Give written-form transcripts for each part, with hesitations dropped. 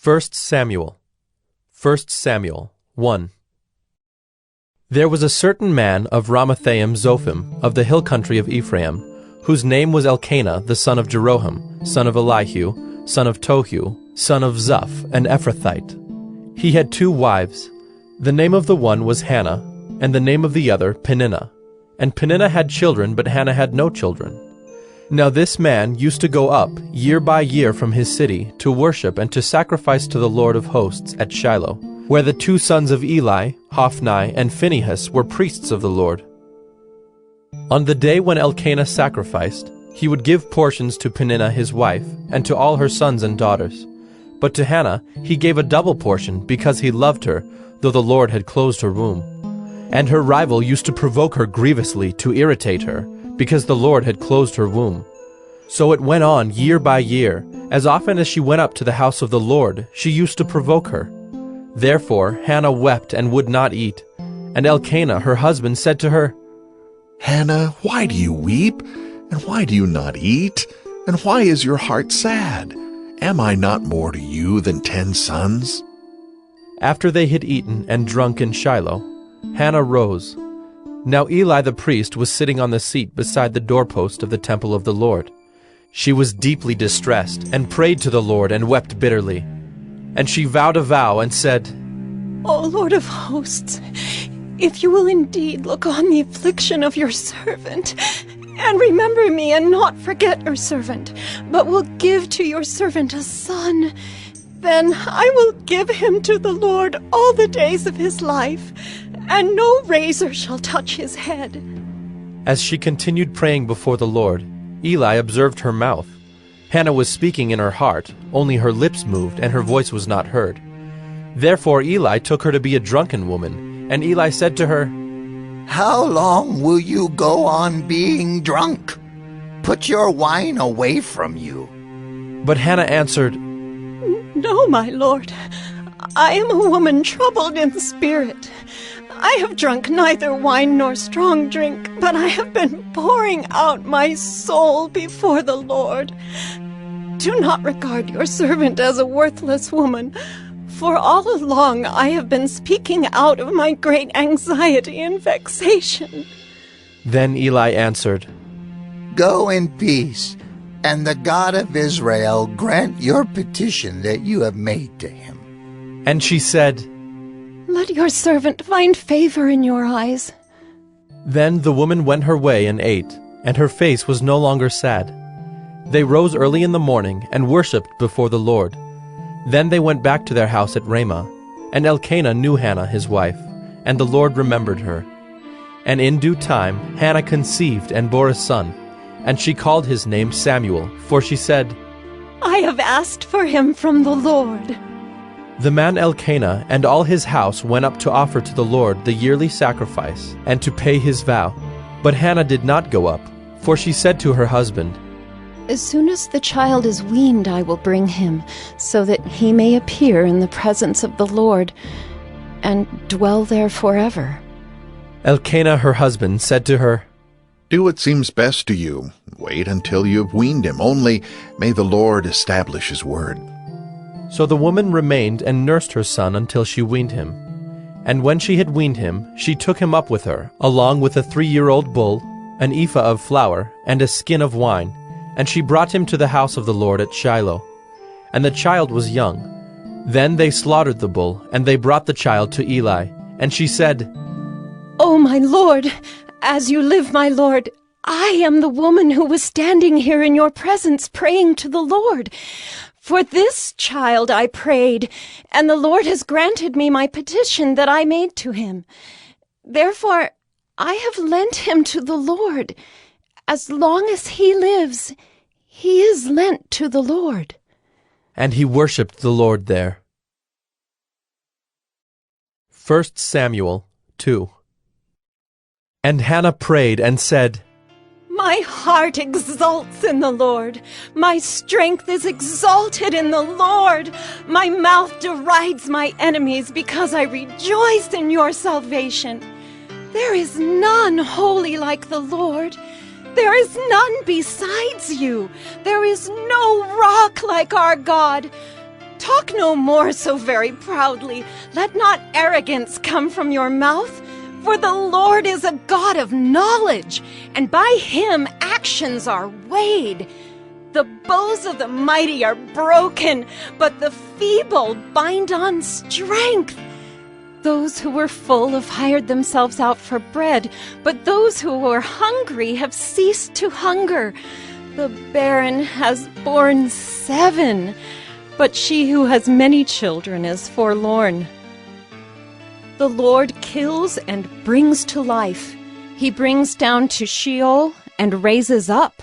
1 Samuel 1. There was a certain man of Ramathaim Zophim, of the hill country of Ephraim, whose name was Elkanah the son of Jeroham, son of Elihu, son of Tohu, son of Zuph, an Ephrathite. He had 2 wives. The name of the one was Hannah, and the name of the other Peninnah. And Peninnah had children, but Hannah had no children. Now this man used to go up year by year from his city to worship and to sacrifice to the Lord of hosts at Shiloh, where the 2 sons of Eli, Hophni and Phinehas, were priests of the Lord. On the day when Elkanah sacrificed, he would give portions to Peninnah his wife, and to all her sons and daughters. But to Hannah he gave a double portion, because he loved her, though the Lord had closed her womb. And her rival used to provoke her grievously to irritate her, because the Lord had closed her womb. So it went on year by year. As often as she went up to the house of the Lord, she used to provoke her. Therefore Hannah wept and would not eat. And Elkanah her husband said to her, Hannah, why do you weep? And why do you not eat? And why is your heart sad? Am I not more to you than 10 sons? After they had eaten and drunk in Shiloh, Hannah rose. Now Eli the priest was sitting on the seat beside the doorpost of the temple of the Lord. She was deeply distressed, and prayed to the Lord, and wept bitterly. And she vowed a vow, and said, O Lord of hosts, if you will indeed look on the affliction of your servant, and remember me, and not forget your servant, but will give to your servant a son, then I will give him to the Lord all the days of his life, and no razor shall touch his head. As she continued praying before the Lord, Eli observed her mouth. Hannah was speaking in her heart, only her lips moved, and her voice was not heard. Therefore Eli took her to be a drunken woman, and Eli said to her, How long will you go on being drunk? Put your wine away from you. But Hannah answered, No, my lord, I am a woman troubled in spirit. I have drunk neither wine nor strong drink, but I have been pouring out my soul before the Lord. Do not regard your servant as a worthless woman, for all along I have been speaking out of my great anxiety and vexation. Then Eli answered, Go in peace, and the God of Israel grant your petition that you have made to him. And she said, Let your servant find favor in your eyes. Then the woman went her way and ate, and her face was no longer sad. They rose early in the morning and worshipped before the Lord. Then they went back to their house at Ramah, and Elkanah knew Hannah his wife, and the Lord remembered her. And in due time Hannah conceived and bore a son, and she called his name Samuel, for she said, I have asked for him from the Lord. The man Elkanah and all his house went up to offer to the Lord the yearly sacrifice, and to pay his vow. But Hannah did not go up, for she said to her husband, As soon as the child is weaned, I will bring him, so that he may appear in the presence of the Lord, and dwell there forever. Elkanah her husband said to her, Do what seems best to you. Wait until you have weaned him. Only may the Lord establish his word. So the woman remained and nursed her son until she weaned him. And when she had weaned him, she took him up with her, along with a 3-year-old bull, an ephah of flour, and a skin of wine, and she brought him to the house of the Lord at Shiloh. And the child was young. Then they slaughtered the bull, and they brought the child to Eli. And she said, Oh, my lord, as you live, my lord, I am the woman who was standing here in your presence praying to the Lord. For this child I prayed, and the Lord has granted me my petition that I made to him. Therefore I have lent him to the Lord. As long as he lives, he is lent to the Lord. And he worshipped the Lord there. 1 Samuel 2. And Hannah prayed and said, My heart exults in the Lord. My strength is exalted in the Lord. My mouth derides my enemies because I rejoice in your salvation. There is none holy like the Lord. There is none besides you. There is no rock like our God. Talk no more so very proudly. Let not arrogance come from your mouth. For the Lord is a God of knowledge, and by him actions are weighed. The bows of the mighty are broken, but the feeble bind on strength. Those who were full have hired themselves out for bread, but those who were hungry have ceased to hunger. The barren has borne 7, but she who has many children is forlorn. The Lord kills and brings to life. He brings down to Sheol and raises up.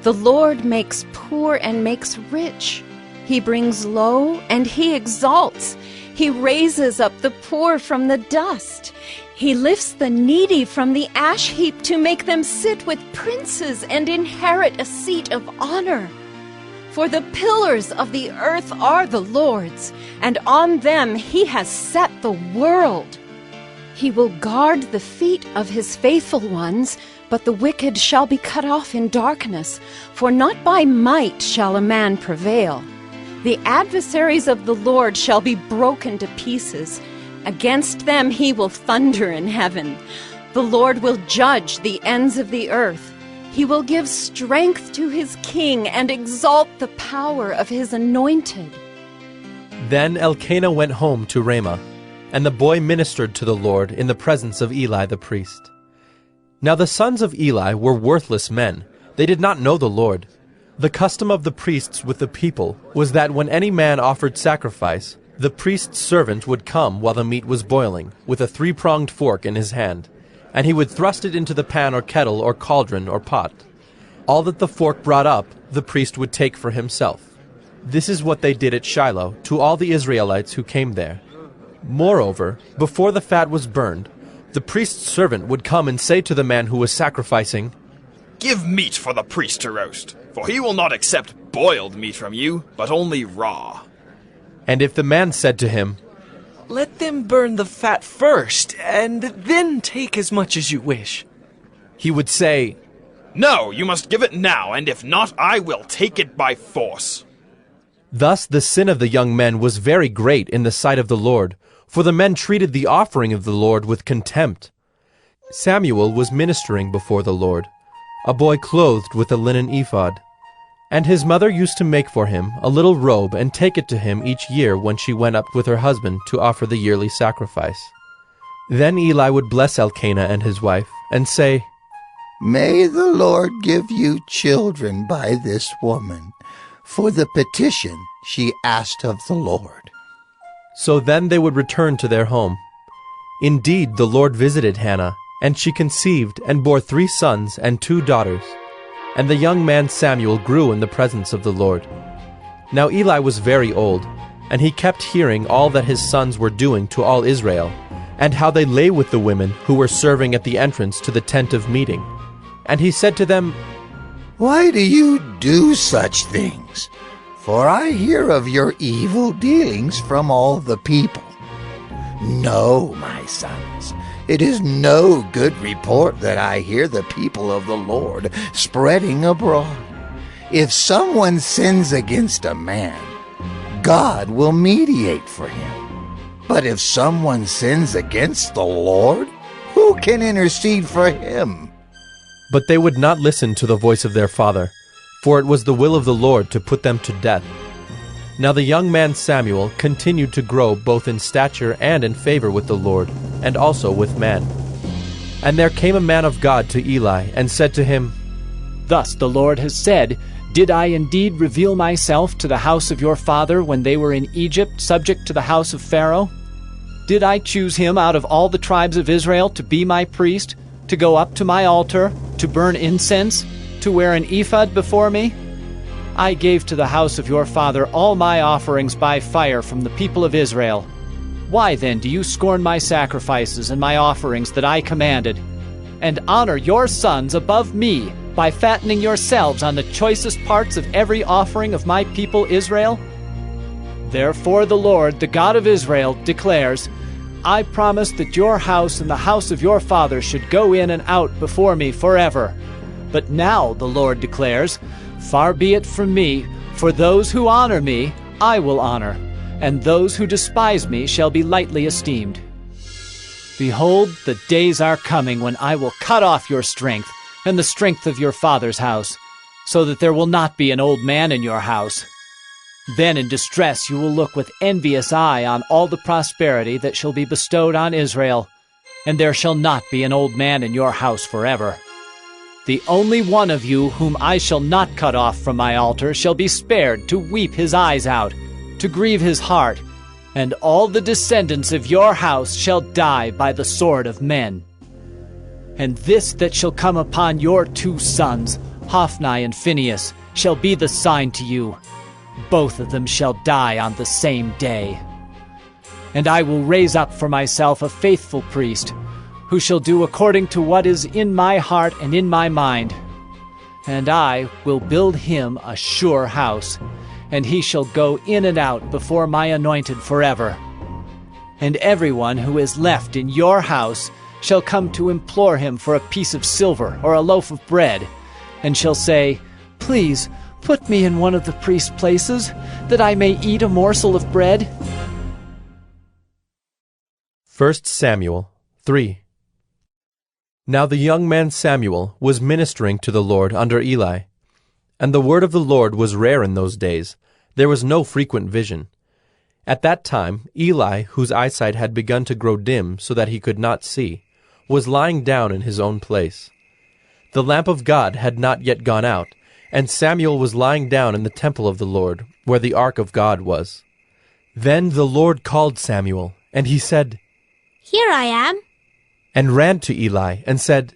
The Lord makes poor and makes rich. He brings low and he exalts. He raises up the poor from the dust. He lifts the needy from the ash heap to make them sit with princes and inherit a seat of honor. For the pillars of the earth are the Lord's, and on them he has set the world. He will guard the feet of his faithful ones, but the wicked shall be cut off in darkness, for not by might shall a man prevail. The adversaries of the Lord shall be broken to pieces. Against them he will thunder in heaven. The Lord will judge the ends of the earth. He will give strength to his king and exalt the power of his anointed. Then Elkanah went home to Ramah, and the boy ministered to the Lord in the presence of Eli the priest. Now the sons of Eli were worthless men. They did not know the Lord. The custom of the priests with the people was that when any man offered sacrifice, the priest's servant would come while the meat was boiling, with a 3-pronged fork in his hand, and he would thrust it into the pan or kettle or cauldron or pot. All that the fork brought up, the priest would take for himself. This is what they did at Shiloh to all the Israelites who came there. Moreover, before the fat was burned, the priest's servant would come and say to the man who was sacrificing, "Give meat for the priest to roast, for he will not accept boiled meat from you, but only raw." And if the man said to him, "Let them burn the fat first, and then take as much as you wish," he would say, "No, you must give it now, and if not, I will take it by force." Thus the sin of the young men was very great in the sight of the Lord, for the men treated the offering of the Lord with contempt. Samuel was ministering before the Lord, a boy clothed with a linen ephod. And his mother used to make for him a little robe and take it to him each year when she went up with her husband to offer the yearly sacrifice. Then Eli would bless Elkanah and his wife, and say, "May the Lord give you children by this woman, for the petition she asked of the Lord." So then they would return to their home. Indeed, the Lord visited Hannah, and she conceived and bore 3 sons and 2 daughters. And the young man Samuel grew in the presence of the Lord. Now Eli was very old, and he kept hearing all that his sons were doing to all Israel, and how they lay with the women who were serving at the entrance to the tent of meeting. And he said to them, "Why do you do such things? For I hear of your evil dealings from all the people. No, my sons, it is no good report that I hear the people of the Lord spreading abroad. If someone sins against a man, God will mediate for him. But if someone sins against the Lord, who can intercede for him?" But they would not listen to the voice of their father, for it was the will of the Lord to put them to death. Now the young man Samuel continued to grow both in stature and in favor with the Lord, and also with man. And there came a man of God to Eli, and said to him, "Thus the Lord has said, Did I indeed reveal myself to the house of your father when they were in Egypt, subject to the house of Pharaoh? Did I choose him out of all the tribes of Israel to be my priest, to go up to my altar, to burn incense, to wear an ephod before me? I gave to the house of your father all my offerings by fire from the people of Israel. Why then do you scorn my sacrifices and my offerings that I commanded, and honor your sons above me by fattening yourselves on the choicest parts of every offering of my people Israel? Therefore the Lord, the God of Israel, declares, I promised that your house and the house of your father should go in and out before me forever. But now, the Lord declares, far be it from me, for those who honor me, I will honor, and those who despise me shall be lightly esteemed. Behold, the days are coming when I will cut off your strength and the strength of your father's house, so that there will not be an old man in your house. Then in distress you will look with envious eye on all the prosperity that shall be bestowed on Israel, and there shall not be an old man in your house forever. The only one of you whom I shall not cut off from my altar shall be spared to weep his eyes out, to grieve his heart, and all the descendants of your house shall die by the sword of men. And this that shall come upon your 2 sons, Hophni and Phinehas, shall be the sign to you. Both of them shall die on the same day. And I will raise up for myself a faithful priest, who shall do according to what is in my heart and in my mind. And I will build him a sure house, and he shall go in and out before my anointed forever. And everyone who is left in your house shall come to implore him for a piece of silver or a loaf of bread, and shall say, Please, put me in one of the priest's places, that I may eat a morsel of bread. 1 Samuel 3. Now the young man Samuel was ministering to the Lord under Eli. And the word of the Lord was rare in those days. There was no frequent vision. At that time Eli, whose eyesight had begun to grow dim so that he could not see, was lying down in his own place. The lamp of God had not yet gone out, and Samuel was lying down in the temple of the Lord, where the ark of God was. Then the Lord called Samuel, and he said, Here I am. And ran to Eli, and said,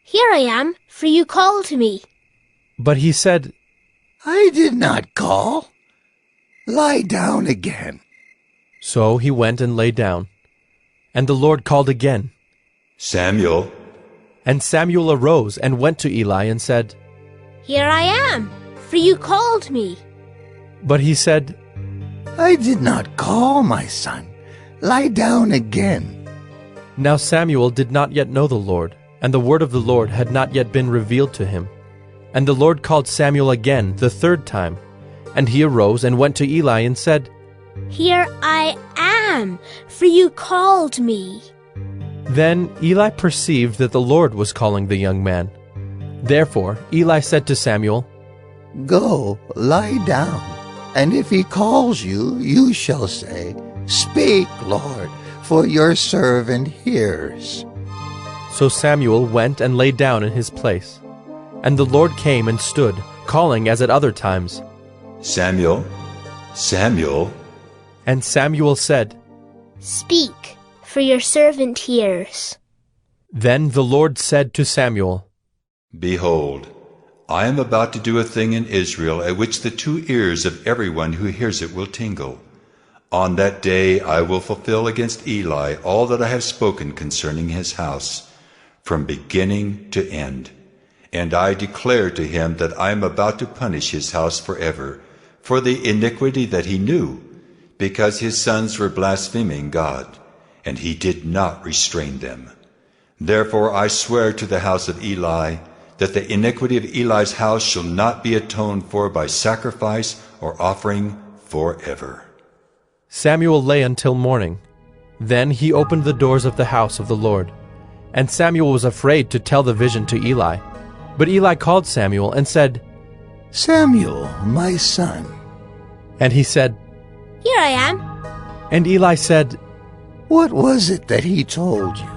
Here I am, for you called me. But he said, I did not call. Lie down again. So he went and lay down. And the Lord called again, Samuel. And Samuel arose and went to Eli and said, Here I am, for you called me. But he said, I did not call, my son. Lie down again. Now Samuel did not yet know the Lord, and the word of the Lord had not yet been revealed to him. And the Lord called Samuel again the 3rd time. And he arose and went to Eli and said, Here I am, for you called me. Then Eli perceived that the Lord was calling the young man. Therefore Eli said to Samuel, Go, lie down, and if he calls you, you shall say, Speak, Lord, for your servant hears. So Samuel went and lay down in his place. And the Lord came and stood, calling as at other times, Samuel, Samuel. And Samuel said, Speak, for your servant hears. Then the Lord said to Samuel, Behold, I am about to do a thing in Israel at which the 2 ears of everyone who hears it will tingle. On that day I will fulfill against Eli all that I have spoken concerning his house, from beginning to end. And I declare to him that I am about to punish his house forever, for the iniquity that he knew, because his sons were blaspheming God, and he did not restrain them. Therefore I swear to the house of Eli, that the iniquity of Eli's house shall not be atoned for by sacrifice or offering forever. Samuel lay until morning. Then he opened the doors of the house of the Lord. And Samuel was afraid to tell the vision to Eli. But Eli called Samuel and said, Samuel, my son. And he said, Here I am. And Eli said, What was it that he told you?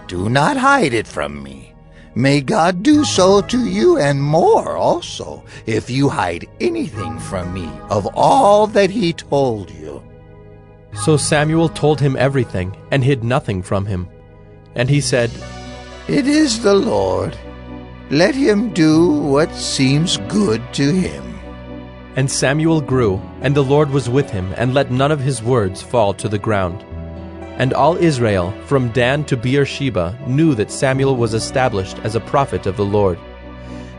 Do not hide it from me. May God do so to you and more also, if you hide anything from me of all that he told you. So Samuel told him everything, and hid nothing from him. And he said, It is the Lord. Let him do what seems good to him. And Samuel grew, and the Lord was with him, and let none of his words fall to the ground. And all Israel, from Dan to Beersheba, knew that Samuel was established as a prophet of the Lord.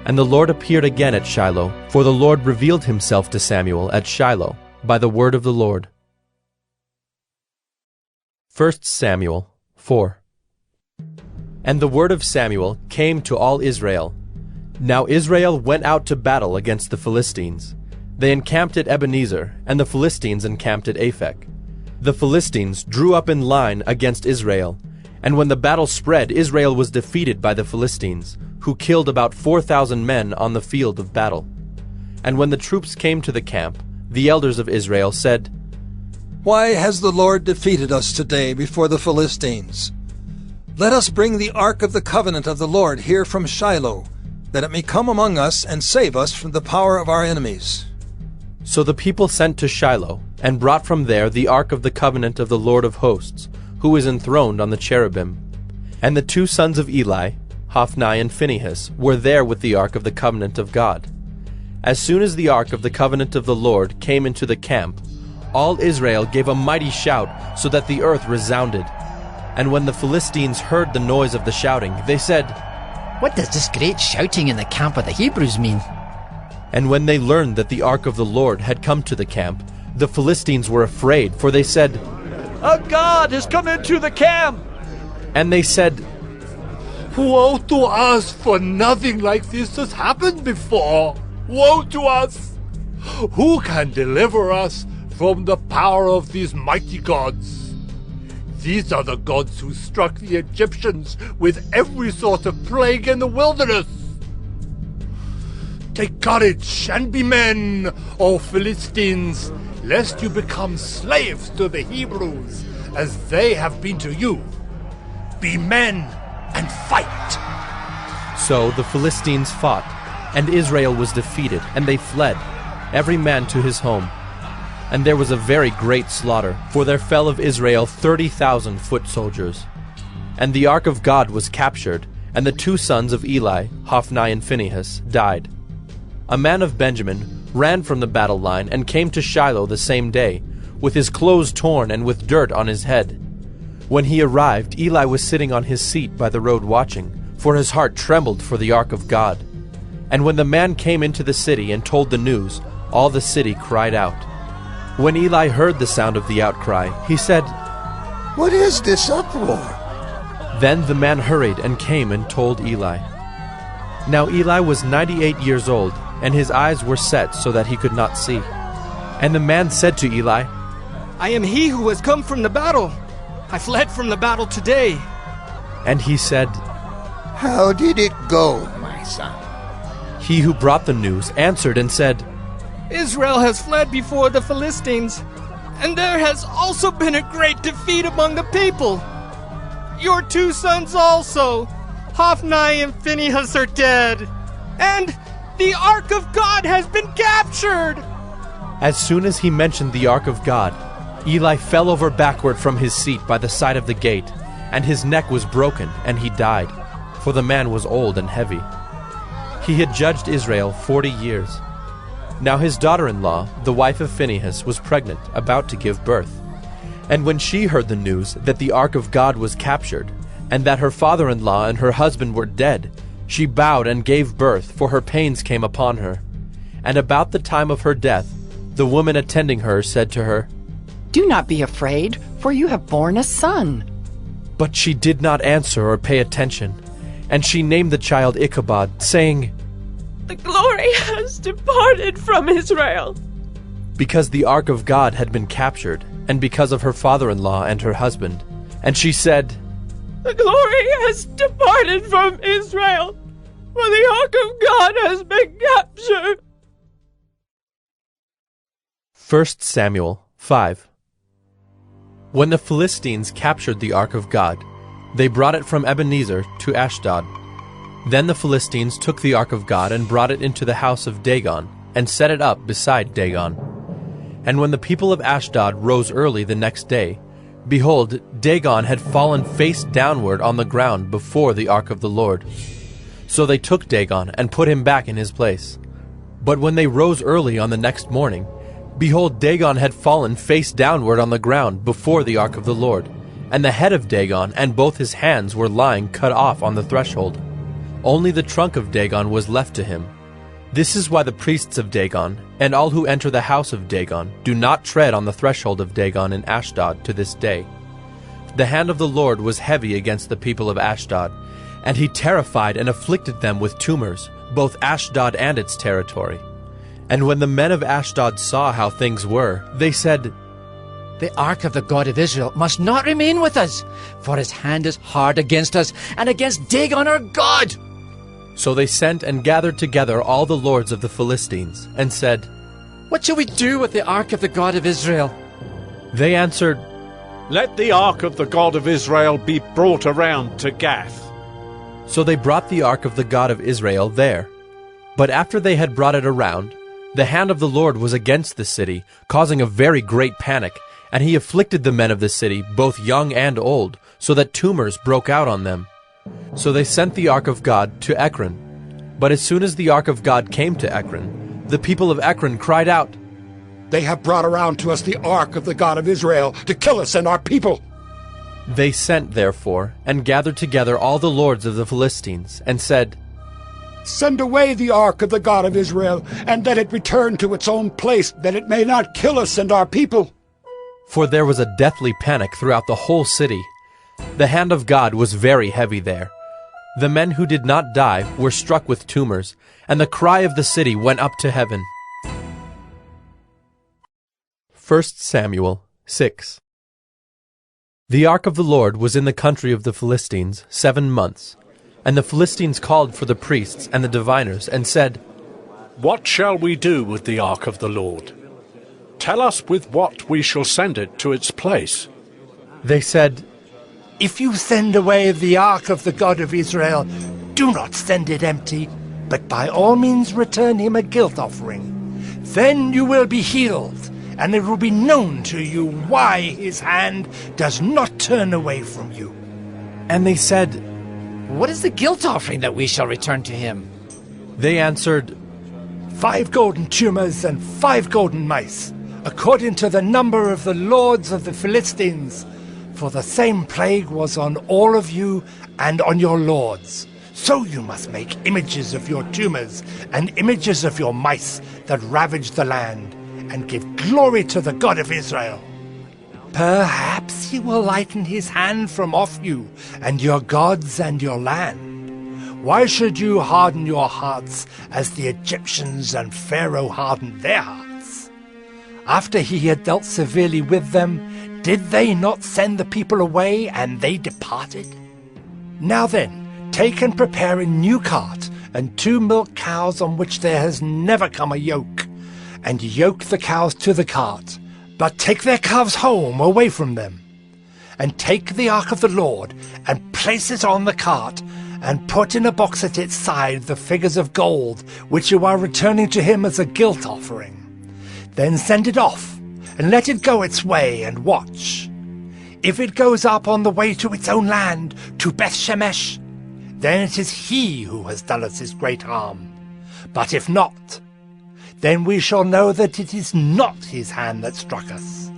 And the Lord appeared again at Shiloh, for the Lord revealed himself to Samuel at Shiloh by the word of the Lord. 1 Samuel 4. And the word of Samuel came to all Israel. Now Israel went out to battle against the Philistines. They encamped at Ebenezer, and the Philistines encamped at Aphek. The Philistines drew up in line against Israel, and when the battle spread, Israel was defeated by the Philistines, who killed about 4,000 men on the field of battle. And when the troops came to the camp, the elders of Israel said, "Why has the Lord defeated us today before the Philistines? Let us bring the ark of the covenant of the Lord here from Shiloh, that it may come among us and save us from the power of our enemies." So the people sent to Shiloh, and brought from there the ark of the covenant of the Lord of hosts, who is enthroned on the cherubim. And the 2 sons of Eli, Hophni and Phinehas, were there with the ark of the covenant of God. As soon as the ark of the covenant of the Lord came into the camp, all Israel gave a mighty shout, so that the earth resounded. And when the Philistines heard the noise of the shouting, they said, "What does this great shouting in the camp of the Hebrews mean?" And when they learned that the ark of the Lord had come to the camp, the Philistines were afraid, for they said, "A god has come into the camp!" And they said, "Woe to us, for nothing like this has happened before! Woe to us! Who can deliver us from the power of these mighty gods? These are the gods who struck the Egyptians with every sort of plague in the wilderness. Take courage and be men, O Philistines, lest you become slaves to the Hebrews, as they have been to you. Be men and fight." So the Philistines fought, and Israel was defeated, and they fled, every man to his home. And there was a very great slaughter, for there fell of Israel 30,000 foot soldiers. And the ark of God was captured, and the 2 sons of Eli, Hophni and Phinehas, died. A man of Benjamin ran from the battle line and came to Shiloh the same day, with his clothes torn and with dirt on his head. When he arrived, Eli was sitting on his seat by the road watching, for his heart trembled for the ark of God. And when the man came into the city and told the news, all the city cried out. When Eli heard the sound of the outcry, he said, "What is this uproar?" Then the man hurried and came and told Eli. Now Eli was 98 years old, and his eyes were set so that he could not see. And the man said to Eli, "I am he who has come from the battle. I fled from the battle today." And he said, "How did it go, my son?" He who brought the news answered and said, "Israel has fled before the Philistines, and there has also been a great defeat among the people. Your 2 sons also, Hophni and Phinehas, are dead, and the ark of God has been captured." As soon as he mentioned the ark of God, Eli fell over backward from his seat by the side of the gate, and his neck was broken, and he died, for the man was old and heavy. He had judged Israel 40 years. Now his daughter-in-law, the wife of Phinehas, was pregnant, about to give birth. And when she heard the news that the ark of God was captured, and that her father-in-law and her husband were dead, she bowed and gave birth, for her pains came upon her. And about the time of her death, the woman attending her said to her, "Do not be afraid, for you have borne a son." But she did not answer or pay attention, and she named the child Ichabod, saying, "The glory has departed from Israel," because the ark of God had been captured, and because of her father-in-law and her husband. And she said, "The glory has departed from Israel, for the ark of God has been captured." 1 Samuel 5. When the Philistines captured the ark of God, they brought it from Ebenezer to Ashdod. Then the Philistines took the ark of God and brought it into the house of Dagon, and set it up beside Dagon. And when the people of Ashdod rose early the next day, behold, Dagon had fallen face downward on the ground before the ark of the Lord. So they took Dagon and put him back in his place. But when they rose early on the next morning, behold, Dagon had fallen face downward on the ground before the ark of the Lord, and the head of Dagon and both his hands were lying cut off on the threshold. Only the trunk of Dagon was left to him. This is why the priests of Dagon, and all who enter the house of Dagon, do not tread on the threshold of Dagon in Ashdod to this day. The hand of the Lord was heavy against the people of Ashdod, and he terrified and afflicted them with tumors, both Ashdod and its territory. And when the men of Ashdod saw how things were, they said, The ark of the God of Israel must not remain with us, for his hand is hard against us and against Dagon our God. So they sent and gathered together all the lords of the Philistines, and said, What shall we do with the ark of the God of Israel? They answered, Let the ark of the God of Israel be brought around to Gath. So they brought the ark of the God of Israel there. But after they had brought it around, the hand of the Lord was against the city, causing a very great panic, and he afflicted the men of the city, both young and old, so that tumors broke out on them. So they sent the ark of God to Ekron. But as soon as the ark of God came to Ekron, the people of Ekron cried out, They have brought around to us the ark of the God of Israel to kill us and our people. They sent, therefore, and gathered together all the lords of the Philistines, and said, Send away the ark of the God of Israel, and let it return to its own place, that it may not kill us and our people. For there was a deathly panic throughout the whole city. The hand of God was very heavy there. The men who did not die were struck with tumors, and the cry of the city went up to heaven. 1 Samuel 6. The ark of the Lord was in the country of the Philistines 7 months. And the Philistines called for the priests and the diviners, and said, What shall we do with the ark of the Lord? Tell us with what we shall send it to its place. They said, If you send away the ark of the God of Israel, do not send it empty, but by all means return him a guilt offering. Then you will be healed, and it will be known to you why his hand does not turn away from you. And they said, What is the guilt offering that we shall return to him? They answered, 5 golden tumors and 5 golden mice, according to the number of the lords of the Philistines. For the same plague was on all of you and on your lords. So you must make images of your tumors and images of your mice that ravage the land, and give glory to the God of Israel. Perhaps he will lighten his hand from off you and your gods and your land. Why should you harden your hearts as the Egyptians and Pharaoh hardened their hearts? After he had dealt severely with them, did they not send the people away and they departed? Now then, take and prepare a new cart and 2 milk cows on which there has never come a yoke, and yoke the cows to the cart. But take their calves home away from them, and take the ark of the Lord, and place it on the cart, and put in a box at its side the figures of gold, which you are returning to him as a guilt offering. Then send it off, and let it go its way, and watch. If it goes up on the way to its own land, to Beth-Shemesh, then it is he who has done us this great harm. But if not, then we shall know that it is not his hand that struck us.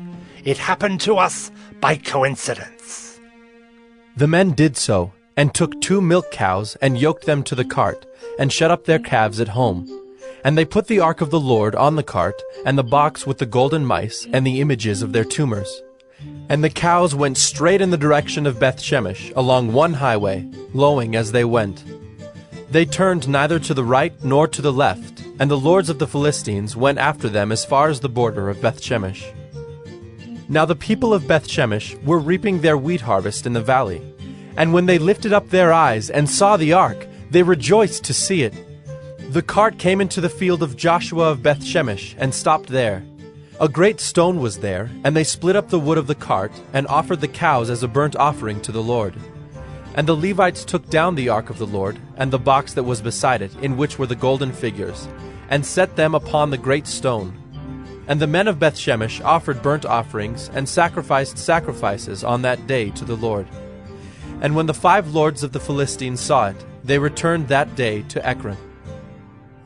It happened to us by coincidence. The men did so, and took 2 milk cows, and yoked them to the cart, and shut up their calves at home. And they put the ark of the Lord on the cart, and the box with the golden mice, and the images of their tumors. And the cows went straight in the direction of Beth-Shemesh, along one highway, lowing as they went. They turned neither to the right nor to the left, and the lords of the Philistines went after them as far as the border of Beth-Shemesh. Now the people of Beth-Shemesh were reaping their wheat harvest in the valley, and when they lifted up their eyes and saw the ark, they rejoiced to see it. The cart came into the field of Joshua of Beth-Shemesh and stopped there. A great stone was there, and they split up the wood of the cart and offered the cows as a burnt offering to the Lord. And the Levites took down the ark of the Lord, and the box that was beside it, in which were the golden figures, and set them upon the great stone. And the men of Beth-Shemesh offered burnt offerings, and sacrificed sacrifices on that day to the Lord. And when the 5 lords of the Philistines saw it, they returned that day to Ekron.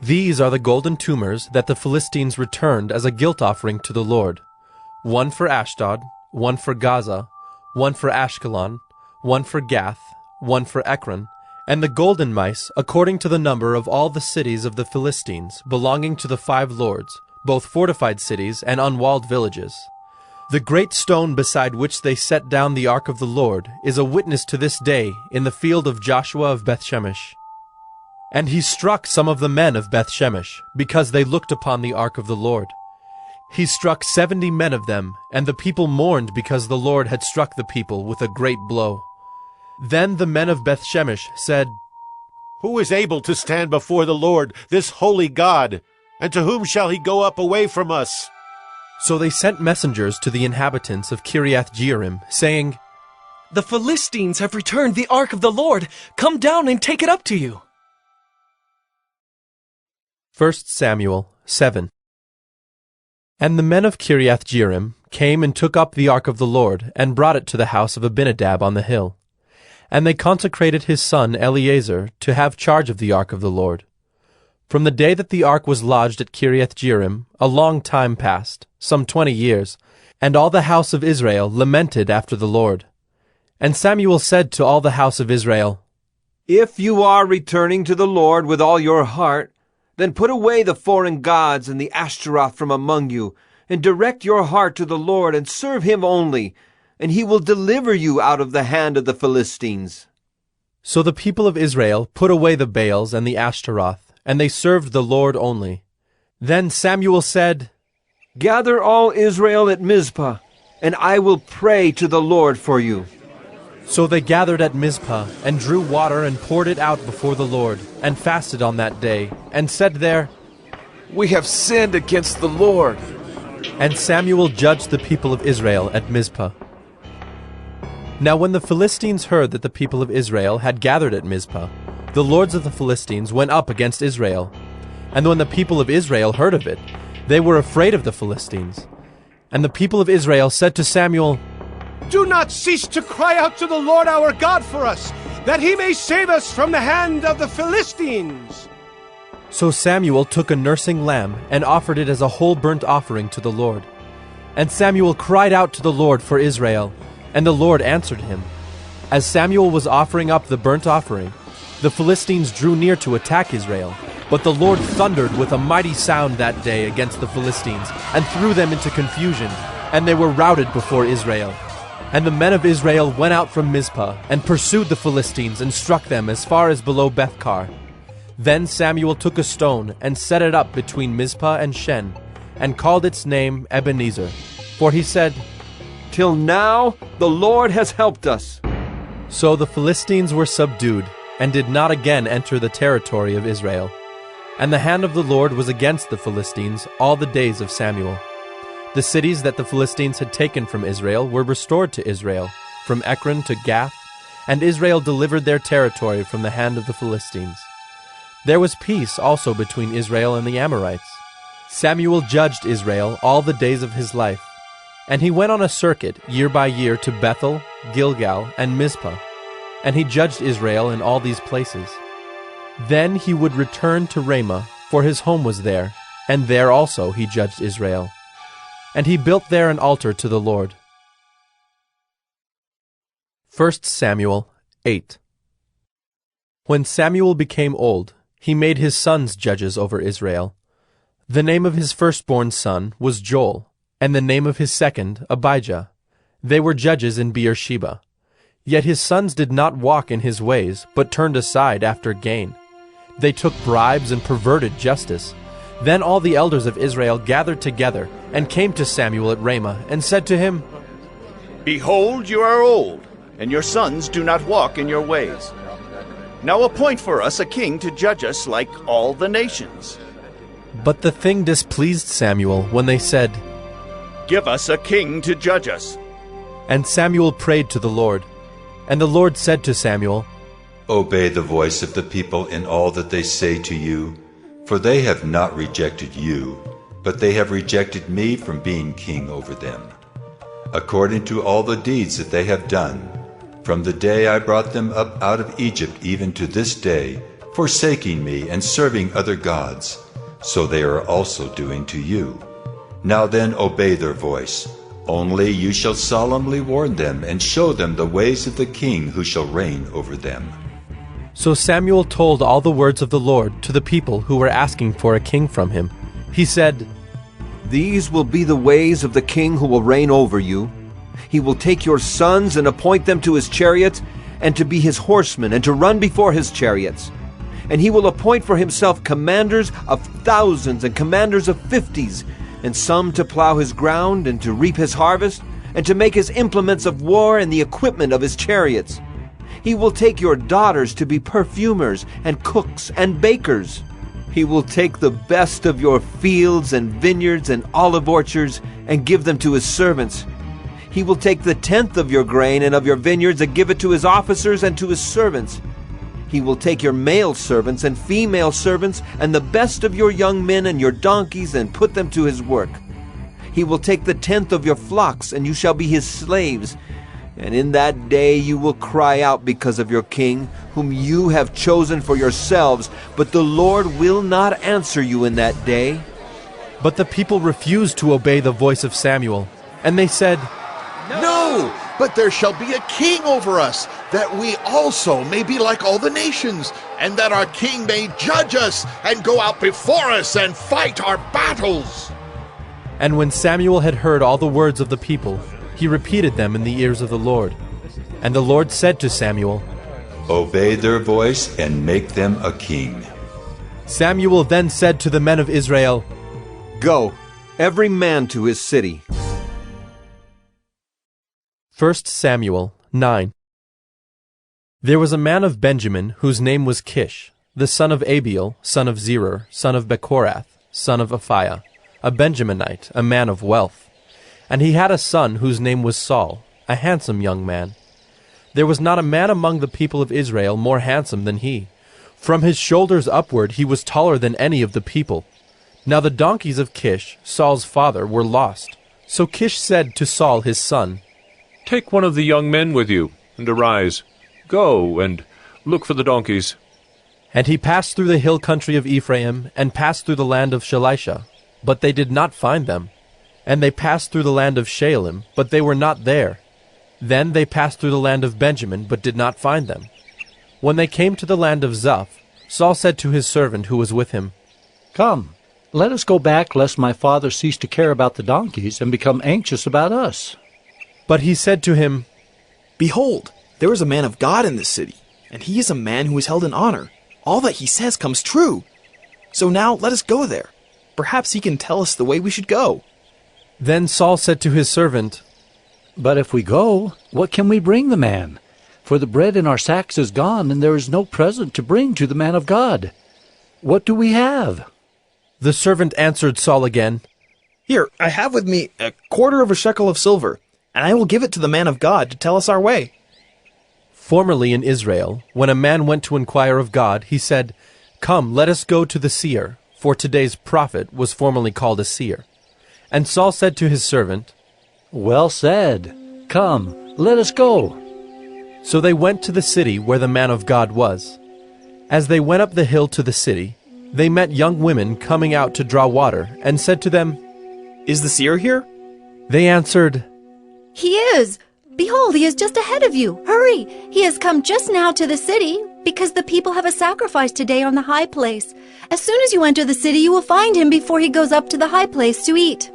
These are the golden tumors that the Philistines returned as a guilt offering to the Lord. 1 for Ashdod, 1 for Gaza, 1 for Ashkelon, 1 for Gath, 1 for Ekron, and the golden mice according to the number of all the cities of the Philistines, belonging to the 5 lords, both fortified cities and unwalled villages. The great stone beside which they set down the ark of the Lord is a witness to this day in the field of Joshua of Beth-Shemesh. And he struck some of the men of Bethshemesh, because they looked upon the ark of the Lord. He struck 70 men of them, and the people mourned because the Lord had struck the people with a great blow. Then the men of Bethshemesh said, Who is able to stand before the Lord, this holy God? And to whom shall he go up away from us? So they sent messengers to the inhabitants of Kiriath-Jearim, saying, The Philistines have returned the ark of the Lord. Come down and take it up to you. 1 Samuel 7. And the men of Kiriath-Jearim came and took up the ark of the Lord, and brought it to the house of Abinadab on the hill. And they consecrated his son Eleazar to have charge of the ark of the Lord. From the day that the ark was lodged at Kiriath-Jearim, a long time passed, some 20 years, and all the house of Israel lamented after the Lord. And Samuel said to all the house of Israel, If you are returning to the Lord with all your heart, then put away the foreign gods and the Ashtaroth from among you, and direct your heart to the Lord, and serve him only, and he will deliver you out of the hand of the Philistines. So the people of Israel put away the Baals and the Ashtaroth, and they served the Lord only. Then Samuel said, Gather all Israel at Mizpah, and I will pray to the Lord for you. So they gathered at Mizpah, and drew water and poured it out before the Lord, and fasted on that day, and said there, We have sinned against the Lord. And Samuel judged the people of Israel at Mizpah. Now when the Philistines heard that the people of Israel had gathered at Mizpah, the lords of the Philistines went up against Israel. And when the people of Israel heard of it, they were afraid of the Philistines. And the people of Israel said to Samuel, Do not cease to cry out to the Lord our God for us, that he may save us from the hand of the Philistines. So Samuel took a nursing lamb and offered it as a whole burnt offering to the Lord. And Samuel cried out to the Lord for Israel, and the Lord answered him. As Samuel was offering up the burnt offering, the Philistines drew near to attack Israel. But the Lord thundered with a mighty sound that day against the Philistines, and threw them into confusion, and they were routed before Israel. And the men of Israel went out from Mizpah, and pursued the Philistines, and struck them as far as below Bethkar. Then Samuel took a stone, and set it up between Mizpah and Shen, and called its name Ebenezer. For he said, Till now the Lord has helped us. So the Philistines were subdued, and did not again enter the territory of Israel. And the hand of the Lord was against the Philistines all the days of Samuel. The cities that the Philistines had taken from Israel were restored to Israel, from Ekron to Gath, and Israel delivered their territory from the hand of the Philistines. There was peace also between Israel and the Amorites. Samuel judged Israel all the days of his life, and he went on a circuit year by year to Bethel, Gilgal, and Mizpah, and he judged Israel in all these places. Then he would return to Ramah, for his home was there, and there also he judged Israel. And he built there an altar to the Lord. 1 Samuel 8. When Samuel became old, he made his sons judges over Israel. The name of his firstborn son was Joel, and the name of his second Abijah. They were judges in Beersheba. Yet his sons did not walk in his ways, but turned aside after gain. They took bribes and perverted justice. Then all the elders of Israel gathered together, and came to Samuel at Ramah, and said to him, Behold, you are old, and your sons do not walk in your ways. Now appoint for us a king to judge us like all the nations. But the thing displeased Samuel when they said, Give us a king to judge us. And Samuel prayed to the Lord. And the Lord said to Samuel, Obey the voice of the people in all that they say to you, for they have not rejected you, but they have rejected me from being king over them, according to all the deeds that they have done, from the day I brought them up out of Egypt even to this day, forsaking me and serving other gods, so they are also doing to you. Now then obey their voice. Only you shall solemnly warn them, and show them the ways of the king who shall reign over them. So Samuel told all the words of the Lord to the people who were asking for a king from him. He said, These will be the ways of the king who will reign over you. He will take your sons and appoint them to his chariots, and to be his horsemen, and to run before his chariots. And he will appoint for himself commanders of thousands and commanders of 50s, and some to plow his ground and to reap his harvest, and to make his implements of war and the equipment of his chariots. He will take your daughters to be perfumers and cooks and bakers. He will take the best of your fields and vineyards and olive orchards and give them to his servants. He will take the 10th of your grain and of your vineyards and give it to his officers and to his servants. He will take your male servants and female servants and the best of your young men and your donkeys and put them to his work. He will take the 10th of your flocks, and you shall be his slaves. And in that day you will cry out because of your king, whom you have chosen for yourselves, but the Lord will not answer you in that day. But the people refused to obey the voice of Samuel, and they said, No, but there shall be a king over us, that we also may be like all the nations, and that our king may judge us and go out before us and fight our battles. And when Samuel had heard all the words of the people, he repeated them in the ears of the Lord. And the Lord said to Samuel, Obey their voice and make them a king. Samuel then said to the men of Israel, Go, every man to his city. 1 Samuel 9. There was a man of Benjamin whose name was Kish, the son of Abiel, son of Zerah, son of Bechorath, son of Aphiah, a Benjaminite, a man of wealth. And he had a son whose name was Saul, a handsome young man. There was not a man among the people of Israel more handsome than he. From his shoulders upward he was taller than any of the people. Now the donkeys of Kish, Saul's father, were lost. So Kish said to Saul his son, Take one of the young men with you, and arise. Go and look for the donkeys. And he passed through the hill country of Ephraim, and passed through the land of Shalisha, but they did not find them. And they passed through the land of Shaalim, but they were not there. Then they passed through the land of Benjamin, but did not find them. When they came to the land of Zuph, Saul said to his servant who was with him, Come, let us go back, lest my father cease to care about the donkeys and become anxious about us. But he said to him, Behold, there is a man of God in this city, and he is a man who is held in honor. All that he says comes true. So now let us go there. Perhaps he can tell us the way we should go. Then Saul said to his servant, But if we go, what can we bring the man? For the bread in our sacks is gone, and there is no present to bring to the man of God. What do we have? The servant answered Saul again, Here, I have with me 1/4 shekel of silver, and I will give it to the man of God to tell us our way. Formerly in Israel, when a man went to inquire of God, he said, Come, let us go to the seer, for today's prophet was formerly called a seer. And Saul said to his servant, Well said. Come, let us go. So they went to the city where the man of God was. As they went up the hill to the city, they met young women coming out to draw water, and said to them, Is the seer here? They answered, He is. Behold, he is just ahead of you. Hurry! He has come just now to the city, because the people have a sacrifice today on the high place. As soon as you enter the city, you will find him before he goes up to the high place to eat.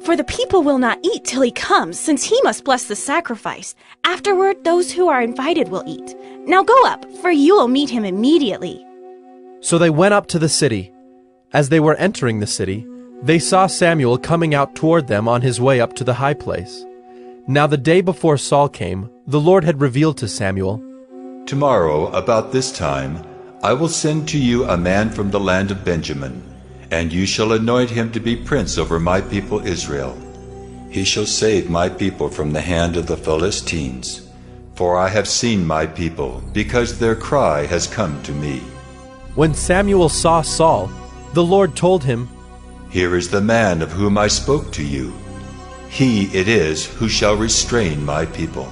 For the people will not eat till he comes, since he must bless the sacrifice. Afterward, those who are invited will eat. Now go up, for you will meet him immediately. So they went up to the city. As they were entering the city, they saw Samuel coming out toward them on his way up to the high place. Now the day before Saul came, the Lord had revealed to Samuel, Tomorrow, about this time, I will send to you a man from the land of Benjamin, and you shall anoint him to be prince over my people Israel. He shall save my people from the hand of the Philistines. For I have seen my people, because their cry has come to me. When Samuel saw Saul, the Lord told him, Here is the man of whom I spoke to you. He it is who shall restrain my people.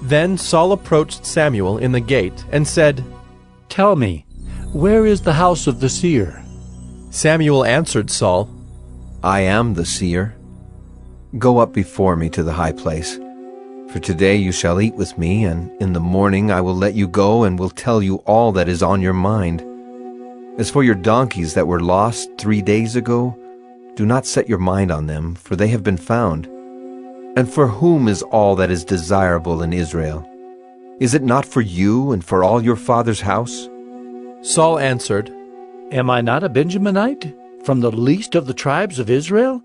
Then Saul approached Samuel in the gate and said, Tell me, where is the house of the seer? Samuel answered Saul, I am the seer. Go up before me to the high place. For today you shall eat with me, and in the morning I will let you go and will tell you all that is on your mind. As for your donkeys that were lost 3 days ago, do not set your mind on them, for they have been found. And for whom is all that is desirable in Israel? Is it not for you and for all your father's house? Saul answered, Am I not a Benjaminite, from the least of the tribes of Israel?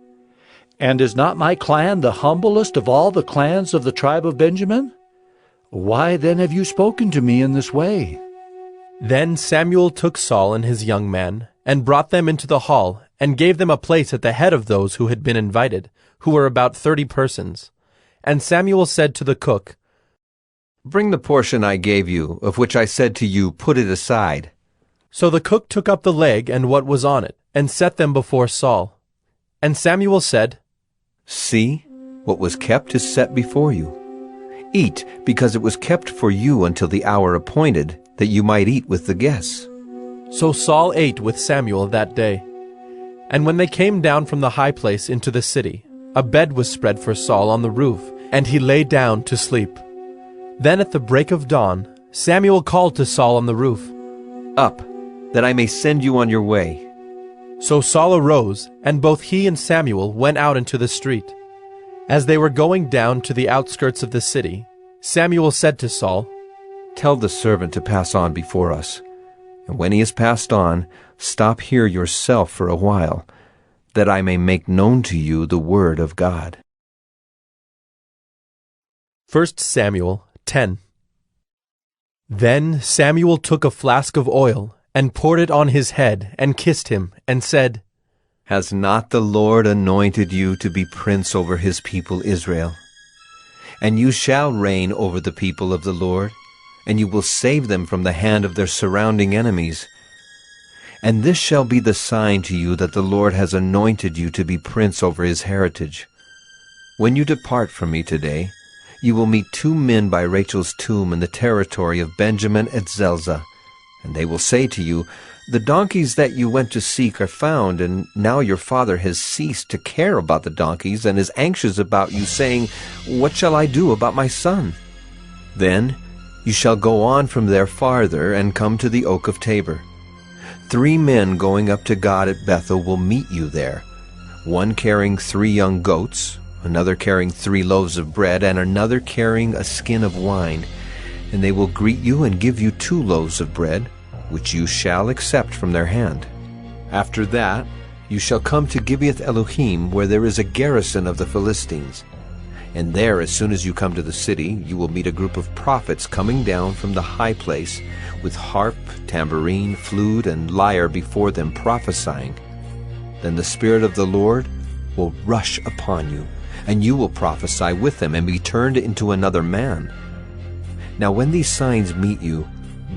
And is not my clan the humblest of all the clans of the tribe of Benjamin? Why then have you spoken to me in this way? Then Samuel took Saul and his young men, and brought them into the hall, and gave them a place at the head of those who had been invited, who were about 30 persons. And Samuel said to the cook, Bring the portion I gave you, of which I said to you, put it aside. So the cook took up the leg and what was on it, and set them before Saul. And Samuel said, See, what was kept is set before you. Eat, because it was kept for you until the hour appointed, that you might eat with the guests. So Saul ate with Samuel that day. And when they came down from the high place into the city, a bed was spread for Saul on the roof, and he lay down to sleep. Then at the break of dawn, Samuel called to Saul on the roof, Up, that I may send you on your way. So Saul arose, and both he and Samuel went out into the street. As they were going down to the outskirts of the city, Samuel said to Saul, Tell the servant to pass on before us. And when he has passed on, stop here yourself for a while, that I may make known to you the word of God. 1 Samuel 10. Then Samuel took a flask of oil, and poured it on his head, and kissed him, and said, Has not the Lord anointed you to be prince over his people Israel? And you shall reign over the people of the Lord, and you will save them from the hand of their surrounding enemies. And this shall be the sign to you that the Lord has anointed you to be prince over his heritage. When you depart from me today, you will meet 2 men by Rachel's tomb in the territory of Benjamin at Zelzah. And they will say to you, The donkeys that you went to seek are found, and now your father has ceased to care about the donkeys and is anxious about you, saying, What shall I do about my son? Then you shall go on from there farther and come to the oak of Tabor. 3 men going up to God at Bethel will meet you there, one carrying 3 young goats, another carrying 3 loaves of bread, and another carrying a skin of wine. And they will greet you and give you 2 loaves of bread, which you shall accept from their hand. After that, you shall come to Gibeath Elohim, where there is a garrison of the Philistines. And there, as soon as you come to the city, you will meet a group of prophets coming down from the high place, with harp, tambourine, flute, and lyre before them, prophesying. Then the Spirit of the Lord will rush upon you, and you will prophesy with them, and be turned into another man. Now when these signs meet you,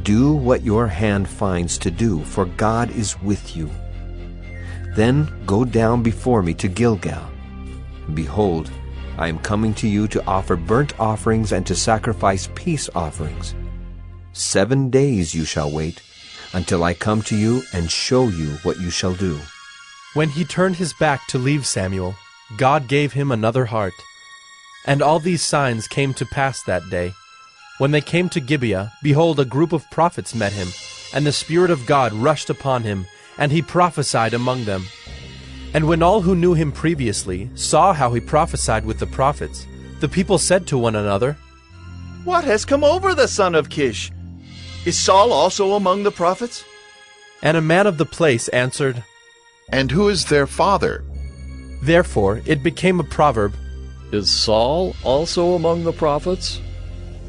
do what your hand finds to do, for God is with you. Then go down before me to Gilgal. And behold, I am coming to you to offer burnt offerings and to sacrifice peace offerings. 7 days you shall wait, until I come to you and show you what you shall do. When he turned his back to leave Samuel, God gave him another heart. And all these signs came to pass that day. When they came to Gibeah, behold, a group of prophets met him, and the Spirit of God rushed upon him, and he prophesied among them. And when all who knew him previously saw how he prophesied with the prophets, the people said to one another, What has come over the son of Kish? Is Saul also among the prophets? And a man of the place answered, And who is their father? Therefore it became a proverb, Is Saul also among the prophets?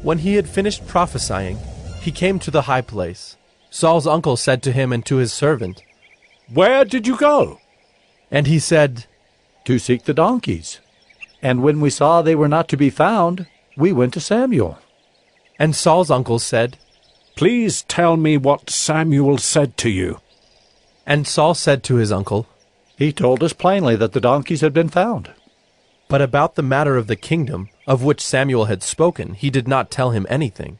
When he had finished prophesying, he came to the high place. Saul's uncle said to him and to his servant, Where did you go? And he said, To seek the donkeys. And when we saw they were not to be found, we went to Samuel. And Saul's uncle said, Please tell me what Samuel said to you. And Saul said to his uncle, He told us plainly that the donkeys had been found. But about the matter of the kingdom, of which Samuel had spoken, he did not tell him anything.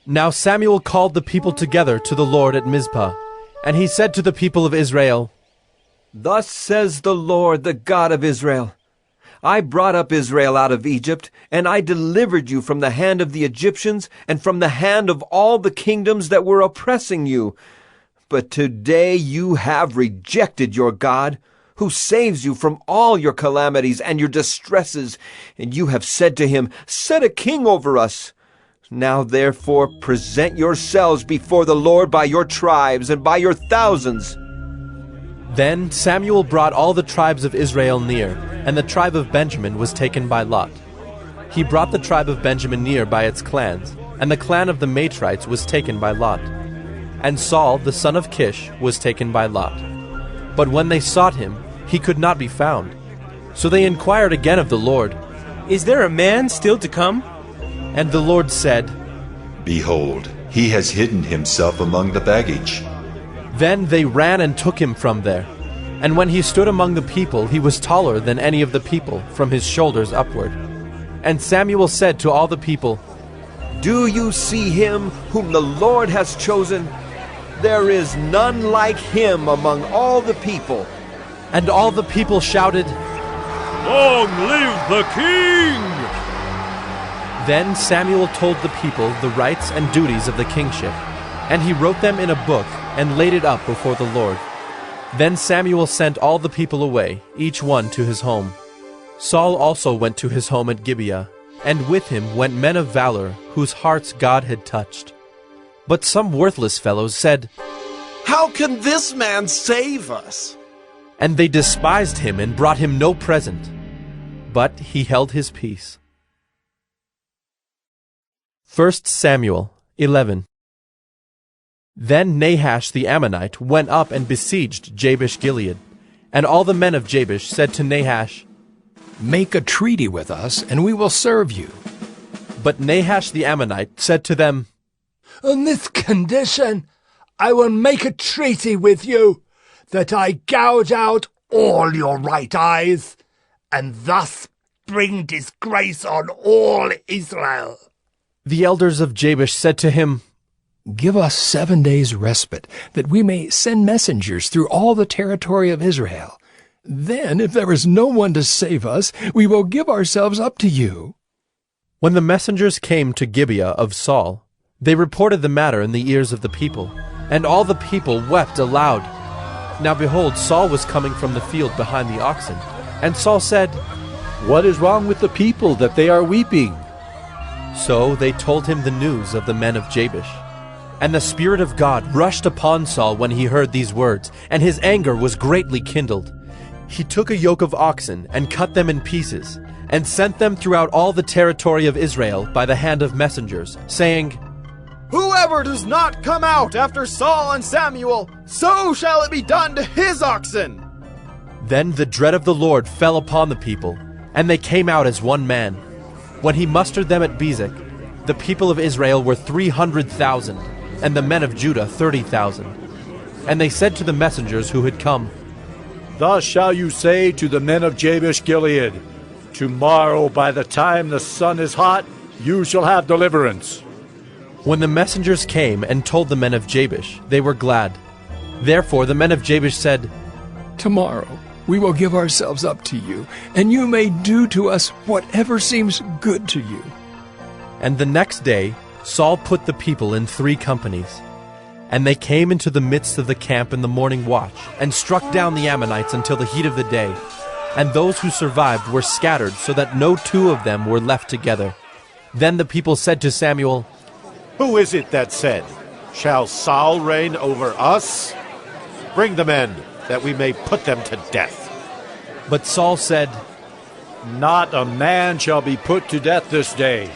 Now Samuel called the people together to the Lord at Mizpah, and he said to the people of Israel, Thus says the Lord, the God of Israel, I brought up Israel out of Egypt, and I delivered you from the hand of the Egyptians and from the hand of all the kingdoms that were oppressing you. But today you have rejected your God, who saves you from all your calamities and your distresses, and you have said to him, Set a king over us. Now therefore present yourselves before the Lord by your tribes and by your thousands. Then Samuel brought all the tribes of Israel near, and the tribe of Benjamin was taken by lot. He brought the tribe of Benjamin near by its clans, and the clan of the Matrites was taken by lot. And Saul, the son of Kish, was taken by lot. But when they sought him, he could not be found. So they inquired again of the Lord, Is there a man still to come? And the Lord said, Behold, he has hidden himself among the baggage. Then they ran and took him from there. And when he stood among the people, he was taller than any of the people, from his shoulders upward. And Samuel said to all the people, Do you see him whom the Lord has chosen? There is none like him among all the people. And all the people shouted, Long live the king! Then Samuel told the people the rights and duties of the kingship, and he wrote them in a book and laid it up before the Lord. Then Samuel sent all the people away, each one to his home. Saul also went to his home at Gibeah, and with him went men of valor, whose hearts God had touched. But some worthless fellows said, How can this man save us? And they despised him and brought him no present. But he held his peace. 1 Samuel 11. Then Nahash the Ammonite went up and besieged Jabesh-Gilead. And all the men of Jabesh said to Nahash, Make a treaty with us, and we will serve you. But Nahash the Ammonite said to them, On this condition, I will make a treaty with you, that I gouge out all your right eyes, and thus bring disgrace on all Israel. The elders of Jabesh said to him, Give us 7 days' respite, that we may send messengers through all the territory of Israel. Then, if there is no one to save us, we will give ourselves up to you. When the messengers came to Gibeah of Saul, they reported the matter in the ears of the people, and all the people wept aloud. Now behold, Saul was coming from the field behind the oxen. And Saul said, What is wrong with the people that they are weeping? So they told him the news of the men of Jabesh. And the Spirit of God rushed upon Saul when he heard these words, and his anger was greatly kindled. He took a yoke of oxen and cut them in pieces, and sent them throughout all the territory of Israel by the hand of messengers, saying, Whoever does not come out after Saul and Samuel, so shall it be done to his oxen. Then the dread of the Lord fell upon the people, and they came out as one man. When he mustered them at Bezek, the people of Israel were 300,000, and the men of Judah 30,000. And they said to the messengers who had come, Thus shall you say to the men of Jabesh-Gilead, Tomorrow by the time the sun is hot, you shall have deliverance. When the messengers came and told the men of Jabesh, they were glad. Therefore the men of Jabesh said, Tomorrow we will give ourselves up to you, and you may do to us whatever seems good to you. And the next day Saul put the people in 3 companies. And they came into the midst of the camp in the morning watch, and struck down the Ammonites until the heat of the day. And those who survived were scattered, so that no 2 of them were left together. Then the people said to Samuel, Who is it that said, Shall Saul reign over us? Bring the men, that we may put them to death. But Saul said, Not a man shall be put to death this day,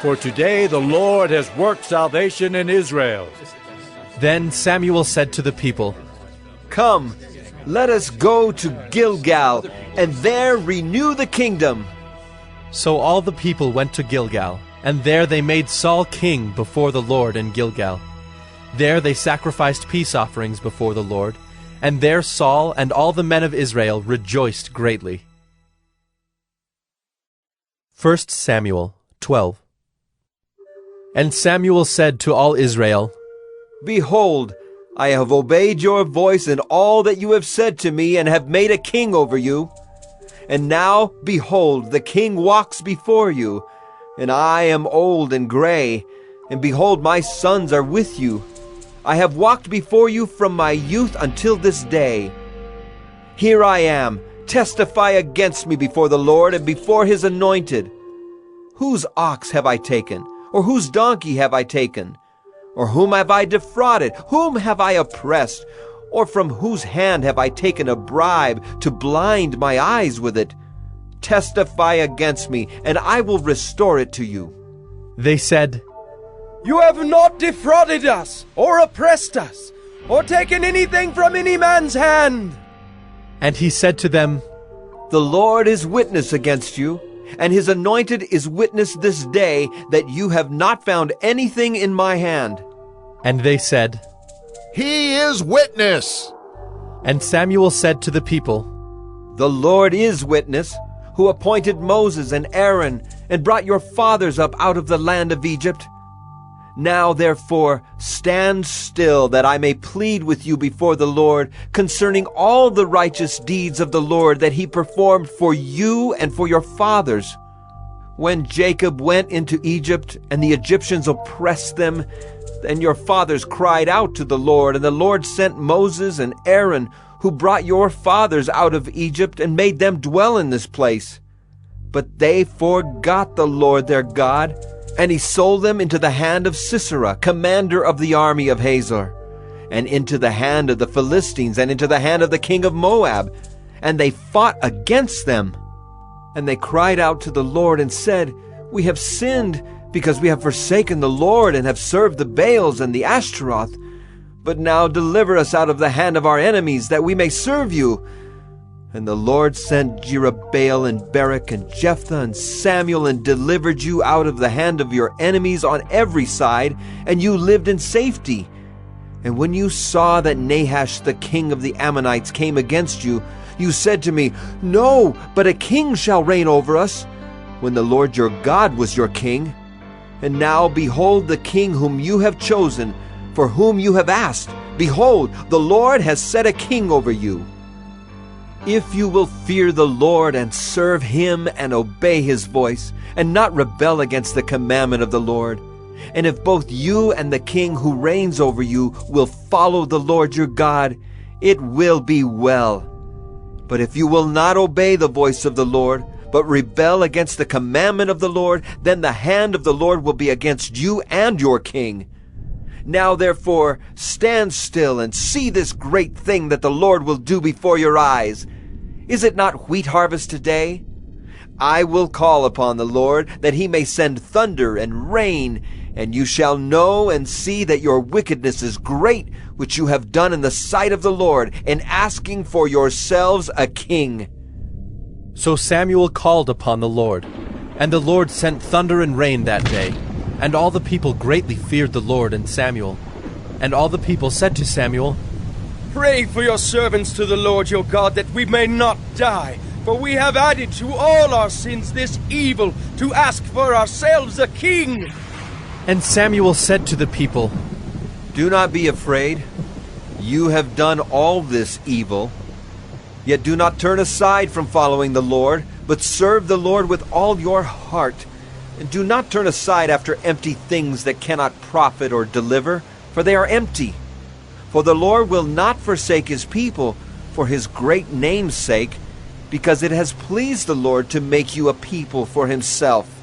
for today the Lord has worked salvation in Israel. Then Samuel said to the people, Come, let us go to Gilgal, and there renew the kingdom. So all the people went to Gilgal, and there they made Saul king before the Lord in Gilgal. There they sacrificed peace offerings before the Lord, and there Saul and all the men of Israel rejoiced greatly. 1 Samuel 12. And Samuel said to all Israel, Behold, I have obeyed your voice in all that you have said to me, and have made a king over you. And now, behold, the king walks before you, and I am old and gray, and behold, my sons are with you. I have walked before you from my youth until this day. Here I am, testify against me before the Lord and before his anointed. Whose ox have I taken, Or whose donkey have I taken? Or whom have I defrauded? Whom have I oppressed? Or from whose hand have I taken a bribe to blind my eyes with it? Testify against me, and I will restore it to you. They said, You have not defrauded us, or oppressed us, or taken anything from any man's hand. And he said to them, The Lord is witness against you, and his anointed is witness this day that you have not found anything in my hand. And they said, He is witness. And Samuel said to the people, The Lord is witness, who appointed Moses and Aaron, and brought your fathers up out of the land of Egypt. Now therefore stand still, that I may plead with you before the Lord concerning all the righteous deeds of the Lord that he performed for you and for your fathers. When Jacob went into Egypt, and the Egyptians oppressed them, then your fathers cried out to the Lord, and the Lord sent Moses and Aaron, who brought your fathers out of Egypt and made them dwell in this place. But they forgot the Lord their God, and he sold them into the hand of Sisera, commander of the army of Hazor, and into the hand of the Philistines, and into the hand of the king of Moab. And they fought against them. And they cried out to the Lord and said, We have sinned, because we have forsaken the Lord, and have served the Baals and the Ashtaroth. But now deliver us out of the hand of our enemies, that we may serve you. And the Lord sent Jerubbaal and Barak and Jephthah and Samuel, and delivered you out of the hand of your enemies on every side, and you lived in safety. And when you saw that Nahash the king of the Ammonites came against you, you said to me, No, but a king shall reign over us, when the Lord your God was your king. And now behold the king whom you have chosen, for whom you have asked. Behold, the Lord has set a king over you. If you will fear the Lord and serve him and obey his voice, and not rebel against the commandment of the Lord, and if both you and the king who reigns over you will follow the Lord your God, it will be well. But if you will not obey the voice of the Lord, but rebel against the commandment of the Lord, then the hand of the Lord will be against you and your king. Now therefore stand still and see this great thing that the Lord will do before your eyes. Is it not wheat harvest today? I will call upon the Lord, that he may send thunder and rain, and you shall know and see that your wickedness is great, which you have done in the sight of the Lord, in asking for yourselves a king. So Samuel called upon the Lord, and the Lord sent thunder and rain that day. And all the people greatly feared the Lord and Samuel. And all the people said to Samuel, Pray for your servants to the Lord your God, that we may not die. For we have added to all our sins this evil, to ask for ourselves a king. And Samuel said to the people, Do not be afraid. You have done all this evil. Yet do not turn aside from following the Lord, but serve the Lord with all your heart. And do not turn aside after empty things that cannot profit or deliver, for they are empty. For the Lord will not forsake his people for his great name's sake, because it has pleased the Lord to make you a people for himself.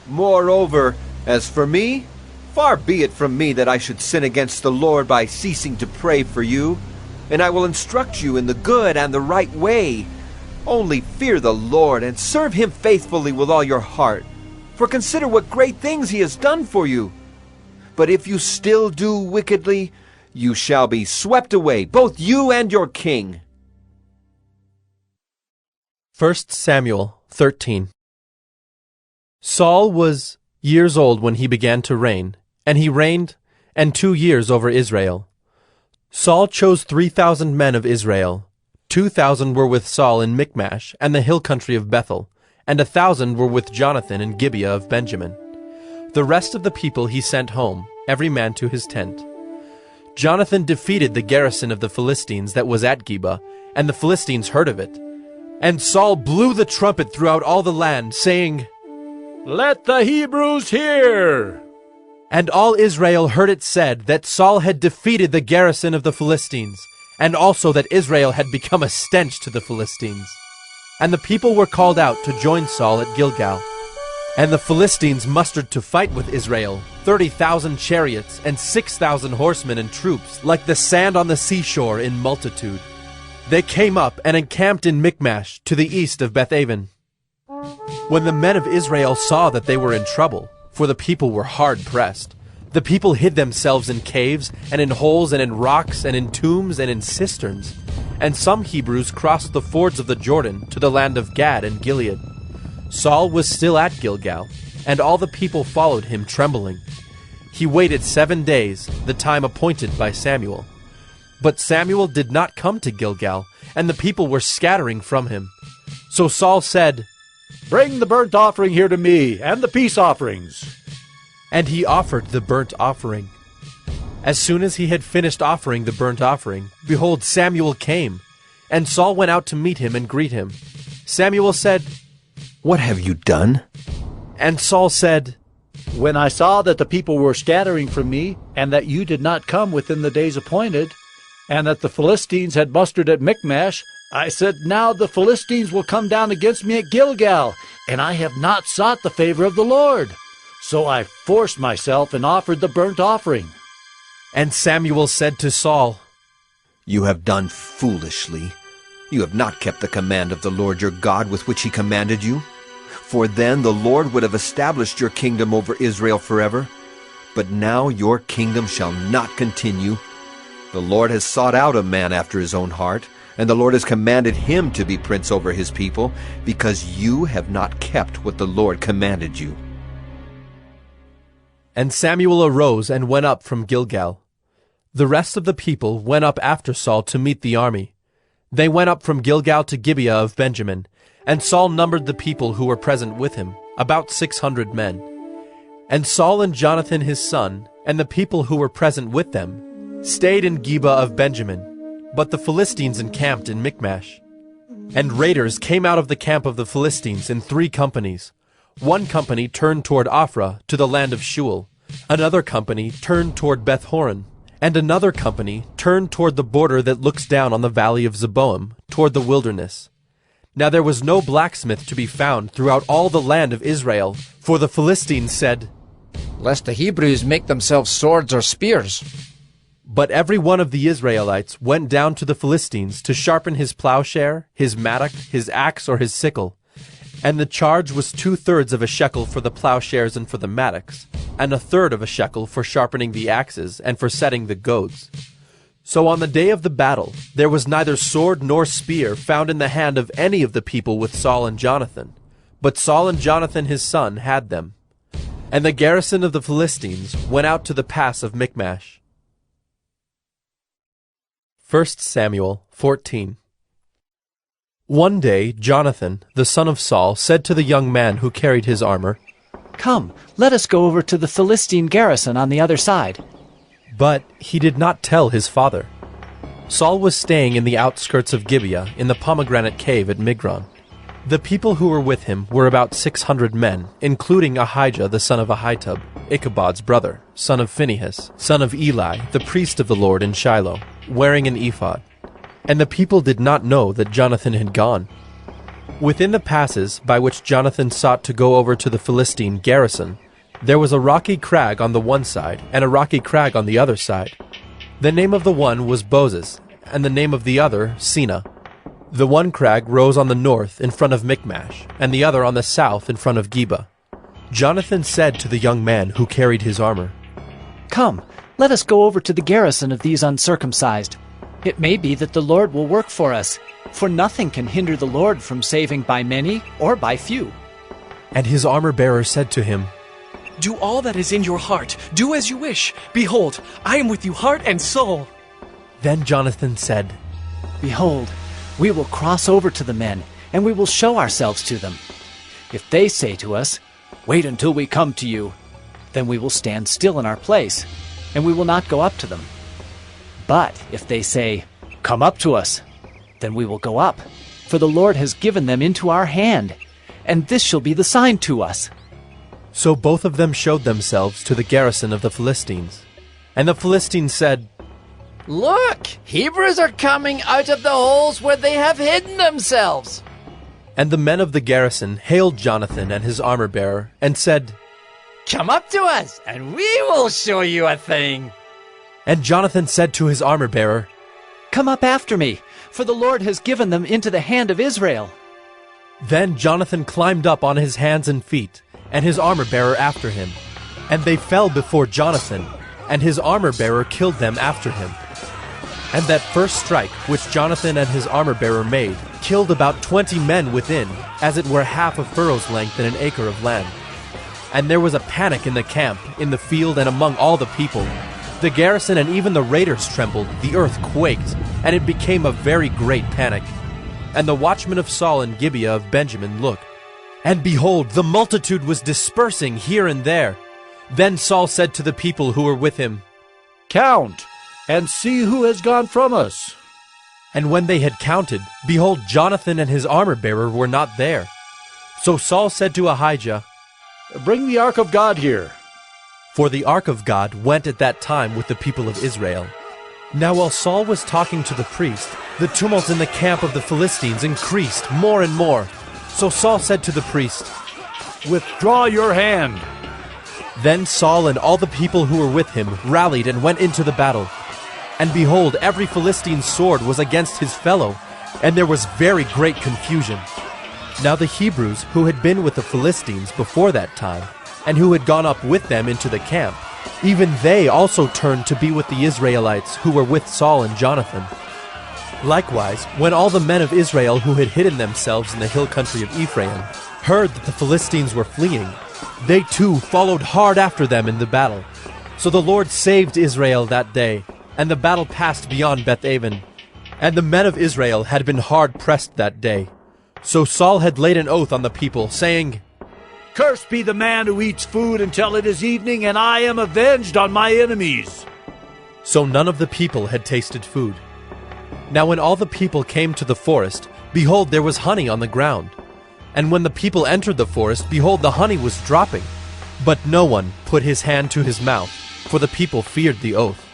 Moreover, as for me, far be it from me that I should sin against the Lord by ceasing to pray for you, and I will instruct you in the good and the right way. Only fear the Lord and serve him faithfully with all your heart. For consider what great things he has done for you. But if you still do wickedly, you shall be swept away, both you and your king. 1 Samuel 13. Saul was years old when he began to reign, and he reigned 2 years over Israel. Saul chose 3,000 men of Israel. 2,000 were with Saul in Michmash and the hill country of Bethel, and 1,000 were with Jonathan in Gibeah of Benjamin. The rest of the people he sent home, every man to his tent. Jonathan defeated the garrison of the Philistines that was at Gibeah, and the Philistines heard of it. And Saul blew the trumpet throughout all the land, saying, Let the Hebrews hear! And all Israel heard it said that Saul had defeated the garrison of the Philistines, and also that Israel had become a stench to the Philistines. And the people were called out to join Saul at Gilgal. And the Philistines mustered to fight with Israel 30,000 chariots and 6,000 horsemen and troops, like the sand on the seashore in multitude. They came up and encamped in Michmash to the east of Bethaven. When the men of Israel saw that they were in trouble, for the people were hard pressed, the people hid themselves in caves and in holes and in rocks and in tombs and in cisterns. And some Hebrews crossed the fords of the Jordan to the land of Gad and Gilead. Saul was still at Gilgal, and all the people followed him trembling. He waited 7 days, the time appointed by Samuel. But Samuel did not come to Gilgal, and the people were scattering from him. So Saul said, "Bring the burnt offering here to me, and the peace offerings." And he offered the burnt offering. As soon as he had finished offering the burnt offering, behold, Samuel came, and Saul went out to meet him and greet him. Samuel said, "What have you done?" And Saul said, "When I saw that the people were scattering from me, and that you did not come within the days appointed, and that the Philistines had mustered at Michmash, I said, now the Philistines will come down against me at Gilgal, and I have not sought the favor of the Lord. So I forced myself and offered the burnt offering." And Samuel said to Saul, "You have done foolishly. You have not kept the command of the Lord your God with which he commanded you. For then the Lord would have established your kingdom over Israel forever. But now your kingdom shall not continue. The Lord has sought out a man after his own heart, and the Lord has commanded him to be prince over his people, because you have not kept what the Lord commanded you." And Samuel arose and went up from Gilgal. The rest of the people went up after Saul to meet the army. They went up from Gilgal to Gibeah of Benjamin, and Saul numbered the people who were present with him, about 600 men. And Saul and Jonathan his son, and the people who were present with them, stayed in Gibeah of Benjamin, but the Philistines encamped in Michmash. And raiders came out of the camp of the Philistines in 3 companies. One company turned toward Ophrah to the land of Shual, another company turned toward Beth-horon, and another company turned toward the border that looks down on the valley of Zeboim, toward the wilderness. Now there was no blacksmith to be found throughout all the land of Israel, for the Philistines said, "Lest the Hebrews make themselves swords or spears." But every one of the Israelites went down to the Philistines to sharpen his plowshare, his mattock, his axe, or his sickle. And the charge was 2/3 of a shekel for the plowshares and for the mattocks, and 1/3 of a shekel for sharpening the axes and for setting the goads. So on the day of the battle there was neither sword nor spear found in the hand of any of the people with Saul and Jonathan, but Saul and Jonathan his son had them. And the garrison of the Philistines went out to the pass of Michmash. 1 Samuel 14. One day Jonathan, the son of Saul, said to the young man who carried his armor, "Come, let us go over to the Philistine garrison on the other side." But he did not tell his father. Saul was staying in the outskirts of Gibeah in the pomegranate cave at Migron. The people who were with him were about 600 men, including Ahijah the son of Ahitub, Ichabod's brother, son of Phinehas, son of Eli, the priest of the Lord in Shiloh, wearing an ephod. And the people did not know that Jonathan had gone. Within the passes by which Jonathan sought to go over to the Philistine garrison, there was a rocky crag on the one side and a rocky crag on the other side. The name of the one was Bozez, and the name of the other Sina. The one crag rose on the north in front of Michmash, and the other on the south in front of Geba. Jonathan said to the young man who carried his armor, "Come, let us go over to the garrison of these uncircumcised. It may be that the Lord will work for us, for nothing can hinder the Lord from saving by many or by few." And his armor-bearer said to him, "Do all that is in your heart. Do as you wish. Behold, I am with you heart and soul." Then Jonathan said, "Behold, we will cross over to the men, and we will show ourselves to them. If they say to us, 'Wait until we come to you,' then we will stand still in our place, and we will not go up to them. But if they say, 'Come up to us,' then we will go up, for the Lord has given them into our hand, and this shall be the sign to us." So both of them showed themselves to the garrison of the Philistines. And the Philistines said, "Look, Hebrews are coming out of the holes where they have hidden themselves." And the men of the garrison hailed Jonathan and his armor-bearer, and said, Come up to us, and we will show you a thing. And Jonathan said to his armor-bearer, Come up after me, for the Lord has given them into the hand of Israel. Then Jonathan climbed up on his hands and feet, and his armor-bearer after him. And they fell before Jonathan, and his armor-bearer killed them after him. And that first strike which Jonathan and his armor-bearer made killed about 20 men within, as it were half a furrow's length in an acre of land. And there was a panic in the camp, in the field, and among all the people. The garrison and even the raiders trembled, the earth quaked, and it became a very great panic. And the watchmen of Saul and Gibeah of Benjamin looked, and behold, the multitude was dispersing here and there. Then Saul said to the people who were with him, Count, and see who has gone from us. And when they had counted, behold, Jonathan and his armor-bearer were not there. So Saul said to Ahijah, Bring the ark of God here. For the ark of God went at that time with the people of Israel. Now while Saul was talking to the priest, the tumult in the camp of the Philistines increased more and more. So Saul said to the priest, Withdraw your hand. Then Saul and all the people who were with him rallied and went into the battle. And behold, every Philistine's sword was against his fellow, and there was very great confusion. Now the Hebrews who had been with the Philistines before that time, and who had gone up with them into the camp, even they also turned to be with the Israelites who were with Saul and Jonathan. Likewise, when all the men of Israel who had hidden themselves in the hill country of Ephraim heard that the Philistines were fleeing, they too followed hard after them in the battle. So the Lord saved Israel that day, and the battle passed beyond Beth-aven. And the men of Israel had been hard pressed that day. So Saul had laid an oath on the people, saying, Cursed be the man who eats food until it is evening, and I am avenged on my enemies. So none of the people had tasted food. Now when all the people came to the forest, behold, there was honey on the ground. And when the people entered the forest, behold, the honey was dropping. But no one put his hand to his mouth, for the people feared the oath.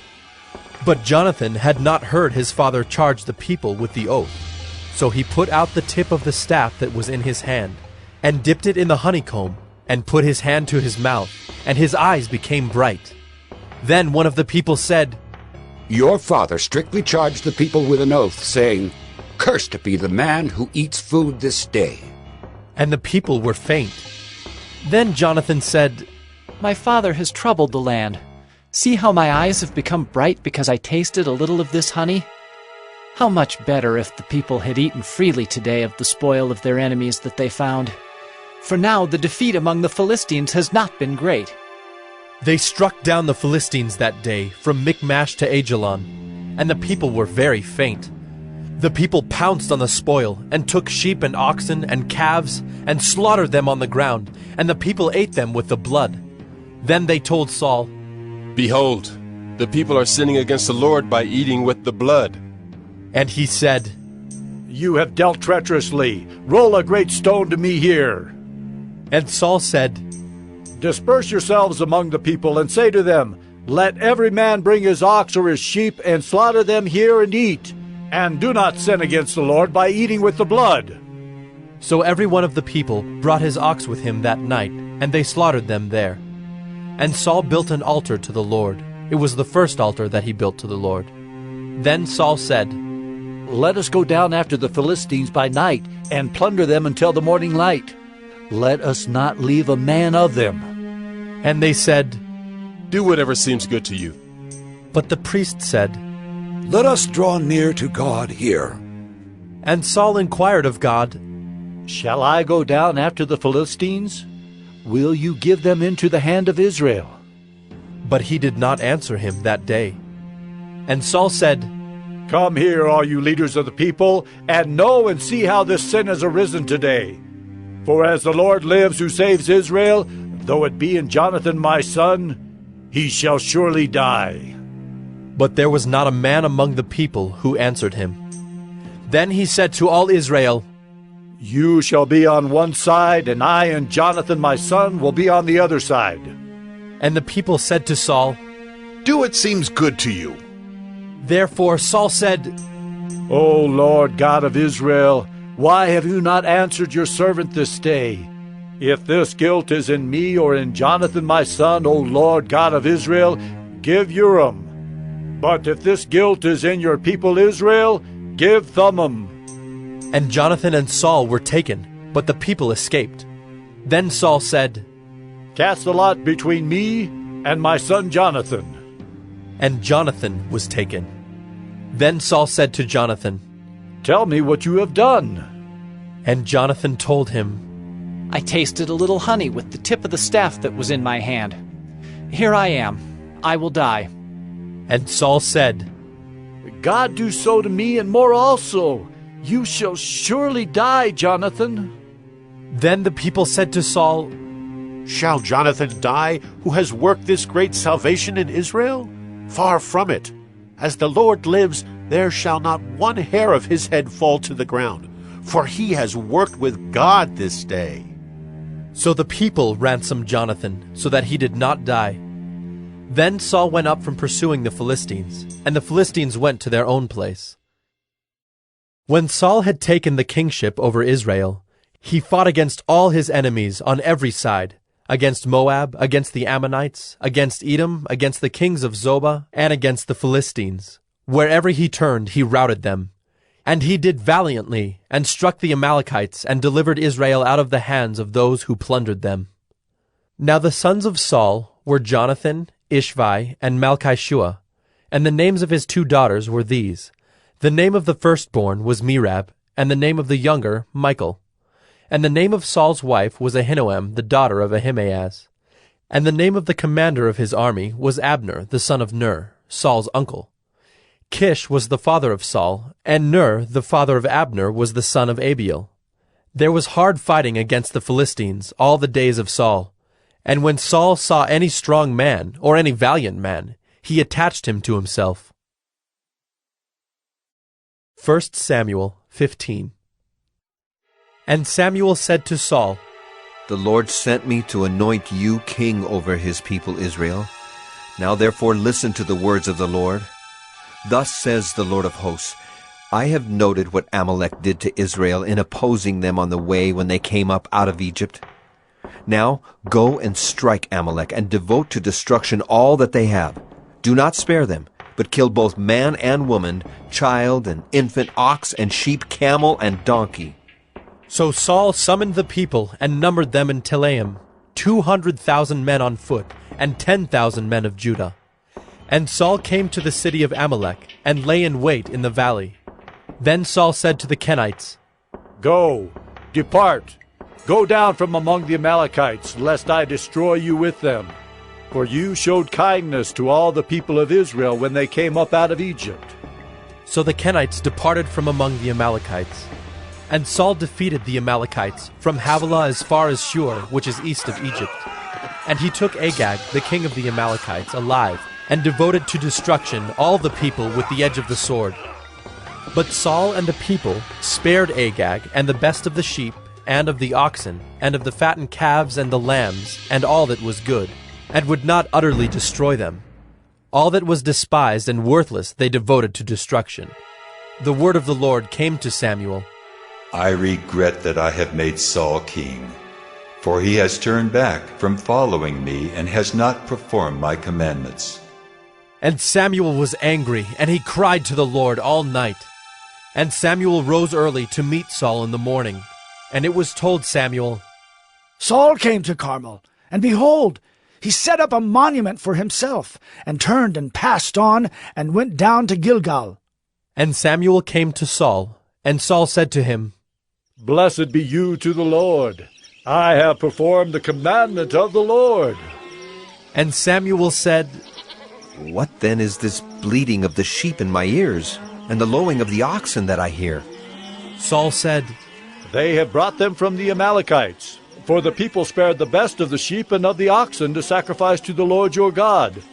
But Jonathan had not heard his father charge the people with the oath. So he put out the tip of the staff that was in his hand, and dipped it in the honeycomb, and put his hand to his mouth, and his eyes became bright. Then one of the people said, Your father strictly charged the people with an oath, saying, Cursed be the man who eats food this day. And the people were faint. Then Jonathan said, My father has troubled the land. See how my eyes have become bright because I tasted a little of this honey? How much better if the people had eaten freely today of the spoil of their enemies that they found. For now the defeat among the Philistines has not been great. They struck down the Philistines that day from Michmash to Ajalon, and the people were very faint. The people pounced on the spoil, and took sheep and oxen and calves, and slaughtered them on the ground, and the people ate them with the blood. Then they told Saul, Behold, the people are sinning against the Lord by eating with the blood. And he said, You have dealt treacherously. Roll a great stone to me here. And Saul said, Disperse yourselves among the people, and say to them, Let every man bring his ox or his sheep, and slaughter them here and eat. And do not sin against the Lord by eating with the blood. So every one of the people brought his ox with him that night, and they slaughtered them there. And Saul built an altar to the Lord. It was the first altar that he built to the Lord. Then Saul said, Let us go down after the Philistines by night, and plunder them until the morning light. Let us not leave a man of them. And they said, Do whatever seems good to you. But the priest said, Let us draw near to God here. And Saul inquired of God, Shall I go down after the Philistines? Will you give them into the hand of Israel? But he did not answer him that day. And Saul said, Come here, all you leaders of the people, and know and see how this sin has arisen today. For as the Lord lives who saves Israel, though it be in Jonathan my son, he shall surely die. But there was not a man among the people who answered him. Then he said to all Israel, You shall be on one side, and I and Jonathan my son will be on the other side. And the people said to Saul, Do what seems good to you. Therefore Saul said, O Lord God of Israel, Why have you not answered your servant this day? If this guilt is in me or in Jonathan my son, O Lord God of Israel, give Urim. But if this guilt is in your people Israel, give Thummim. And Jonathan and Saul were taken, but the people escaped. Then Saul said, Cast the lot between me and my son Jonathan. And Jonathan was taken. Then Saul said to Jonathan, Tell me what you have done. And Jonathan told him, I tasted a little honey with the tip of the staff that was in my hand. Here I am. I will die. And Saul said, God do so to me and more also. You shall surely die, Jonathan. Then the people said to Saul, Shall Jonathan die, who has worked this great salvation in Israel? Far from it. As the Lord lives, there shall not one hair of his head fall to the ground, for he has worked with God this day. So the people ransomed Jonathan, so that he did not die. Then Saul went up from pursuing the Philistines, and the Philistines went to their own place. When Saul had taken the kingship over Israel, he fought against all his enemies on every side, against Moab, against the Ammonites, against Edom, against the kings of Zobah, and against the Philistines. Wherever he turned, he routed them. And he did valiantly, and struck the Amalekites, and delivered Israel out of the hands of those who plundered them. Now the sons of Saul were Jonathan, Ishvi, and Malchishua, and the names of his 2 daughters were these. The name of the firstborn was Merab, and the name of the younger, Michal. And the name of Saul's wife was Ahinoam, the daughter of Ahimaaz. And the name of the commander of his army was Abner, the son of Ner, Saul's uncle. Kish was the father of Saul, and Ner, the father of Abner, was the son of Abiel. There was hard fighting against the Philistines all the days of Saul. And when Saul saw any strong man, or any valiant man, he attached him to himself. 1 Samuel 15. And Samuel said to Saul, The Lord sent me to anoint you king over his people Israel. Now therefore listen to the words of the Lord. Thus says the Lord of hosts, I have noted what Amalek did to Israel in opposing them on the way when they came up out of Egypt. Now go and strike Amalek, and devote to destruction all that they have. Do not spare them, but kill both man and woman, child and infant, ox and sheep, camel and donkey. So Saul summoned the people, and numbered them in Telaim, 200,000 men on foot, and 10,000 men of Judah. And Saul came to the city of Amalek, and lay in wait in the valley. Then Saul said to the Kenites, Go, depart, go down from among the Amalekites, lest I destroy you with them. For you showed kindness to all the people of Israel when they came up out of Egypt. So the Kenites departed from among the Amalekites. And Saul defeated the Amalekites from Havilah as far as Shur, which is east of Egypt. And he took Agag, the king of the Amalekites, alive, and devoted to destruction all the people with the edge of the sword. But Saul and the people spared Agag and the best of the sheep, and of the oxen, and of the fattened calves and the lambs, and all that was good, and would not utterly destroy them. All that was despised and worthless they devoted to destruction. The word of the Lord came to Samuel. I regret that I have made Saul king, for he has turned back from following me and has not performed my commandments. And Samuel was angry, and he cried to the Lord all night. And Samuel rose early to meet Saul in the morning. And it was told Samuel, Saul came to Carmel, and behold, he set up a monument for himself, and turned and passed on, and went down to Gilgal. And Samuel came to Saul, and Saul said to him, Blessed be you to the Lord. I have performed the commandment of the Lord. And Samuel said, What then is this bleating of the sheep in my ears, and the lowing of the oxen that I hear? Saul said, They have brought them from the Amalekites, for the people spared the best of the sheep and of the oxen to sacrifice to the Lord your God,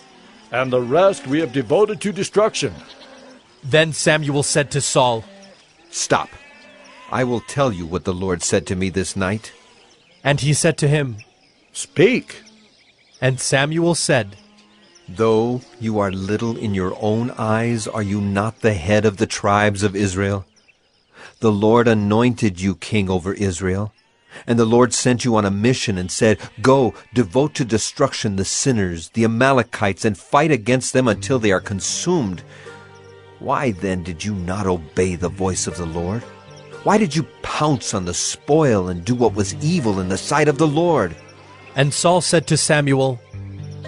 and the rest we have devoted to destruction. Then Samuel said to Saul, Stop. I will tell you what the Lord said to me this night. And he said to him, Speak. And Samuel said, Though you are little in your own eyes, are you not the head of the tribes of Israel? The Lord anointed you king over Israel. And the Lord sent you on a mission and said, Go, devote to destruction the sinners, the Amalekites, and fight against them until they are consumed. Why then did you not obey the voice of the Lord? Why did you pounce on the spoil and do what was evil in the sight of the Lord? And Saul said to Samuel,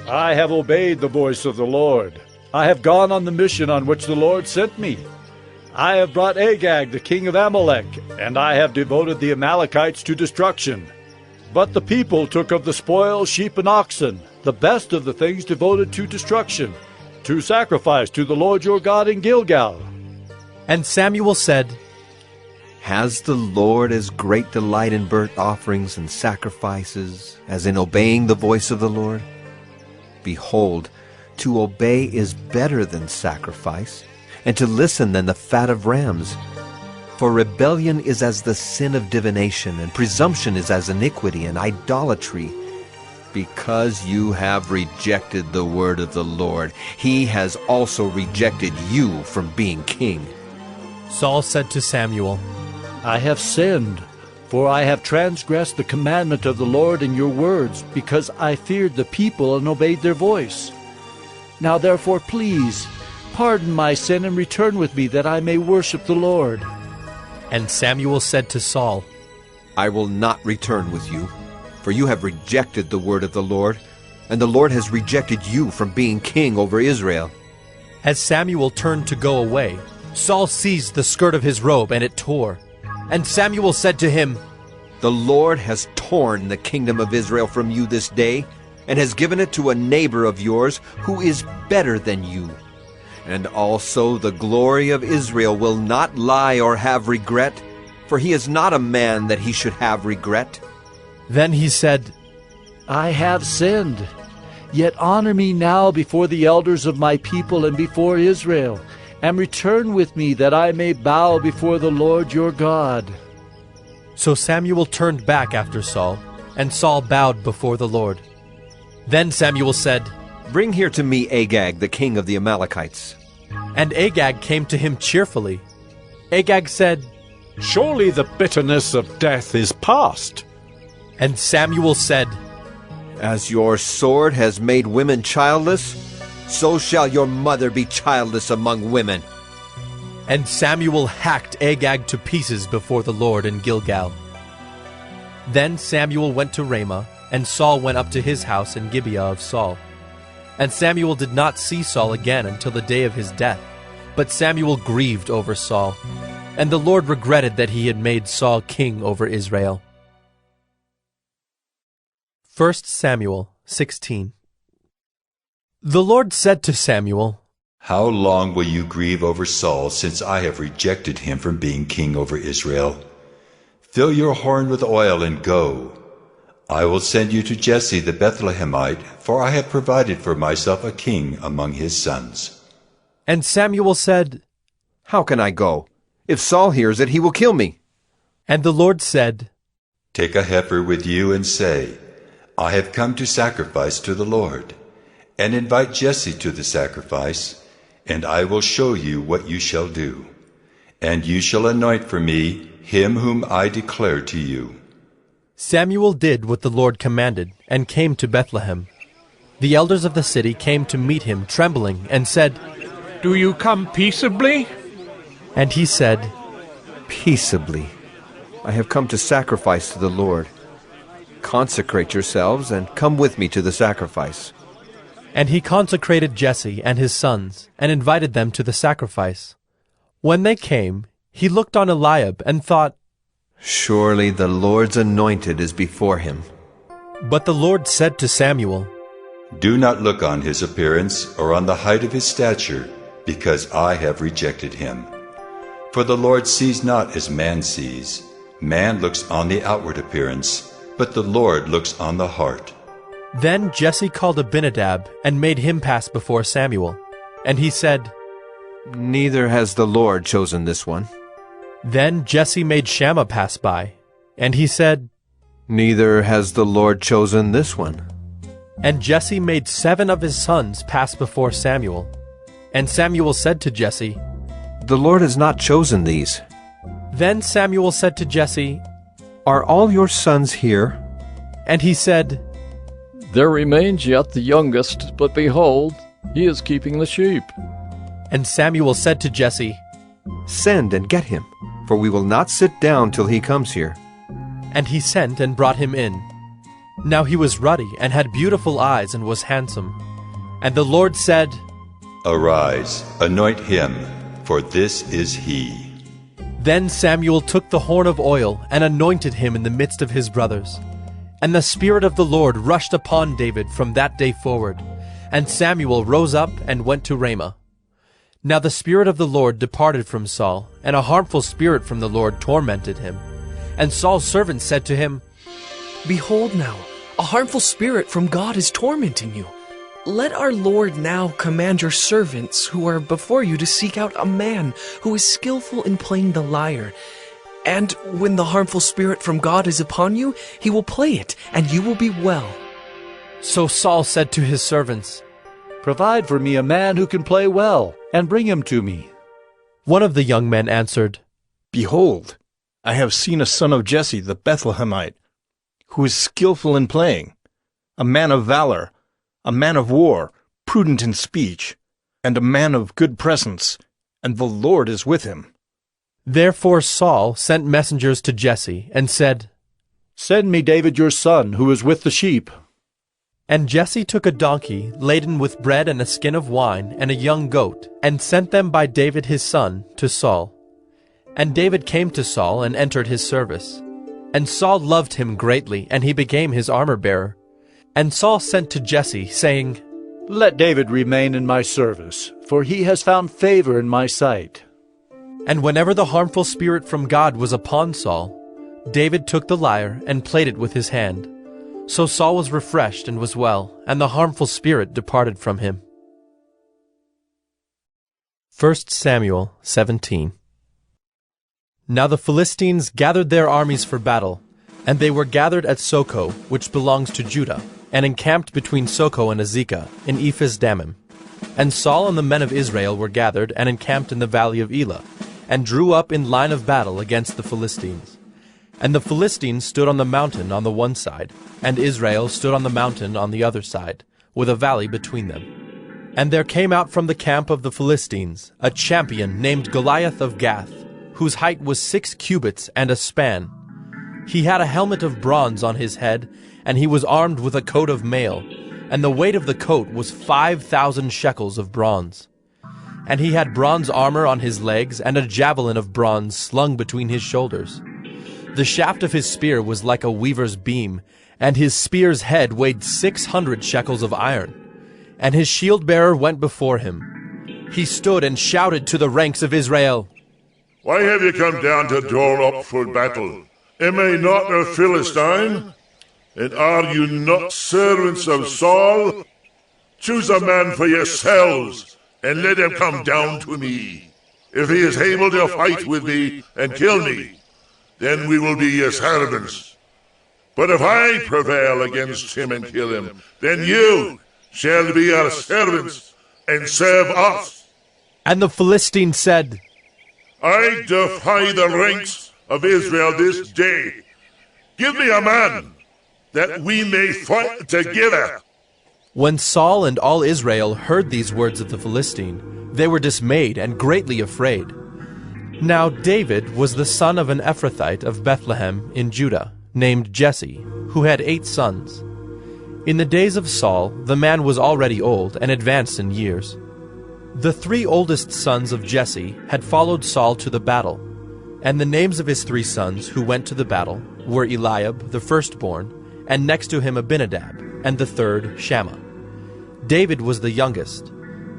I have obeyed the voice of the Lord. I have gone on the mission on which the Lord sent me. I have brought Agag, the king of Amalek, and I have devoted the Amalekites to destruction. But the people took of the spoil sheep and oxen, the best of the things devoted to destruction, to sacrifice to the Lord your God in Gilgal. And Samuel said, Has the Lord as great delight in burnt offerings and sacrifices as in obeying the voice of the Lord? Behold, to obey is better than sacrifice, and to listen than the fat of rams. For rebellion is as the sin of divination, and presumption is as iniquity and idolatry. Because you have rejected the word of the Lord, he has also rejected you from being king. Saul said to Samuel, I have sinned, for I have transgressed the commandment of the Lord in your words, because I feared the people and obeyed their voice. Now therefore, please, pardon my sin and return with me, that I may worship the Lord. And Samuel said to Saul, I will not return with you, for you have rejected the word of the Lord, and the Lord has rejected you from being king over Israel. As Samuel turned to go away, Saul seized the skirt of his robe, and it tore. And Samuel said to him, The Lord has torn the kingdom of Israel from you this day, and has given it to a neighbor of yours who is better than you. And also the glory of Israel will not lie or have regret, for he is not a man that he should have regret. Then he said, I have sinned. Yet honor me now before the elders of my people and before Israel, and return with me, that I may bow before the Lord your God. So Samuel turned back after Saul, and Saul bowed before the Lord. Then Samuel said, Bring here to me Agag, the king of the Amalekites. And Agag came to him cheerfully. Agag said, Surely the bitterness of death is past. And Samuel said, As your sword has made women childless, so shall your mother be childless among women. And Samuel hacked Agag to pieces before the Lord in Gilgal. Then Samuel went to Ramah, and Saul went up to his house in Gibeah of Saul. And Samuel did not see Saul again until the day of his death. But Samuel grieved over Saul, and the Lord regretted that he had made Saul king over Israel. 1 Samuel 16. The Lord said to Samuel, How long will you grieve over Saul, since I have rejected him from being king over Israel? Fill your horn with oil and go. I will send you to Jesse the Bethlehemite, for I have provided for myself a king among his sons. And Samuel said, How can I go? If Saul hears it, he will kill me. And the Lord said, Take a heifer with you and say, I have come to sacrifice to the Lord. And invite Jesse to the sacrifice, and I will show you what you shall do. And you shall anoint for me him whom I declare to you. Samuel did what the Lord commanded, and came to Bethlehem. The elders of the city came to meet him, trembling, and said, Do you come peaceably? And he said, Peaceably. I have come to sacrifice to the Lord. Consecrate yourselves, and come with me to the sacrifice. And he consecrated Jesse and his sons, and invited them to the sacrifice. When they came, he looked on Eliab, and thought, Surely the Lord's anointed is before him. But the Lord said to Samuel, Do not look on his appearance or on the height of his stature, because I have rejected him. For the Lord sees not as man sees. Man looks on the outward appearance, but the Lord looks on the heart. Then Jesse called Abinadab, and made him pass before Samuel. And he said, Neither has the Lord chosen this one. Then Jesse made Shammah pass by, and he said, Neither has the Lord chosen this one. And Jesse made 7 of his sons pass before Samuel. And Samuel said to Jesse, The Lord has not chosen these. Then Samuel said to Jesse, Are all your sons here? And he said, There remains yet the youngest, but behold, he is keeping the sheep. And Samuel said to Jesse, Send and get him, for we will not sit down till he comes here. And he sent and brought him in. Now he was ruddy and had beautiful eyes and was handsome. And the Lord said, Arise, anoint him, for this is he. Then Samuel took the horn of oil and anointed him in the midst of his brothers. And the Spirit of the Lord rushed upon David from that day forward. And Samuel rose up and went to Ramah. Now the Spirit of the Lord departed from Saul, and a harmful spirit from the Lord tormented him. And Saul's servants said to him, Behold now, a harmful spirit from God is tormenting you. Let our Lord now command your servants who are before you to seek out a man who is skillful in playing the lyre. And when the harmful spirit from God is upon you, he will play it, and you will be well. So Saul said to his servants, Provide for me a man who can play well, and bring him to me. One of the young men answered, Behold, I have seen a son of Jesse the Bethlehemite, who is skillful in playing, a man of valor, a man of war, prudent in speech, and a man of good presence, and the Lord is with him. Therefore Saul sent messengers to Jesse, and said, Send me David your son, who is with the sheep. And Jesse took a donkey laden with bread and a skin of wine and a young goat, and sent them by David his son to Saul. And David came to Saul and entered his service. And Saul loved him greatly, and he became his armor-bearer. And Saul sent to Jesse, saying, Let David remain in my service, for he has found favor in my sight. And whenever the harmful spirit from God was upon Saul, David took the lyre and played it with his hand. So Saul was refreshed and was well, and the harmful spirit departed from him. 1 Samuel 17. Now the Philistines gathered their armies for battle, and they were gathered at Soko, which belongs to Judah, and encamped between Soko and Azekah, in Ephes-dammim. And Saul and the men of Israel were gathered and encamped in the valley of Elah, and drew up in line of battle against the Philistines. And the Philistines stood on the mountain on the one side, and Israel stood on the mountain on the other side, with a valley between them. And there came out from the camp of the Philistines a champion named Goliath of Gath, whose height was 6 cubits and a span. He had a helmet of bronze on his head, and he was armed with a coat of mail, and the weight of the coat was 5,000 shekels of bronze. And he had bronze armor on his legs, and a javelin of bronze slung between his shoulders. The shaft of his spear was like a weaver's beam, and his spear's head weighed 600 shekels of iron. And his shield-bearer went before him. He stood and shouted to the ranks of Israel, Why have you come down to draw up for battle? Am I not a Philistine? And are you not servants of Saul? Choose a man for yourselves, and let him come down to me. If he is able to fight with me and kill me, then we will be your servants. But if I prevail against him and kill him, then you shall be our servants and serve us. And the Philistine said, I defy the ranks of Israel this day. Give me a man, that we may fight together. When Saul and all Israel heard these words of the Philistine, they were dismayed and greatly afraid. Now David was the son of an Ephrathite of Bethlehem in Judah, named Jesse, who had 8 sons. In the days of Saul, the man was already old and advanced in years. The 3 oldest sons of Jesse had followed Saul to the battle, and the names of his 3 sons who went to the battle were Eliab, the firstborn, and next to him Abinadab, and the third Shammah. David was the youngest.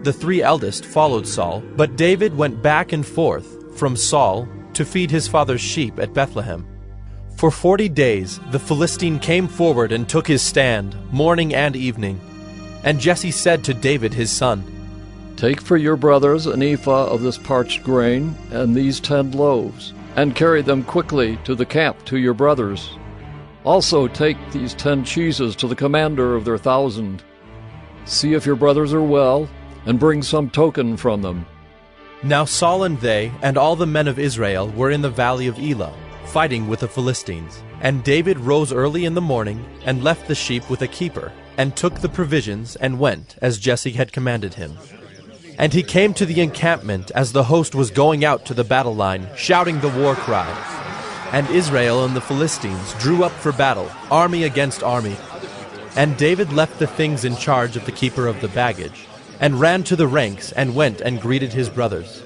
The 3 eldest followed Saul, but David went back and forth from Saul to feed his father's sheep at Bethlehem. For 40 days the Philistine came forward and took his stand, morning and evening. And Jesse said to David his son, Take for your brothers an ephah of this parched grain and these 10 loaves, and carry them quickly to the camp to your brothers. Also take these 10 cheeses to the commander of their 1,000. See if your brothers are well, and bring some token from them. Now Saul and they, and all the men of Israel, were in the valley of Elah, fighting with the Philistines. And David rose early in the morning, and left the sheep with a keeper, and took the provisions, and went, as Jesse had commanded him. And he came to the encampment as the host was going out to the battle line, shouting the war cry. And Israel and the Philistines drew up for battle, army against army. And David left the things in charge of the keeper of the baggage, and ran to the ranks, and went and greeted his brothers.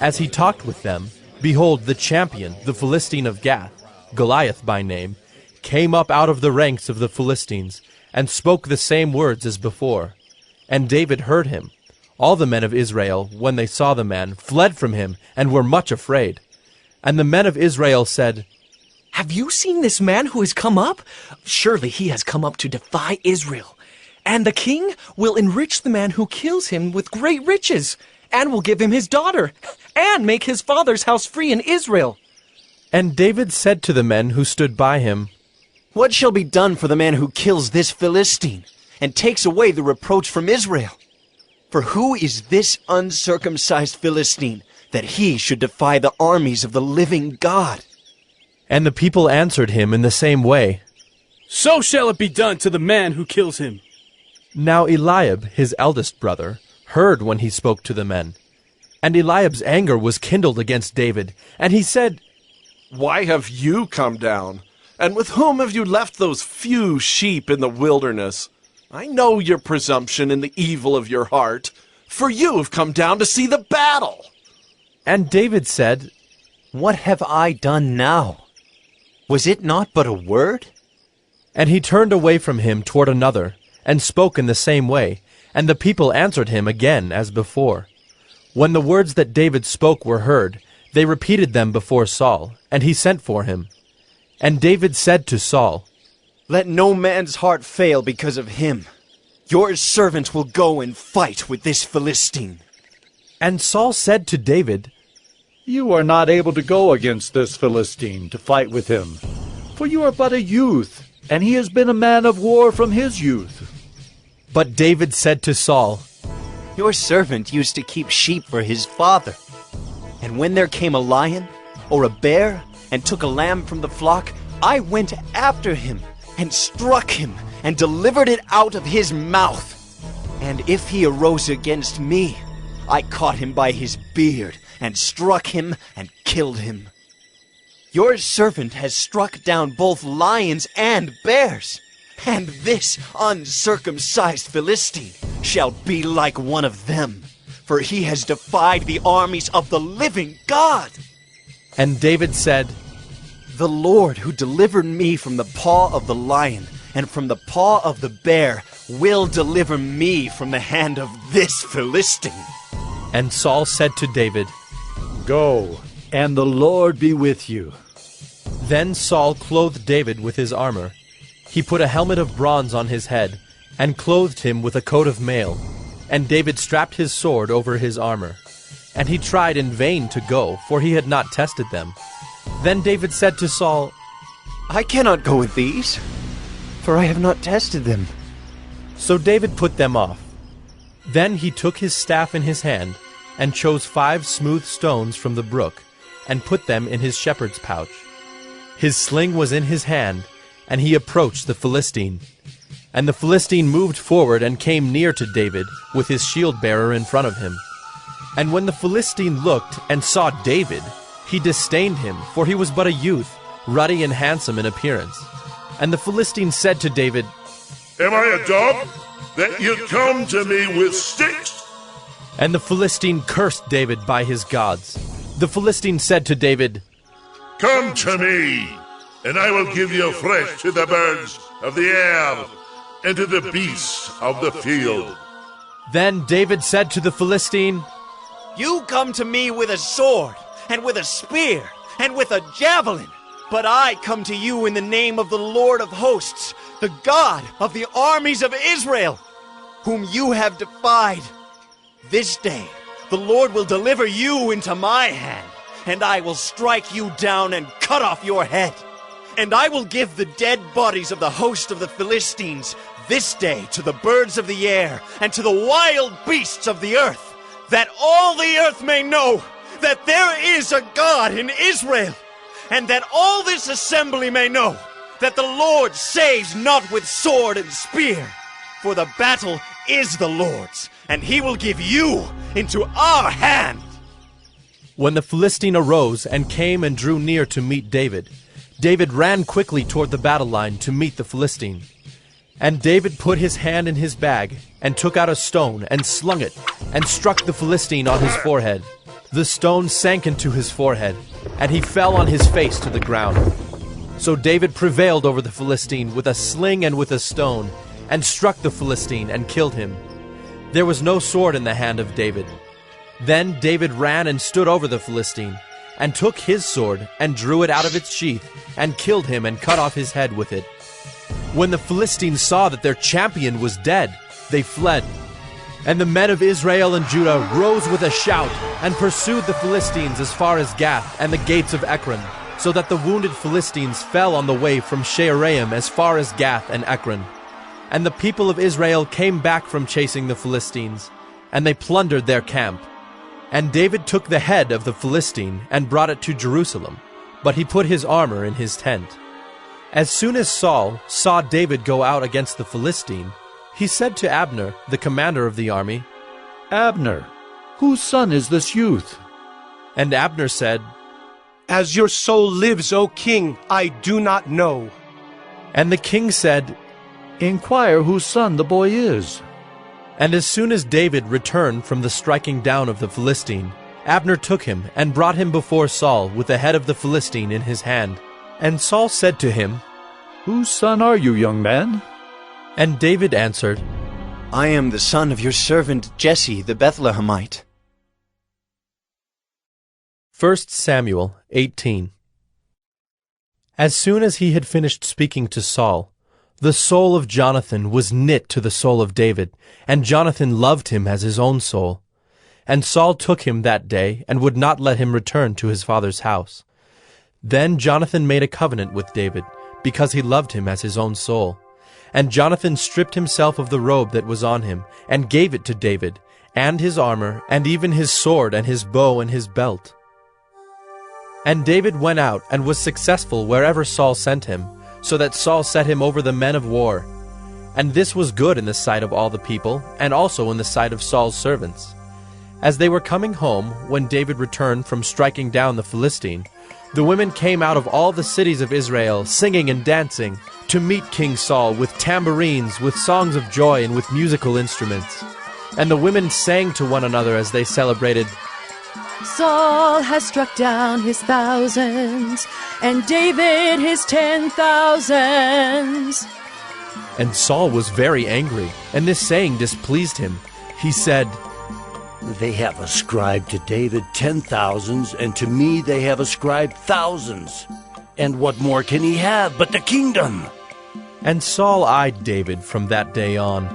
As he talked with them, behold, the champion, the Philistine of Gath, Goliath by name, came up out of the ranks of the Philistines, and spoke the same words as before. And David heard him. All the men of Israel, when they saw the man, fled from him, and were much afraid. And the men of Israel said, Have you seen this man who has come up? Surely he has come up to defy Israel. And the king will enrich the man who kills him with great riches, and will give him his daughter, and make his father's house free in Israel. And David said to the men who stood by him, What shall be done for the man who kills this Philistine, and takes away the reproach from Israel? For who is this uncircumcised Philistine, that he should defy the armies of the living God? And the people answered him in the same way, So shall it be done to the man who kills him. Now Eliab, his eldest brother, heard when he spoke to the men. And Eliab's anger was kindled against David, and he said, Why have you come down? And with whom have you left those few sheep in the wilderness? I know your presumption and the evil of your heart, for you have come down to see the battle. And David said, What have I done now? Was it not but a word? And he turned away from him toward another, and spoke in the same way, and the people answered him again as before. When the words that David spoke were heard, they repeated them before Saul, and he sent for him. And David said to Saul, Let no man's heart fail because of him. Your servant will go and fight with this Philistine. And Saul said to David, You are not able to go against this Philistine to fight with him, for you are but a youth, and he has been a man of war from his youth. But David said to Saul, Your servant used to keep sheep for his father. And when there came a lion or a bear and took a lamb from the flock, I went after him and struck him and delivered it out of his mouth. And if he arose against me, I caught him by his beard and struck him and killed him. Your servant has struck down both lions and bears. And this uncircumcised Philistine shall be like one of them, for he has defied the armies of the living God. And David said, The Lord who delivered me from the paw of the lion and from the paw of the bear will deliver me from the hand of this Philistine. And Saul said to David, Go, and the Lord be with you. Then Saul clothed David with his armor. He put a helmet of bronze on his head, and clothed him with a coat of mail. And David strapped his sword over his armor. And he tried in vain to go, for he had not tested them. Then David said to Saul, I cannot go with these, for I have not tested them. So David put them off. Then he took his staff in his hand, and chose 5 smooth stones from the brook, and put them in his shepherd's pouch. His sling was in his hand, and he approached the Philistine. And the Philistine moved forward and came near to David, with his shield-bearer in front of him. And when the Philistine looked and saw David, he disdained him, for he was but a youth, ruddy and handsome in appearance. And the Philistine said to David, Am I a dog, that you come to me with sticks? And the Philistine cursed David by his gods. The Philistine said to David, Come to me, and I will give you flesh to the birds of the air, and to the beasts of the field. Then David said to the Philistine, You come to me with a sword, and with a spear, and with a javelin, but I come to you in the name of the Lord of hosts, the God of the armies of Israel, whom you have defied. This day the Lord will deliver you into my hand, and I will strike you down and cut off your head. And I will give the dead bodies of the host of the Philistines this day to the birds of the air and to the wild beasts of the earth, that all the earth may know that there is a God in Israel, and that all this assembly may know that the Lord saves not with sword and spear, for the battle is the Lord's, and he will give you into our hand. When the Philistine arose and came and drew near to meet David, David ran quickly toward the battle line to meet the Philistine. And David put his hand in his bag, and took out a stone, and slung it, and struck the Philistine on his forehead. The stone sank into his forehead, and he fell on his face to the ground. So David prevailed over the Philistine with a sling and with a stone, and struck the Philistine and killed him. There was no sword in the hand of David. Then David ran and stood over the Philistine, and took his sword, and drew it out of its sheath, and killed him, and cut off his head with it. When the Philistines saw that their champion was dead, they fled. And the men of Israel and Judah rose with a shout, and pursued the Philistines as far as Gath and the gates of Ekron, so that the wounded Philistines fell on the way from Shaaraim as far as Gath and Ekron. And the people of Israel came back from chasing the Philistines, and they plundered their camp. And David took the head of the Philistine and brought it to Jerusalem, but he put his armor in his tent. As soon as Saul saw David go out against the Philistine, he said to Abner, the commander of the army, Abner, whose son is this youth? And Abner said, As your soul lives, O king, I do not know. And the king said, Inquire whose son the boy is. And as soon as David returned from the striking down of the Philistine, Abner took him and brought him before Saul with the head of the Philistine in his hand. And Saul said to him, Whose son are you, young man? And David answered, I am the son of your servant Jesse the Bethlehemite. 1 Samuel 18. As soon as he had finished speaking to Saul, the soul of Jonathan was knit to the soul of David, and Jonathan loved him as his own soul. And Saul took him that day, and would not let him return to his father's house. Then Jonathan made a covenant with David, because he loved him as his own soul. And Jonathan stripped himself of the robe that was on him, and gave it to David, and his armor, and even his sword, and his bow, and his belt. And David went out, and was successful wherever Saul sent him, so that Saul set him over the men of war. And this was good in the sight of all the people, and also in the sight of Saul's servants. As they were coming home, when David returned from striking down the Philistine, the women came out of all the cities of Israel, singing and dancing, to meet King Saul with tambourines, with songs of joy, and with musical instruments. And the women sang to one another as they celebrated, Saul has struck down his thousands, and David his 10,000s. And Saul was very angry, and this saying displeased him. He said, They have ascribed to David 10,000s, and to me they have ascribed thousands. And what more can he have but the kingdom? And Saul eyed David from that day on.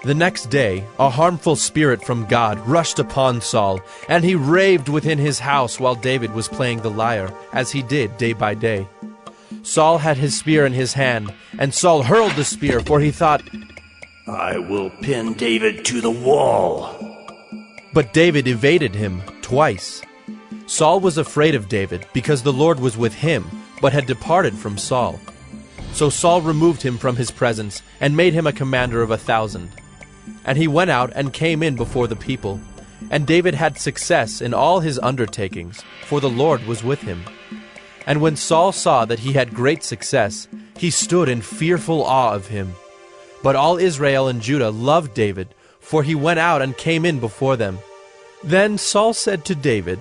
The next day, a harmful spirit from God rushed upon Saul, and he raved within his house while David was playing the lyre, as he did day by day. Saul had his spear in his hand, and Saul hurled the spear, for he thought, I will pin David to the wall. But David evaded him twice. Saul was afraid of David, because the Lord was with him, but had departed from Saul. So Saul removed him from his presence, and made him a commander of 1,000. And he went out and came in before the people. And David had success in all his undertakings, for the Lord was with him. And when Saul saw that he had great success, he stood in fearful awe of him. But all Israel and Judah loved David, for he went out and came in before them. Then Saul said to David,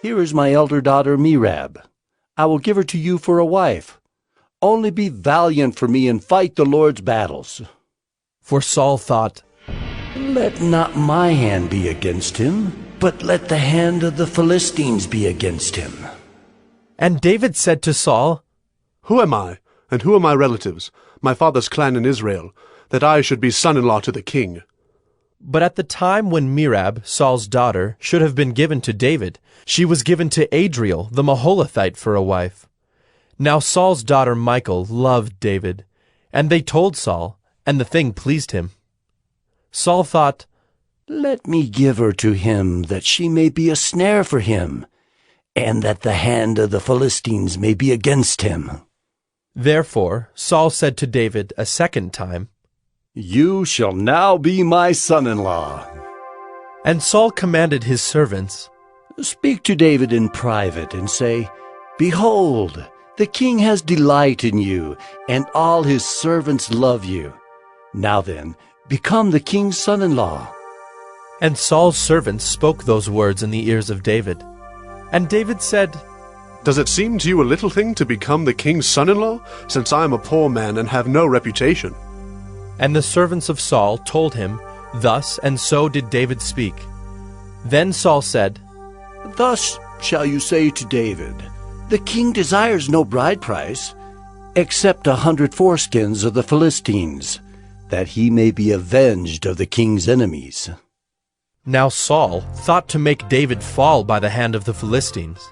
Here is my elder daughter Merab. I will give her to you for a wife. Only be valiant for me and fight the Lord's battles. For Saul thought, Let not my hand be against him, but let the hand of the Philistines be against him. And David said to Saul, Who am I, and who are my relatives, my father's clan in Israel, that I should be son-in-law to the king? But at the time when Merab, Saul's daughter, should have been given to David, she was given to Adriel the Maholathite for a wife. Now Saul's daughter Michal loved David, and they told Saul, and the thing pleased him. Saul thought, Let me give her to him, that she may be a snare for him, and that the hand of the Philistines may be against him. Therefore Saul said to David a second time, You shall now be my son-in-law. And Saul commanded his servants, Speak to David in private, and say, Behold, the king has delight in you, and all his servants love you. Now then, become the king's son-in-law. And Saul's servants spoke those words in the ears of David. And David said, Does it seem to you a little thing to become the king's son-in-law, since I am a poor man and have no reputation? And the servants of Saul told him, Thus and so did David speak. Then Saul said, Thus shall you say to David, The king desires no bride price, except 100 foreskins of the Philistines, that he may be avenged of the king's enemies. Now Saul thought to make David fall by the hand of the Philistines.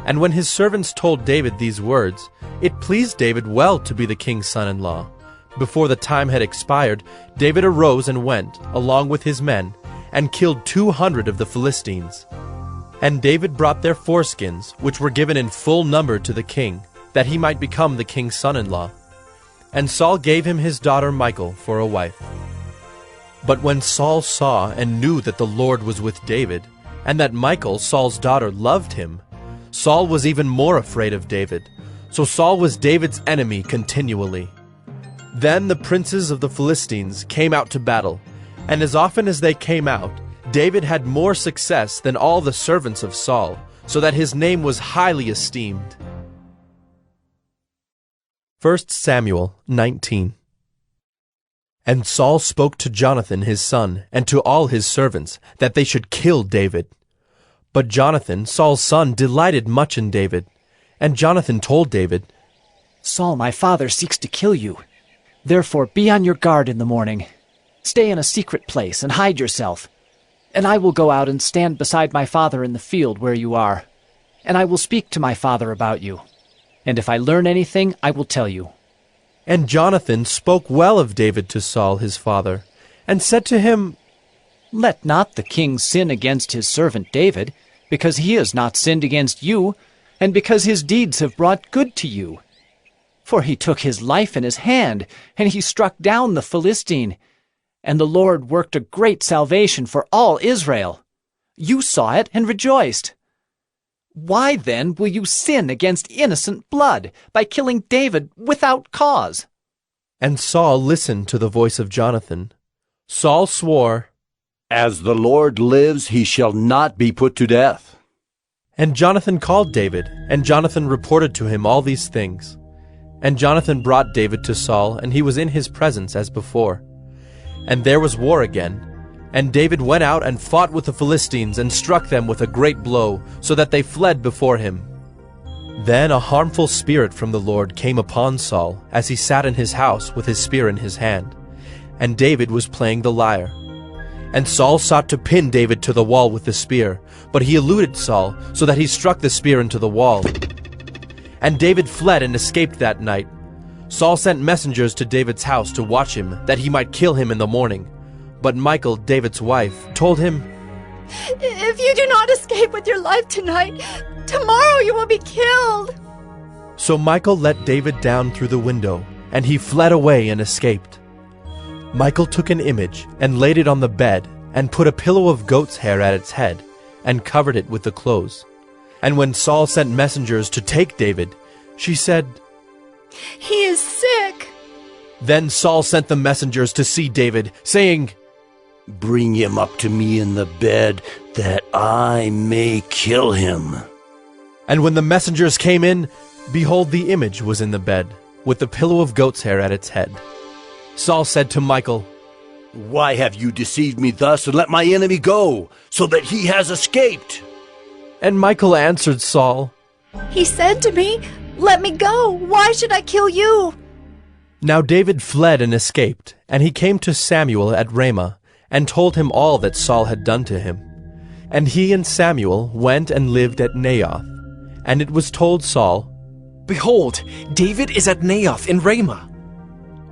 And when his servants told David these words, it pleased David well to be the king's son-in-law. Before the time had expired, David arose and went, along with his men, and killed 200 of the Philistines. And David brought their foreskins, which were given in full number to the king, that he might become the king's son-in-law. And Saul gave him his daughter Michal for a wife. But when Saul saw and knew that the Lord was with David, and that Michal, Saul's daughter, loved him, Saul was even more afraid of David. So Saul was David's enemy continually. Then the princes of the Philistines came out to battle, and as often as they came out, David had more success than all the servants of Saul, so that his name was highly esteemed. 1 Samuel 19. And Saul spoke to Jonathan his son, and to all his servants, that they should kill David. But Jonathan, Saul's son, delighted much in David. And Jonathan told David, Saul, my father, seeks to kill you. Therefore be on your guard in the morning. Stay in a secret place and hide yourself. And I will go out and stand beside my father in the field where you are. And I will speak to my father about you. And if I learn anything, I will tell you. And Jonathan spoke well of David to Saul his father, and said to him, Let not the king sin against his servant David, because he has not sinned against you, and because his deeds have brought good to you. For he took his life in his hand, and he struck down the Philistine. And the Lord worked a great salvation for all Israel. You saw it and rejoiced. Why then will you sin against innocent blood by killing David without cause? And Saul listened to the voice of Jonathan. Saul swore, As the Lord lives, he shall not be put to death. And Jonathan called David, and Jonathan reported to him all these things. And Jonathan brought David to Saul, and he was in his presence as before. And there was war again. And David went out and fought with the Philistines, and struck them with a great blow, so that they fled before him. Then a harmful spirit from the Lord came upon Saul, as he sat in his house with his spear in his hand. And David was playing the lyre. And Saul sought to pin David to the wall with the spear, but he eluded Saul, so that he struck the spear into the wall. And David fled and escaped that night. Saul sent messengers to David's house to watch him, that he might kill him in the morning. But Michal, David's wife, told him, If you do not escape with your life tonight, tomorrow you will be killed. So Michal let David down through the window, and he fled away and escaped. Michal took an image and laid it on the bed, and put a pillow of goat's hair at its head, and covered it with the clothes. And when Saul sent messengers to take David, she said, He is sick. Then Saul sent the messengers to see David, saying, Bring him up to me in the bed, that I may kill him. And when the messengers came in, behold, the image was in the bed, with the pillow of goat's hair at its head. Saul said to Michal, Why have you deceived me thus, and let my enemy go, so that he has escaped? And Michal answered Saul, He said to me, Let me go. Why should I kill you? Now David fled and escaped, and he came to Samuel at Ramah, and told him all that Saul had done to him. And he and Samuel went and lived at Naioth. And it was told Saul, Behold, David is at Naioth in Ramah.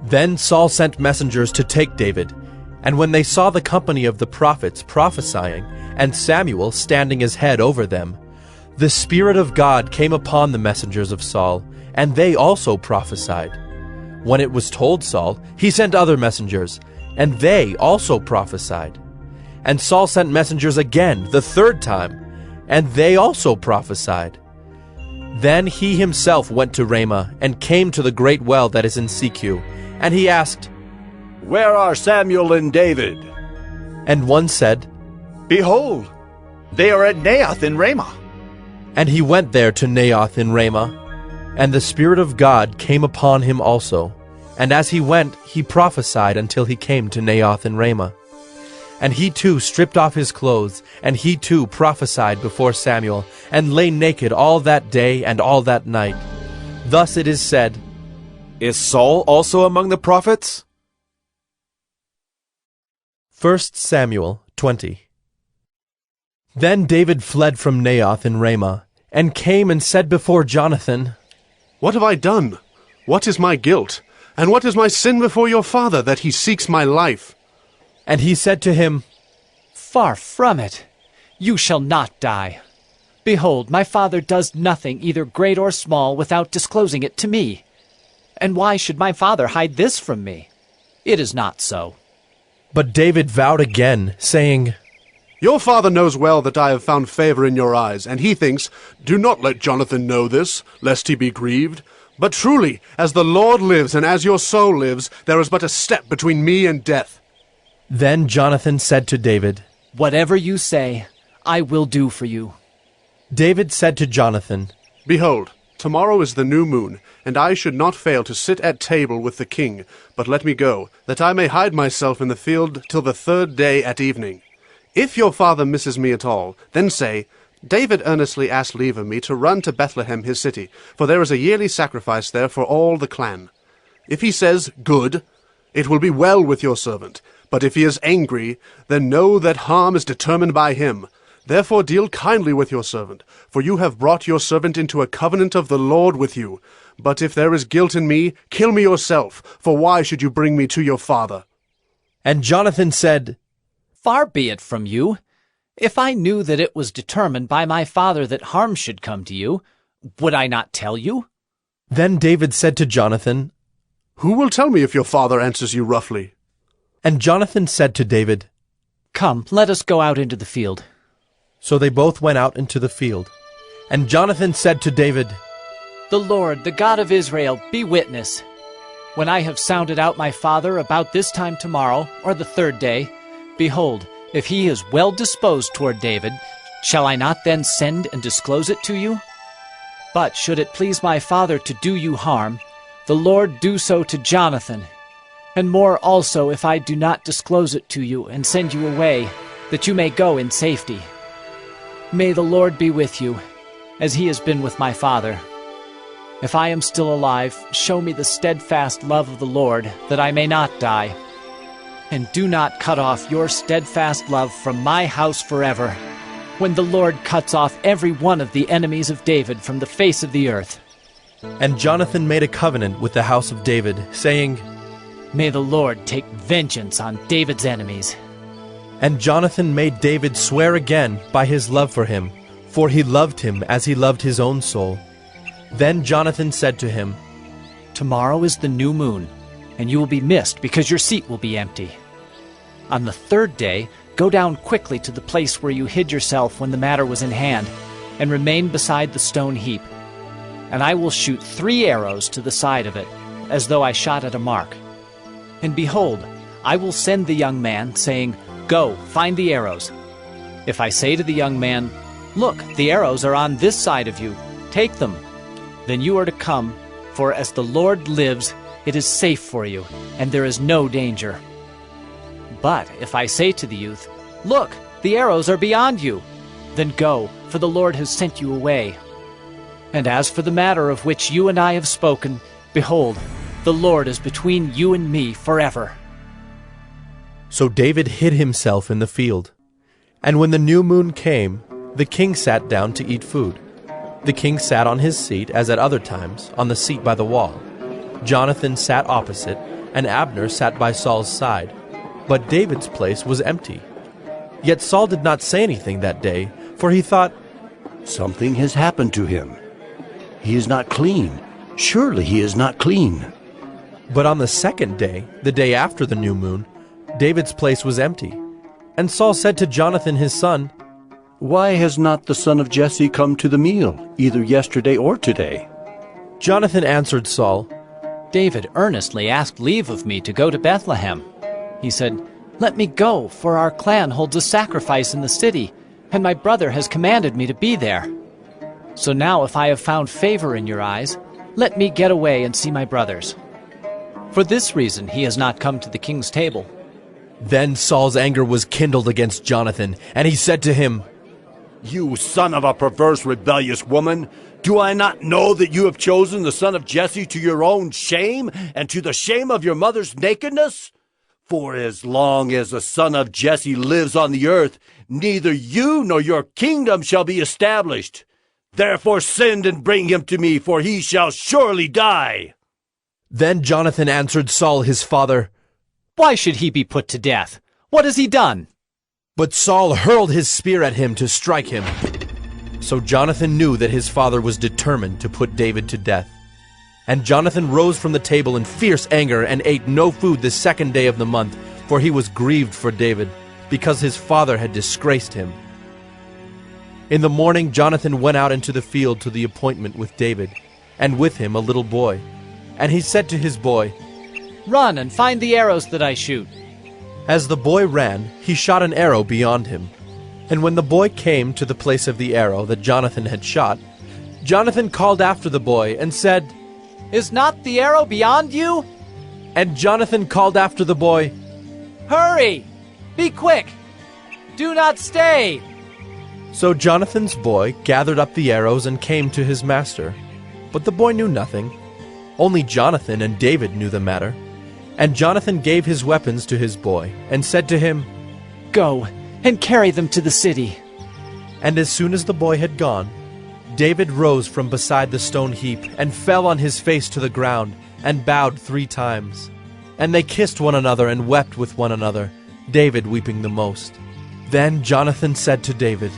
Then Saul sent messengers to take David, And when they saw the company of the prophets prophesying, and Samuel standing as head over them, the Spirit of God came upon the messengers of Saul, and they also prophesied. When it was told Saul, he sent other messengers, and they also prophesied. And Saul sent messengers again, the third time, and they also prophesied. Then he himself went to Ramah, and came to the great well that is in Secu, and he asked, Where are Samuel and David? And one said, Behold, they are at Naioth in Ramah. And he went there to Naioth in Ramah, and the Spirit of God came upon him also. And as he went, he prophesied until he came to Naioth in Ramah. And he too stripped off his clothes, and he too prophesied before Samuel, and lay naked all that day and all that night. Thus it is said, Is Saul also among the prophets? 1 Samuel 20. Then David fled from Naioth in Ramah, and came and said before Jonathan, What have I done? What is my guilt? And what is my sin before your father, that he seeks my life? And he said to him, Far from it. You shall not die. Behold, my father does nothing, either great or small, without disclosing it to me. And why should my father hide this from me? It is not so. But David vowed again, saying, Your father knows well that I have found favor in your eyes, and he thinks, Do not let Jonathan know this, lest he be grieved. But truly, as the Lord lives, and as your soul lives, there is but a step between me and death. Then Jonathan said to David, Whatever you say, I will do for you. David said to Jonathan, Behold, tomorrow is the new moon, and I should not fail to sit at table with the king. But let me go, that I may hide myself in the field till the third day at evening. If your father misses me at all, then say, David earnestly asked leave of me to run to Bethlehem his city, for there is a yearly sacrifice there for all the clan. If he says, Good, it will be well with your servant. But if he is angry, then know that harm is determined by him. Therefore deal kindly with your servant, for you have brought your servant into a covenant of the Lord with you. But if there is guilt in me, kill me yourself, for why should you bring me to your father? And Jonathan said, Far be it from you. If I knew that it was determined by my father that harm should come to you, would I not tell you? Then David said to Jonathan, Who will tell me if your father answers you roughly? And Jonathan said to David, Come, let us go out into the field. So they both went out into the field. And Jonathan said to David, The Lord, the God of Israel, be witness. When I have sounded out my father about this time tomorrow, or the third day, behold, if he is well disposed toward David, shall I not then send and disclose it to you? But should it please my father to do you harm, the Lord do so to Jonathan, and more also if I do not disclose it to you and send you away, that you may go in safety. May the Lord be with you, as he has been with my father. If I am still alive, show me the steadfast love of the Lord, that I may not die. And do not cut off your steadfast love from my house forever, when the Lord cuts off every one of the enemies of David from the face of the earth. And Jonathan made a covenant with the house of David, saying, May the Lord take vengeance on David's enemies. And Jonathan made David swear again by his love for him, for he loved him as he loved his own soul. Then Jonathan said to him, Tomorrow is the new moon, and you will be missed because your seat will be empty. On the third day, go down quickly to the place where you hid yourself when the matter was in hand, and remain beside the stone heap. And I will shoot 3 arrows to the side of it, as though I shot at a mark. And behold, I will send the young man, saying, Go, find the arrows. If I say to the young man, Look, the arrows are on this side of you, take them. Then you are to come, for as the Lord lives, it is safe for you, and there is no danger. But if I say to the youth, Look, the arrows are beyond you, then go, for the Lord has sent you away. And as for the matter of which you and I have spoken, behold, the Lord is between you and me forever. So David hid himself in the field. And when the new moon came, the king sat down to eat food. The king sat on his seat, as at other times, on the seat by the wall. Jonathan sat opposite, and Abner sat by Saul's side. but David's place was empty. Yet Saul did not say anything that day, for he thought, Something has happened to him. He is not clean. Surely he is not clean. But on the second day, the day after the new moon, David's place was empty. And Saul said to Jonathan his son, Why has not the son of Jesse come to the meal, either yesterday or today? Jonathan answered Saul, David earnestly asked leave of me to go to Bethlehem. He said, Let me go, for our clan holds a sacrifice in the city, and my brother has commanded me to be there. So now if I have found favor in your eyes, let me get away and see my brothers. For this reason he has not come to the king's table. Then Saul's anger was kindled against Jonathan, and he said to him, You son of a perverse, rebellious woman! Do I not know that you have chosen the son of Jesse to your own shame, and to the shame of your mother's nakedness? For as long as the son of Jesse lives on the earth, neither you nor your kingdom shall be established. Therefore send and bring him to me, for he shall surely die. Then Jonathan answered Saul his father, Why should he be put to death? What has he done? But Saul hurled his spear at him to strike him. So Jonathan knew that his father was determined to put David to death. And Jonathan rose from the table in fierce anger and ate no food the second day of the month, for he was grieved for David, because his father had disgraced him. In the morning Jonathan went out into the field to the appointment with David, and with him a little boy. And he said to his boy, Run and find the arrows that I shoot. As the boy ran, he shot an arrow beyond him. And when the boy came to the place of the arrow that Jonathan had shot, Jonathan called after the boy and said, Is not the arrow beyond you? And Jonathan called after the boy, Hurry! Be quick! Do not stay! So Jonathan's boy gathered up the arrows and came to his master. But the boy knew nothing. Only Jonathan and David knew the matter. And Jonathan gave his weapons to his boy, and said to him, Go, and carry them to the city. And as soon as the boy had gone, David rose from beside the stone heap, and fell on his face to the ground, and bowed 3 times. And they kissed one another and wept with one another, David weeping the most. Then Jonathan said to David,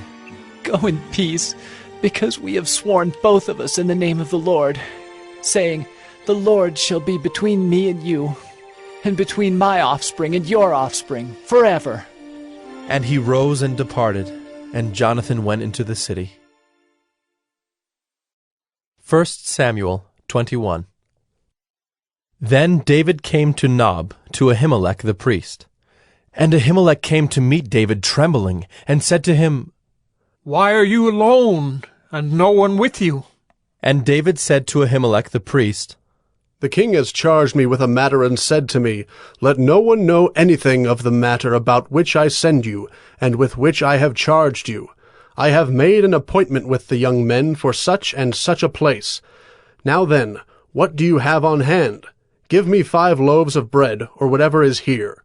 Go in peace, because we have sworn both of us in the name of the Lord, saying, The Lord shall be between me and you, and between my offspring and your offspring, forever. And he rose and departed, and Jonathan went into the city. 1 Samuel 21. Then David came to Nob, to Ahimelech the priest. And Ahimelech came to meet David trembling, and said to him, Why are you alone, and no one with you? And David said to Ahimelech the priest, The king has charged me with a matter and said to me, Let no one know anything of the matter about which I send you, and with which I have charged you. I have made an appointment with the young men for such and such a place. Now then, what do you have on hand? Give me 5 loaves of bread, or whatever is here.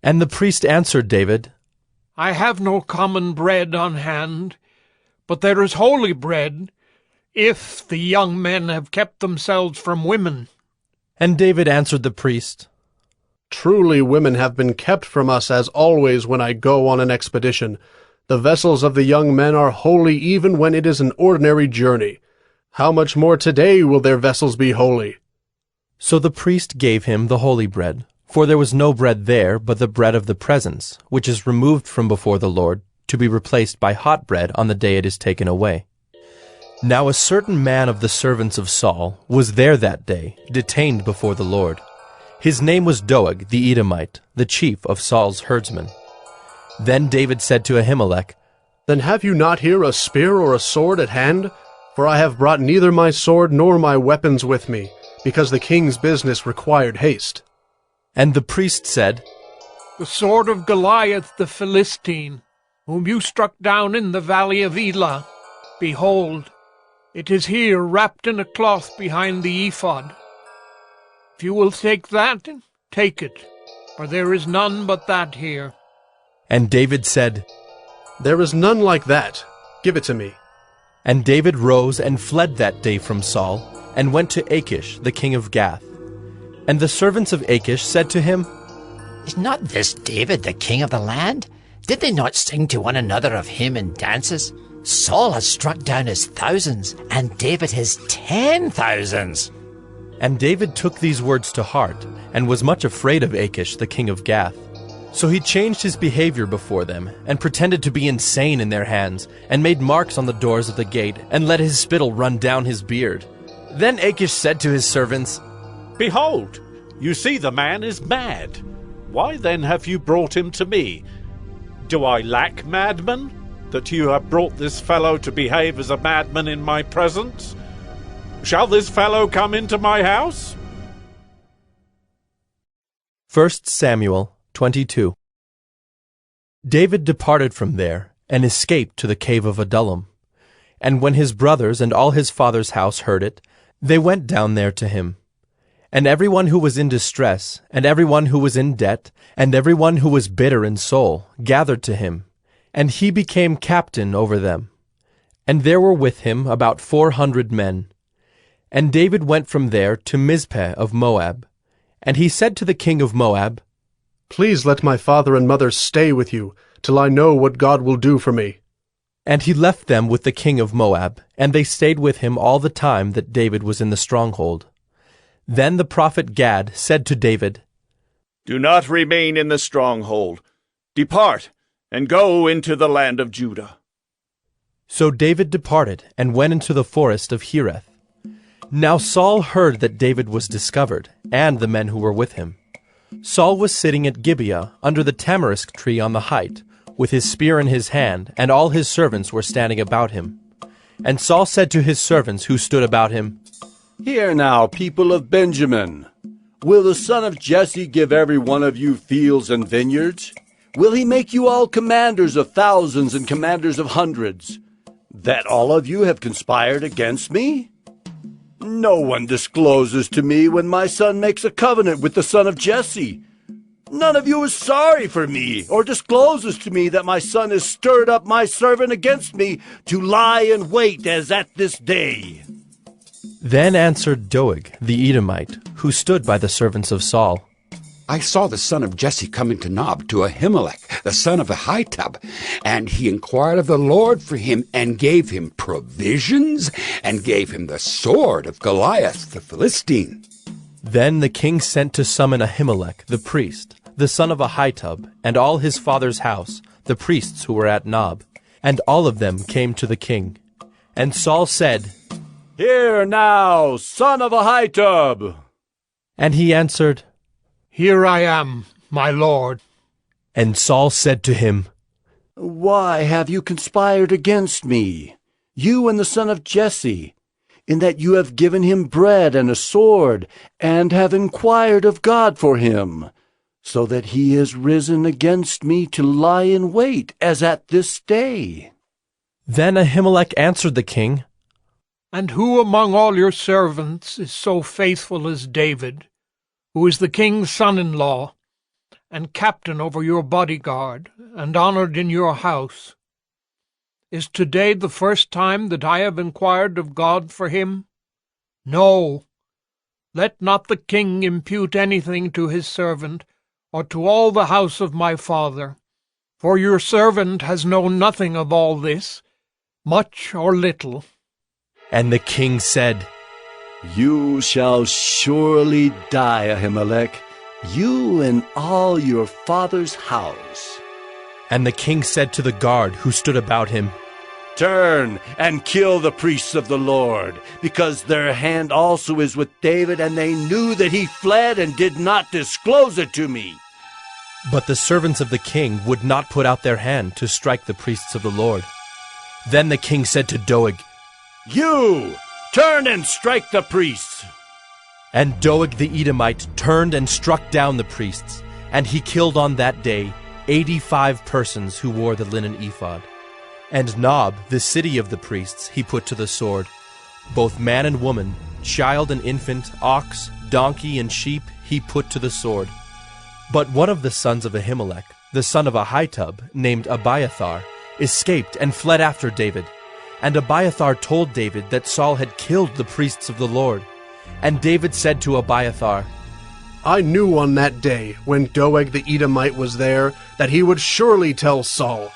And the priest answered David, I have no common bread on hand, but there is holy bread, if the young men have kept themselves from women. And David answered the priest, Truly women have been kept from us as always when I go on an expedition. The vessels of the young men are holy even when it is an ordinary journey. How much more today will their vessels be holy? So the priest gave him the holy bread, for there was no bread there but the bread of the presence, which is removed from before the Lord, to be replaced by hot bread on the day it is taken away. Now a certain man of the servants of Saul was there that day, detained before the Lord. His name was Doeg the Edomite, the chief of Saul's herdsmen. Then David said to Ahimelech, Then have you not here a spear or a sword at hand? For I have brought neither my sword nor my weapons with me, because the king's business required haste. And the priest said, The sword of Goliath the Philistine, whom you struck down in the valley of Elah. Behold, it is here wrapped in a cloth behind the ephod. If you will take that, take it, for there is none but that here. And David said, There is none like that. Give it to me. And David rose and fled that day from Saul, and went to Achish, the king of Gath. And the servants of Achish said to him, Is not this David the king of the land? Did they not sing to one another of him in dances? Saul has struck down his thousands, and David his 10,000s. And David took these words to heart, and was much afraid of Achish, the king of Gath. So he changed his behavior before them, and pretended to be insane in their hands, and made marks on the doors of the gate, and let his spittle run down his beard. Then Achish said to his servants, Behold, you see the man is mad. Why then have you brought him to me? Do I lack madmen, that you have brought this fellow to behave as a madman in my presence? Shall this fellow come into my house? 1 Samuel 22. David departed from there, and escaped to the cave of Adullam. And when his brothers and all his father's house heard it, they went down there to him. And everyone who was in distress, and everyone who was in debt, and everyone who was bitter in soul, gathered to him, and he became captain over them. And there were with him about 400 men. And David went from there to Mizpeh of Moab. And he said to the king of Moab, Please let my father and mother stay with you, till I know what God will do for me. And he left them with the king of Moab, and they stayed with him all the time that David was in the stronghold. Then the prophet Gad said to David, Do not remain in the stronghold. Depart, and go into the land of Judah. So David departed, and went into the forest of Hereth. Now Saul heard that David was discovered, and the men who were with him. Saul was sitting at Gibeah, under the tamarisk tree on the height, with his spear in his hand, and all his servants were standing about him. And Saul said to his servants who stood about him, Hear now, people of Benjamin. Will the son of Jesse give every one of you fields and vineyards? Will he make you all commanders of thousands and commanders of hundreds? That all of you have conspired against me? No one discloses to me when my son makes a covenant with the son of Jesse. None of you is sorry for me, or discloses to me that my son has stirred up my servant against me to lie in wait as at this day. Then answered Doeg the Edomite, who stood by the servants of Saul, I saw the son of Jesse come into Nob to Ahimelech, the son of Ahitub, and he inquired of the Lord for him, and gave him provisions, and gave him the sword of Goliath the Philistine. Then the king sent to summon Ahimelech the priest, the son of Ahitub, and all his father's house, the priests who were at Nob, and all of them came to the king. And Saul said, Hear now, son of Ahitub. And he answered, Here I am, my lord. And Saul said to him, Why have you conspired against me, you and the son of Jesse, in that you have given him bread and a sword, and have inquired of God for him, so that he is risen against me to lie in wait, as at this day? Then Ahimelech answered the king, And who among all your servants is so faithful as David, who is the king's son-in-law, and captain over your bodyguard, and honored in your house? Is today the first time that I have inquired of God for him? No. Let not the king impute anything to his servant, or to all the house of my father, for your servant has known nothing of all this, much or little. And the king said, You shall surely die, Ahimelech, you and all your father's house. And the king said to the guard who stood about him, Turn and kill the priests of the Lord, because their hand also is with David, and they knew that he fled and did not disclose it to me. But the servants of the king would not put out their hand to strike the priests of the Lord. Then the king said to Doeg, You! Turn and strike the priests! And Doeg the Edomite turned and struck down the priests, and he killed on that day 85 persons who wore the linen ephod. And Nob, the city of the priests, he put to the sword, both man and woman, child and infant, ox, donkey, and sheep he put to the sword. But one of the sons of Ahimelech, the son of Ahitub, named Abiathar, escaped and fled after David. And Abiathar told David that Saul had killed the priests of the Lord. And David said to Abiathar, I knew on that day, when Doeg the Edomite was there, that he would surely tell Saul,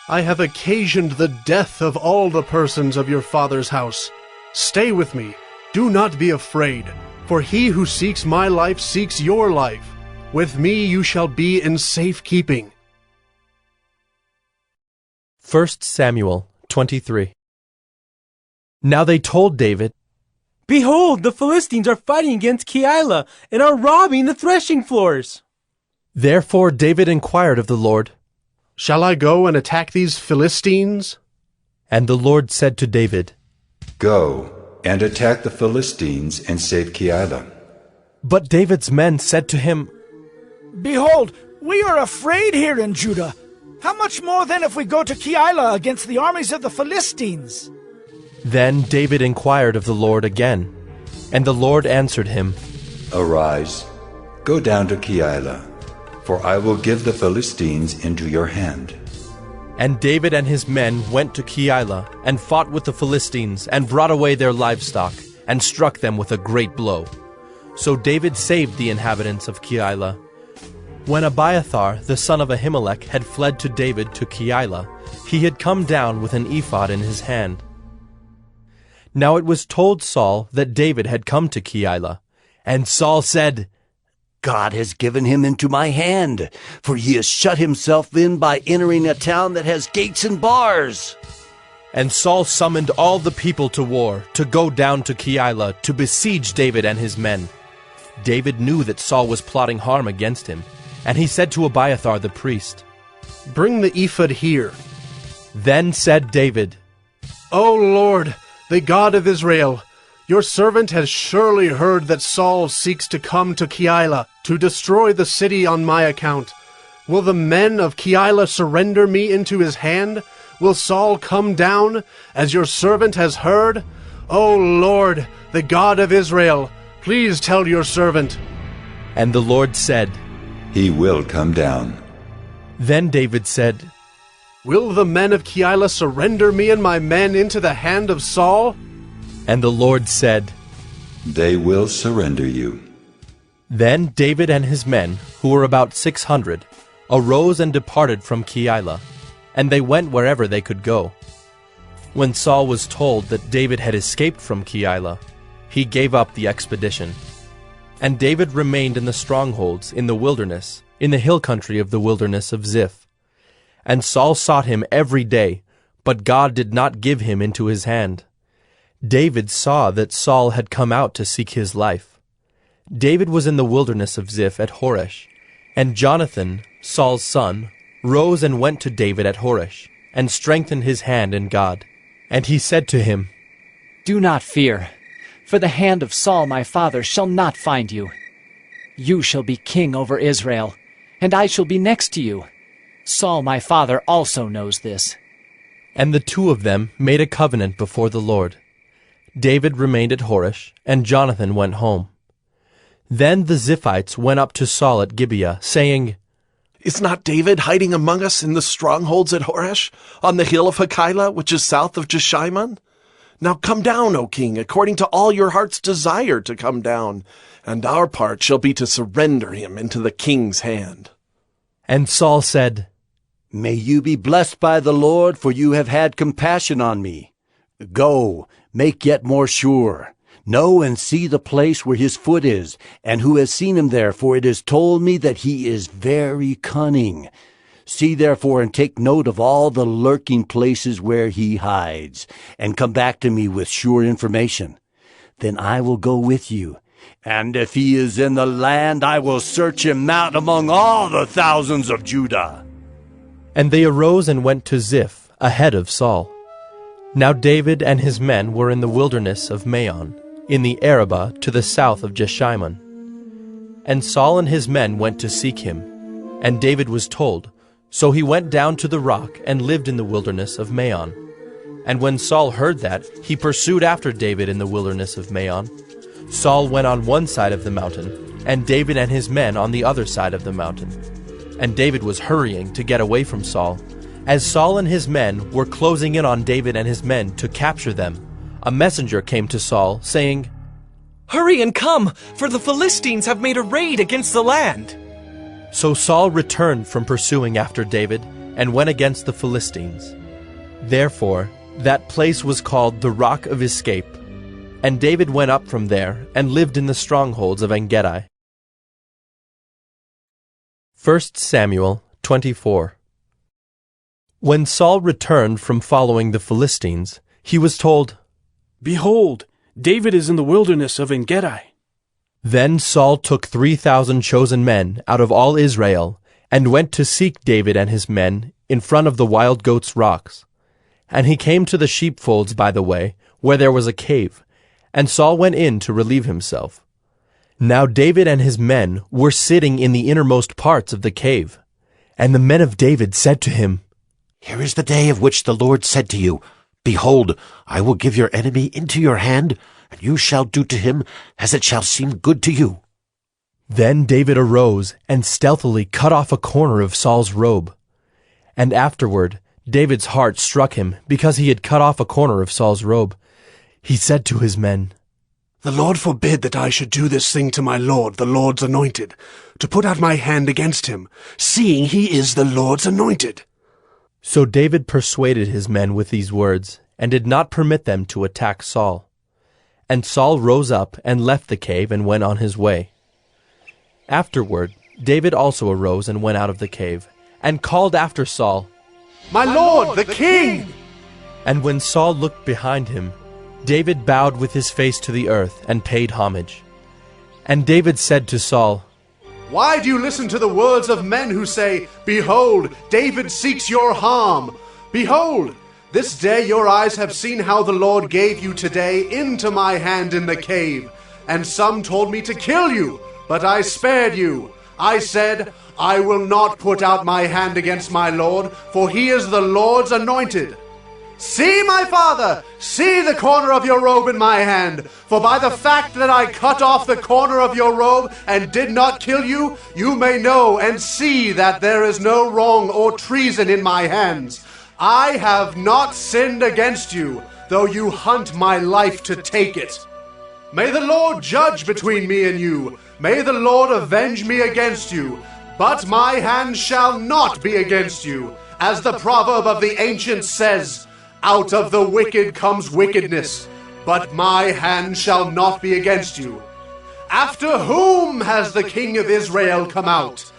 I have occasioned the death of all the persons of your father's house. Stay with me, do not be afraid, for he who seeks my life seeks your life. With me you shall be in safe keeping. 1 Samuel 23. Now they told David, Behold, the Philistines are fighting against Keilah and are robbing the threshing floors. Therefore David inquired of the Lord, Shall I go and attack these Philistines? And the Lord said to David, Go and attack the Philistines and save Keilah. But David's men said to him, Behold, we are afraid here in Judah. How much more then if we go to Keilah against the armies of the Philistines? Then David inquired of the Lord again, and the Lord answered him, Arise, go down to Keilah, for I will give the Philistines into your hand. And David and his men went to Keilah, and fought with the Philistines, and brought away their livestock, and struck them with a great blow. So David saved the inhabitants of Keilah. When Abiathar, the son of Ahimelech, had fled to David to Keilah, he had come down with an ephod in his hand. Now it was told Saul that David had come to Keilah, and Saul said, God has given him into my hand, for he has shut himself in by entering a town that has gates and bars. And Saul summoned all the people to war, to go down to Keilah, to besiege David and his men. David knew that Saul was plotting harm against him, and he said to Abiathar the priest, Bring the ephod here. Then said David, O Lord, the God of Israel, your servant has surely heard that Saul seeks to come to Keilah to destroy the city on my account. Will the men of Keilah surrender me into his hand? Will Saul come down, as your servant has heard? O Lord, the God of Israel, please tell your servant. And the Lord said, He will come down. Then David said, Will the men of Keilah surrender me and my men into the hand of Saul? And the Lord said, They will surrender you. Then David and his men, who were about 600, arose and departed from Keilah, and they went wherever they could go. When Saul was told that David had escaped from Keilah, he gave up the expedition. And David remained in the strongholds in the wilderness, in the hill country of the wilderness of Ziph. And Saul sought him every day, but God did not give him into his hand. David saw that Saul had come out to seek his life. David was in the wilderness of Ziph at Horesh, and Jonathan, Saul's son, rose and went to David at Horesh, and strengthened his hand in God. And he said to him, Do not fear, for the hand of Saul my father shall not find you. You shall be king over Israel, and I shall be next to you. Saul my father also knows this. And the two of them made a covenant before the Lord. David remained at Horesh, and Jonathan went home. Then the Ziphites went up to Saul at Gibeah, saying, Is not David hiding among us in the strongholds at Horesh, on the hill of Hakeilah, which is south of Jeshimon? Now come down, O king, according to all your heart's desire to come down, and our part shall be to surrender him into the king's hand. And Saul said, May you be blessed by the Lord, for you have had compassion on me. Go, make yet more sure. Know and see the place where his foot is, and who has seen him there, for it is told me that he is very cunning. See therefore and take note of all the lurking places where he hides, and come back to me with sure information. Then I will go with you, and if he is in the land, I will search him out among all the thousands of Judah. And they arose and went to Ziph, ahead of Saul. Now David and his men were in the wilderness of Maon, in the Arabah to the south of Jeshimon. And Saul and his men went to seek him, and David was told. So he went down to the rock and lived in the wilderness of Maon. And when Saul heard that, he pursued after David in the wilderness of Maon. Saul went on one side of the mountain, and David and his men on the other side of the mountain. And David was hurrying to get away from Saul. As Saul and his men were closing in on David and his men to capture them, a messenger came to Saul, saying, Hurry and come, for the Philistines have made a raid against the land. So Saul returned from pursuing after David and went against the Philistines. Therefore, that place was called the Rock of Escape. And David went up from there and lived in the strongholds of En-gedi. 1 Samuel 24. When Saul returned from following the Philistines, he was told, Behold, David is in the wilderness of En-gedi. Then Saul took 3,000 chosen men out of all Israel, and went to seek David and his men in front of the wild goats' rocks. And he came to the sheepfolds by the way, where there was a cave, and Saul went in to relieve himself. Now David and his men were sitting in the innermost parts of the cave. And the men of David said to him, Here is the day of which the Lord said to you, Behold, I will give your enemy into your hand, and you shall do to him as it shall seem good to you. Then David arose and stealthily cut off a corner of Saul's robe. And afterward David's heart struck him because he had cut off a corner of Saul's robe. He said to his men, The Lord forbid that I should do this thing to my Lord, the Lord's anointed, to put out my hand against him, seeing he is the Lord's anointed. So David persuaded his men with these words, and did not permit them to attack Saul. And Saul rose up and left the cave and went on his way. Afterward, David also arose and went out of the cave, and called after Saul, My Lord, the King! And when Saul looked behind him, David bowed with his face to the earth and paid homage. And David said to Saul, Why do you listen to the words of men who say, Behold, David seeks your harm? Behold, this day your eyes have seen how the Lord gave you today into my hand in the cave. And some told me to kill you, but I spared you. I said, I will not put out my hand against my Lord, for he is the Lord's anointed. See, my father, see the corner of your robe in my hand. For by the fact that I cut off the corner of your robe and did not kill you, you may know and see that there is no wrong or treason in my hands. I have not sinned against you, though you hunt my life to take it. May the Lord judge between me and you. May the Lord avenge me against you. But my hand shall not be against you. As the proverb of the ancients says, Out of the wicked comes wickedness, but my hand shall not be against you. After whom has the King of Israel come out?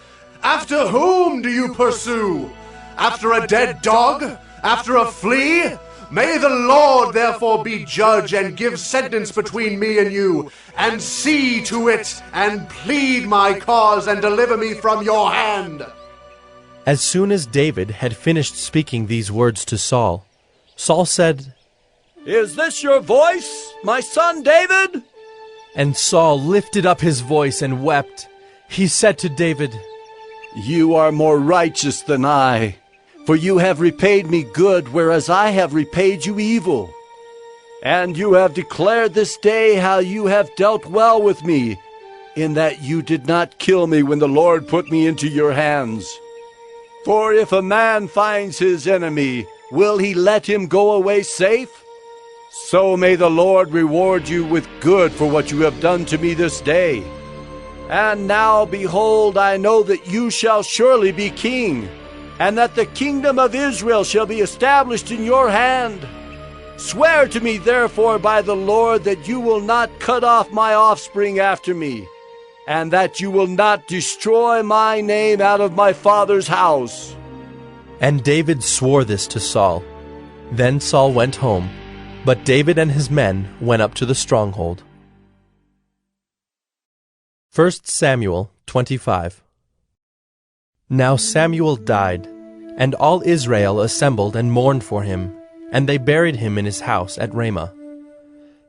After whom do you pursue? After a dead dog? After a flea? May the Lord therefore be judge and give sentence between me and you, and see to it, and plead my cause, and deliver me from your hand. As soon as David had finished speaking these words to Saul, Saul said, Is this your voice, my son David? And Saul lifted up his voice and wept. He said to David, You are more righteous than I, for you have repaid me good, whereas I have repaid you evil. And you have declared this day how you have dealt well with me, in that you did not kill me when the Lord put me into your hands. For if a man finds his enemy, will he let him go away safe? So may the Lord reward you with good for what you have done to me this day. And now, behold, I know that you shall surely be king, and that the kingdom of Israel shall be established in your hand. Swear to me, therefore, by the Lord, that you will not cut off my offspring after me, and that you will not destroy my name out of my father's house. And David swore this to Saul. Then Saul went home, but David and his men went up to the stronghold. 1 Samuel 25. Now Samuel died, and all Israel assembled and mourned for him, and they buried him in his house at Ramah.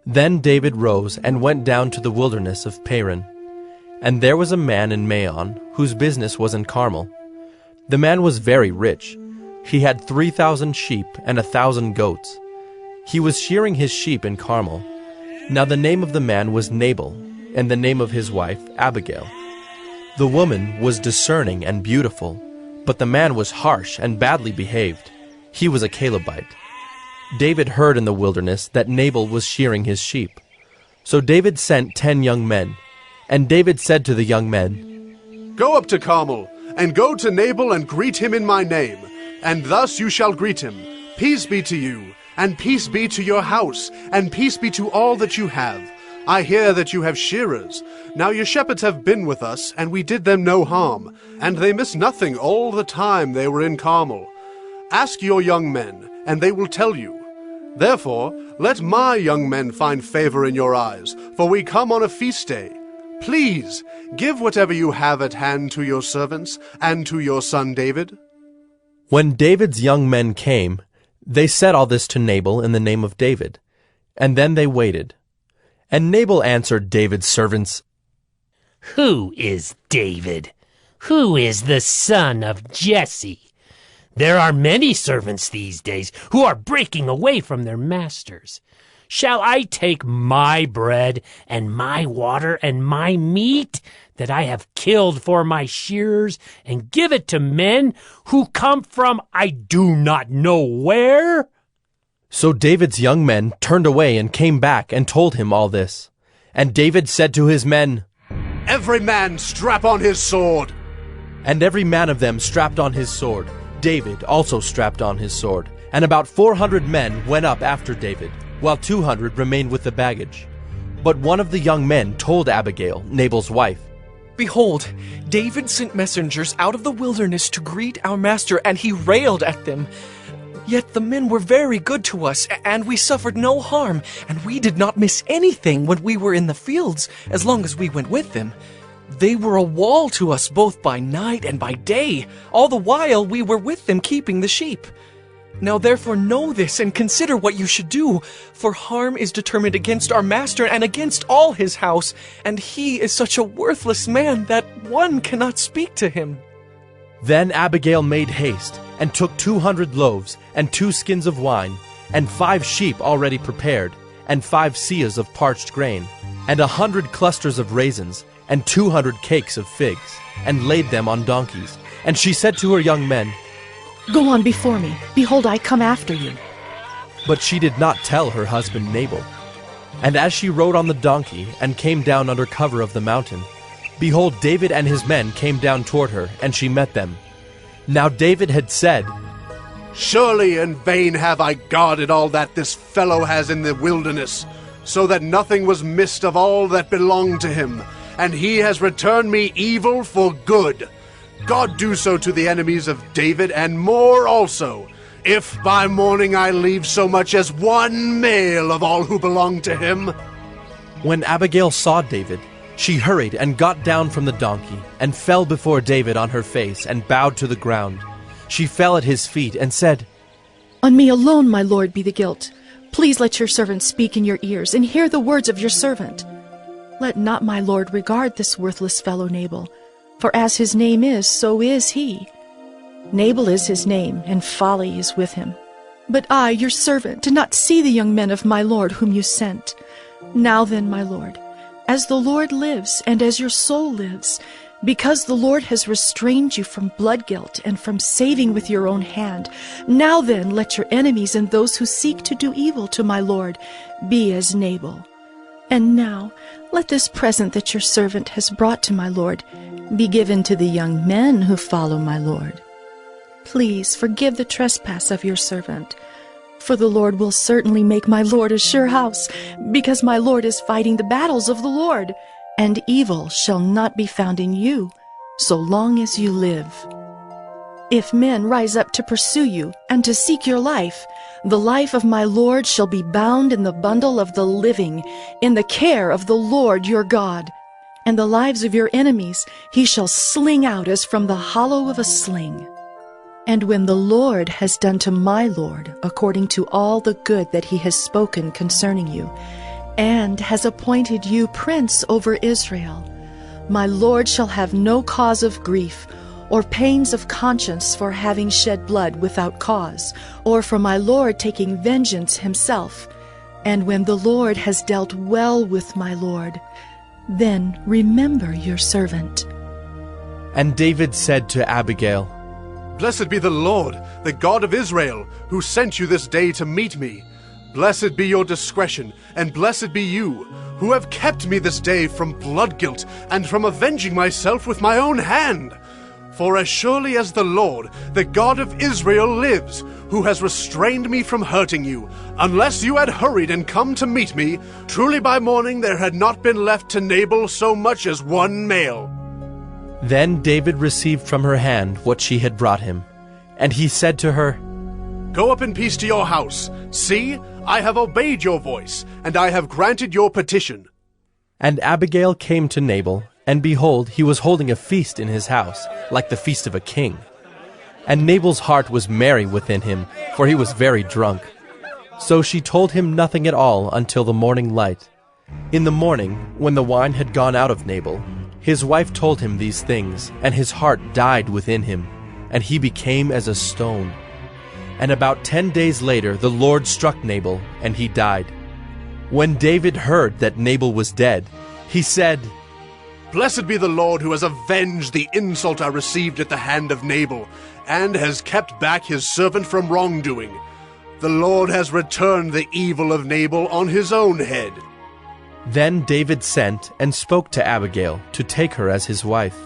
Then David rose and went down to the wilderness of Paran. And there was a man in Maon, whose business was in Carmel. The man was very rich. He had 3,000 sheep and 1,000 goats. He was shearing his sheep in Carmel. Now the name of the man was Nabal, and the name of his wife Abigail. The woman was discerning and beautiful, but the man was harsh and badly behaved. He was a Calebite. David heard in the wilderness that Nabal was shearing his sheep. So David sent 10 young men. And David said to the young men, Go up to Carmel, and go to Nabal and greet him in my name. And thus you shall greet him. Peace be to you, and peace be to your house, and peace be to all that you have. I hear that you have shearers. Now your shepherds have been with us, and we did them no harm, and they missed nothing all the time they were in Carmel. Ask your young men, and they will tell you. Therefore, let my young men find favor in your eyes, for we come on a feast day. Please, give whatever you have at hand to your servants, and to your son David. When David's young men came, they said all this to Nabal in the name of David. And then they waited. And Nabal answered David's servants, Who is David? Who is the son of Jesse? There are many servants these days who are breaking away from their masters. Shall I take my bread and my water and my meat that I have killed for my shearers and give it to men who come from I do not know where? So David's young men turned away and came back and told him all this. And David said to his men, Every man strap on his sword. And every man of them strapped on his sword. David also strapped on his sword. And about 400 men went up after David, while 200 remained with the baggage. But one of the young men told Abigail, Nabal's wife, Behold, David sent messengers out of the wilderness to greet our master, and he railed at them. Yet the men were very good to us, and we suffered no harm, and we did not miss anything when we were in the fields, as long as we went with them. They were a wall to us both by night and by day, all the while we were with them keeping the sheep. Now therefore know this, and consider what you should do, for harm is determined against our master and against all his house, and he is such a worthless man that one cannot speak to him. Then Abigail made haste, and took 200 loaves, and 2 skins of wine, and 5 sheep already prepared, and 5 seahs of parched grain, and 100 clusters of raisins, and 200 cakes of figs, and laid them on donkeys. And she said to her young men, Go on before me. Behold, I come after you. But she did not tell her husband Nabal. And as she rode on the donkey, and came down under cover of the mountain, behold, David and his men came down toward her, and she met them. Now David had said, Surely in vain have I guarded all that this fellow has in the wilderness, so that nothing was missed of all that belonged to him, and he has returned me evil for good. God do so to the enemies of David, and more also, if by morning I leave so much as one male of all who belong to him. When Abigail saw David, she hurried and got down from the donkey, and fell before David on her face, and bowed to the ground. She fell at his feet, and said, On me alone, my lord, be the guilt. Please let your servant speak in your ears, and hear the words of your servant. Let not my lord regard this worthless fellow Nabal, for as his name is, so is he. Nabal is his name, and folly is with him. But I, your servant, did not see the young men of my lord whom you sent. Now then, my lord, as the Lord lives, and as your soul lives, because the Lord has restrained you from blood guilt and from saving with your own hand, now then let your enemies and those who seek to do evil to my lord be as Nabal. And now let this present that your servant has brought to my lord be given to the young men who follow my lord. Please forgive the trespass of your servant, for the Lord will certainly make my lord a sure house, because my lord is fighting the battles of the Lord, and evil shall not be found in you, so long as you live. If men rise up to pursue you, and to seek your life, the life of my lord shall be bound in the bundle of the living, in the care of the Lord your God. And the lives of your enemies he shall sling out as from the hollow of a sling. And when the Lord has done to my Lord according to all the good that he has spoken concerning you, and has appointed you prince over Israel, my Lord shall have no cause of grief, or pains of conscience for having shed blood without cause, or for my Lord taking vengeance himself. And when the Lord has dealt well with my Lord, then remember your servant. And David said to Abigail, Blessed be the Lord, the God of Israel, who sent you this day to meet me. Blessed be your discretion, and blessed be you, who have kept me this day from blood guilt and from avenging myself with my own hand. For as surely as the Lord, the God of Israel, lives, who has restrained me from hurting you, unless you had hurried and come to meet me, truly by morning there had not been left to Nabal so much as one male. Then David received from her hand what she had brought him, and he said to her, Go up in peace to your house. See, I have obeyed your voice, and I have granted your petition. And Abigail came to Nabal, and behold, he was holding a feast in his house, like the feast of a king. And Nabal's heart was merry within him, for he was very drunk. So she told him nothing at all until the morning light. In the morning, when the wine had gone out of Nabal, his wife told him these things, and his heart died within him, and he became as a stone. And about 10 days later the Lord struck Nabal, and he died. When David heard that Nabal was dead, he said, Blessed be the Lord who has avenged the insult I received at the hand of Nabal, and has kept back his servant from wrongdoing. The Lord has returned the evil of Nabal on his own head. Then David sent and spoke to Abigail to take her as his wife.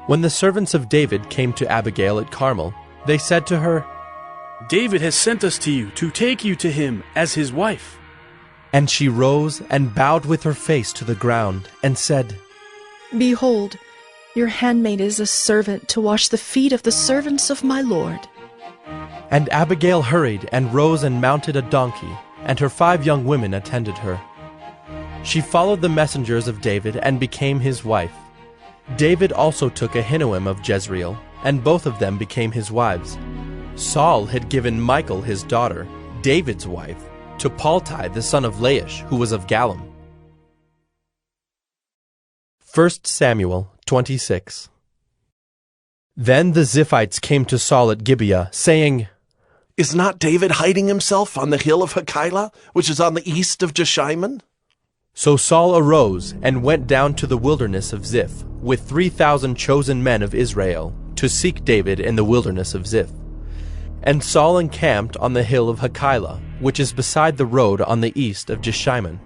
When the servants of David came to Abigail at Carmel, they said to her, David has sent us to you to take you to him as his wife. And she rose and bowed with her face to the ground, and said, Behold, your handmaid is a servant to wash the feet of the servants of my Lord. And Abigail hurried and rose and mounted a donkey, and her 5 young women attended her. She followed the messengers of David and became his wife. David also took Ahinoam of Jezreel, and both of them became his wives. Saul had given Michal his daughter, David's wife, to Paltai the son of Laish, who was of Gallim. 1 Samuel 26. Then the Ziphites came to Saul at Gibeah, saying, Is not David hiding himself on the hill of Hachilah, which is on the east of Jeshimon? So Saul arose and went down to the wilderness of Ziph, with 3,000 chosen men of Israel, to seek David in the wilderness of Ziph. And Saul encamped on the hill of Hachilah, which is beside the road on the east of Jeshimon.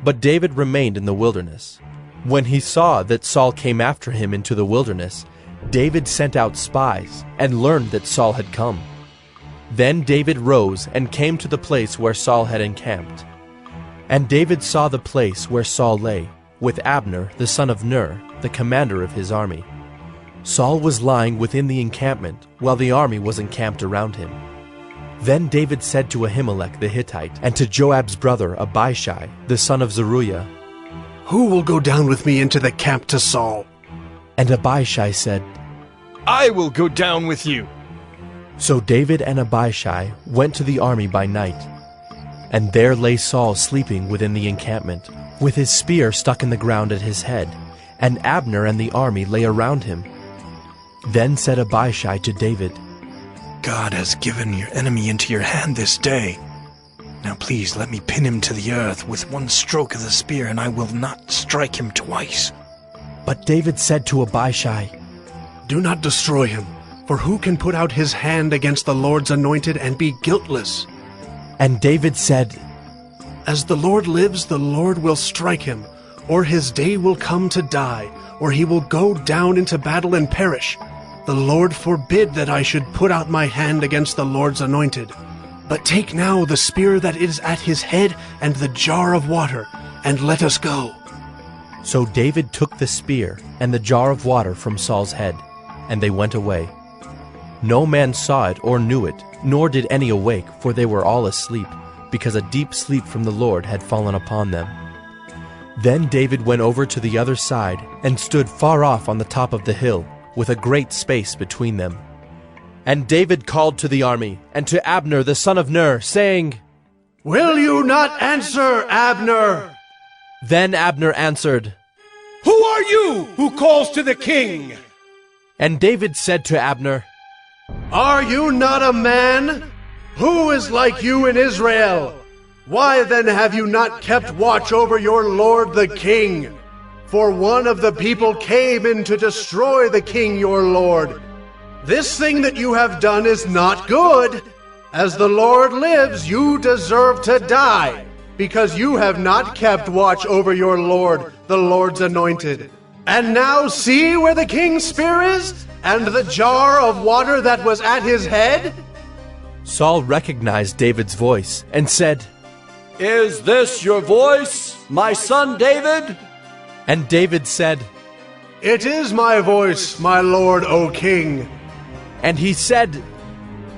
But David remained in the wilderness. When he saw that Saul came after him into the wilderness, David sent out spies, and learned that Saul had come. Then David rose and came to the place where Saul had encamped. And David saw the place where Saul lay, with Abner the son of Ner, the commander of his army. Saul was lying within the encampment, while the army was encamped around him. Then David said to Ahimelech the Hittite, and to Joab's brother Abishai, the son of Zeruiah, Who will go down with me into the camp to Saul? And Abishai said, I will go down with you. So David and Abishai went to the army by night. And there lay Saul sleeping within the encampment, with his spear stuck in the ground at his head, and Abner and the army lay around him. Then said Abishai to David, God has given your enemy into your hand this day. Now please let me pin him to the earth with one stroke of the spear, and I will not strike him twice. But David said to Abishai, Do not destroy him, for who can put out his hand against the Lord's anointed and be guiltless? And David said, As the Lord lives, the Lord will strike him, or his day will come to die, or he will go down into battle and perish. The Lord forbid that I should put out my hand against the Lord's anointed. But take now the spear that is at his head and the jar of water, and let us go. So David took the spear and the jar of water from Saul's head, and they went away. No man saw it or knew it, nor did any awake, for they were all asleep, because a deep sleep from the Lord had fallen upon them. Then David went over to the other side, and stood far off on the top of the hill, with a great space between them. And David called to the army, and to Abner the son of Ner, saying, Will you not answer, Abner? Then Abner answered, Who are you who calls to the king? And David said to Abner, Are you not a man? Who is like you in Israel? Why then have you not kept watch over your lord the king? For one of the people came in to destroy the king your lord. This thing that you have done is not good. As the Lord lives, you deserve to die. because you have not kept watch over your Lord, the Lord's anointed. And now see where the king's spear is, and the jar of water that was at his head? Saul recognized David's voice and said, Is this your voice, my son David? And David said, It is my voice, my lord, O king. And he said,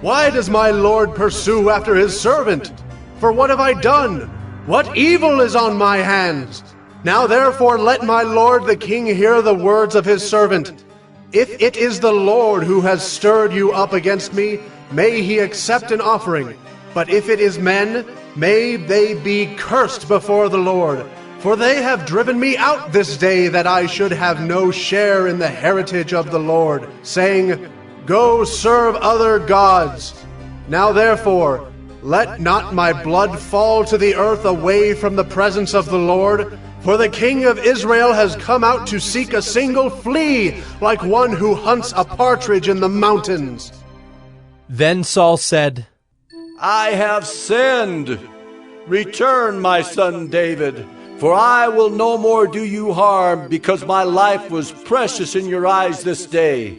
Why does my lord pursue after his servant? For what have I done? What evil is on my hands? Now therefore let my lord the king hear the words of his servant. If it is the Lord who has stirred you up against me, may he accept an offering. But if it is men, may they be cursed before the Lord. For they have driven me out this day, that I should have no share in the heritage of the Lord, saying, Go serve other gods. Now therefore, let not my blood fall to the earth away from the presence of the Lord, for the king of Israel has come out to seek a single flea, like one who hunts a partridge in the mountains. Then Saul said, I have sinned. Return, my son David, for I will no more do you harm, because my life was precious in your eyes this day.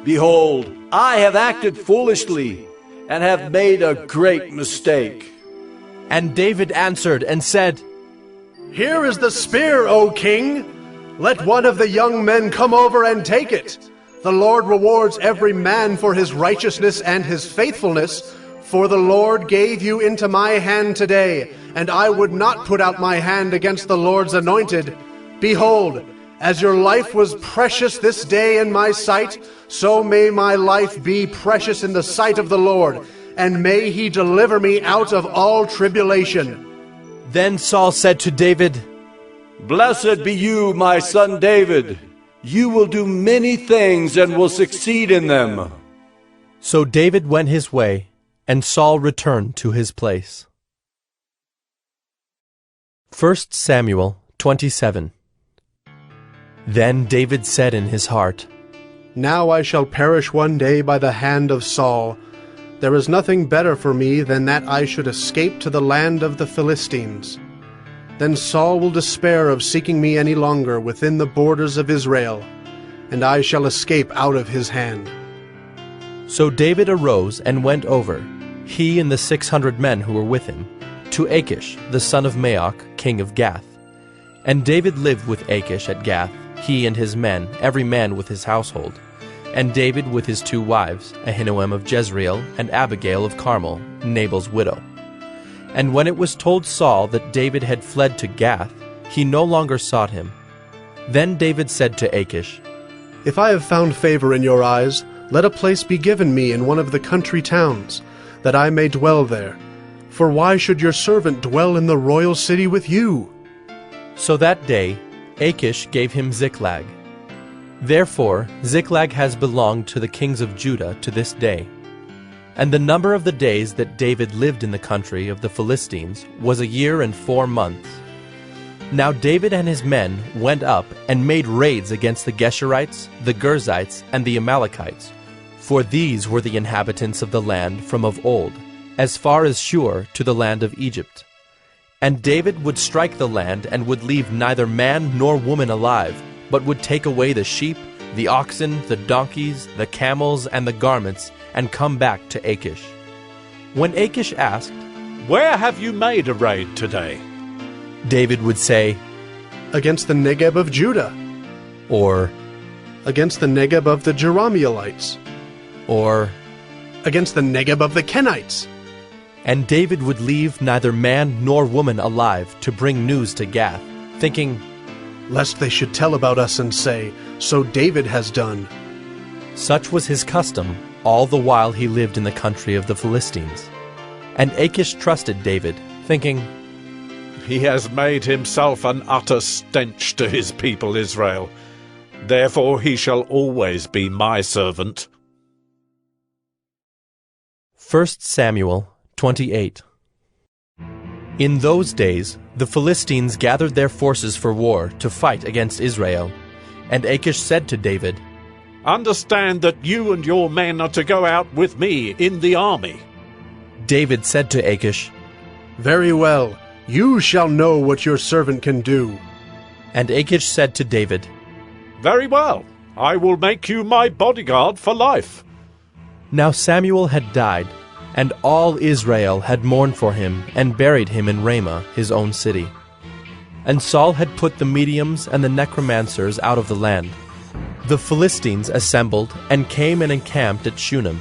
Behold, I have acted foolishly, and have made a great mistake. And David answered and said, Here is the spear, O king. Let one of the young men come over and take it. The Lord rewards every man for his righteousness and his faithfulness, for the Lord gave you into my hand today, and I would not put out my hand against the Lord's anointed. Behold, as your life was precious this day in my sight, so may my life be precious in the sight of the Lord, and may he deliver me out of all tribulation. Then Saul said to David, Blessed be you, my son David. You will do many things and will succeed in them. So David went his way, and Saul returned to his place. 1 Samuel 27. Then David said in his heart, Now I shall perish one day by the hand of Saul. There is nothing better for me than that I should escape to the land of the Philistines. Then Saul will despair of seeking me any longer within the borders of Israel, and I shall escape out of his hand. So David arose and went over, he and the 600 men who were with him, to Achish, the son of Maoch, king of Gath. And David lived with Achish at Gath, he and his men, every man with his household. And David with his 2 wives, Ahinoam of Jezreel and Abigail of Carmel, Nabal's widow. And when it was told Saul that David had fled to Gath, he no longer sought him. Then David said to Achish, If I have found favor in your eyes, let a place be given me in one of the country towns, that I may dwell there. For why should your servant dwell in the royal city with you? So that day Achish gave him Ziklag. Therefore Ziklag has belonged to the kings of Judah to this day. And the number of the days that David lived in the country of the Philistines was 1 year and 4 months. Now David and his men went up and made raids against the Geshurites, the Girzites, and the Amalekites, for these were the inhabitants of the land from of old, as far as Shur to the land of Egypt. And David would strike the land and would leave neither man nor woman alive, but would take away the sheep, the oxen, the donkeys, the camels, and the garments, and come back to Achish. When Achish asked, Where have you made a raid today? David would say, Against the Negeb of Judah. Or, Against the Negeb of the Jerahmeelites. Or, Against the Negeb of the Kenites. And David would leave neither man nor woman alive to bring news to Gath, thinking, Lest they should tell about us and say, So David has done. Such was his custom all the while he lived in the country of the Philistines. And Achish trusted David, thinking, He has made himself an utter stench to his people Israel. Therefore he shall always be my servant. 1 Samuel 28. In those days the Philistines gathered their forces for war to fight against Israel. And Achish said to David, Understand that you and your men are to go out with me in the army. David said to Achish, Very well. You shall know what your servant can do. And Achish said to David, Very well. I will make you my bodyguard for life. Now Samuel had died, and all Israel had mourned for him and buried him in Ramah, his own city. And Saul had put the mediums and the necromancers out of the land. The Philistines assembled and came and encamped at Shunem.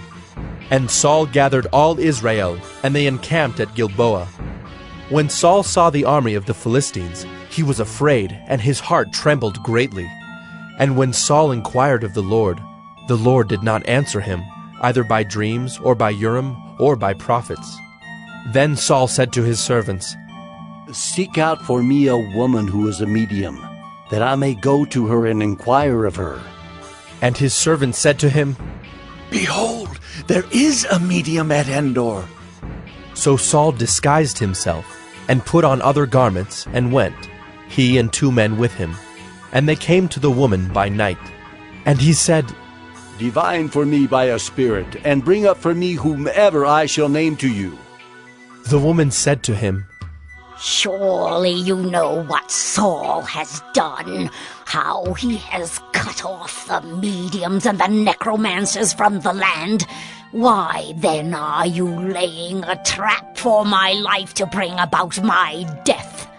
And Saul gathered all Israel, and they encamped at Gilboa. When Saul saw the army of the Philistines, he was afraid, and his heart trembled greatly. And when Saul inquired of the Lord did not answer him, either by dreams, or by Urim, or by prophets. Then Saul said to his servants, Seek out for me a woman who is a medium, that I may go to her and inquire of her. And his servants said to him, Behold, there is a medium at Endor. So Saul disguised himself, and put on other garments, and went, he and 2 men with him. And they came to the woman by night. And he said, Divine for me by a spirit, and bring up for me whomever I shall name to you. The woman said to him, Surely you know what Saul has done, how he has cut off the mediums and the necromancers from the land. Why then are you laying a trap for my life to bring about my death?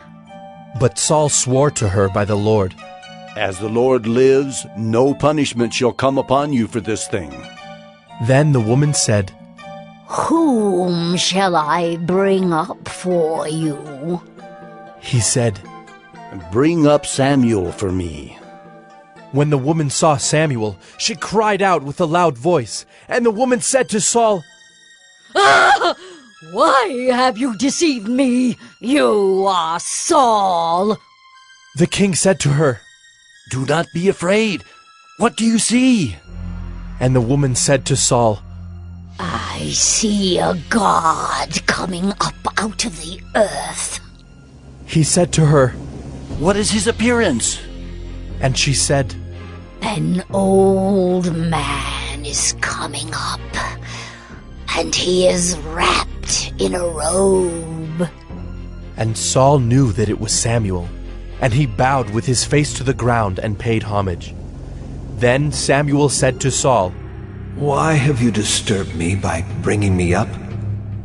But Saul swore to her by the Lord, As the Lord lives, no punishment shall come upon you for this thing. Then the woman said, Whom shall I bring up for you? He said, Bring up Samuel for me. When the woman saw Samuel, she cried out with a loud voice, and the woman said to Saul, Why have you deceived me? You are Saul. The king said to her, Do not be afraid. What do you see? And the woman said to Saul, I see a god coming up out of the earth. He said to her, What is his appearance? And she said, An old man is coming up, and he is wrapped in a robe. And Saul knew that it was Samuel, and he bowed with his face to the ground and paid homage. Then Samuel said to Saul, Why have you disturbed me by bringing me up?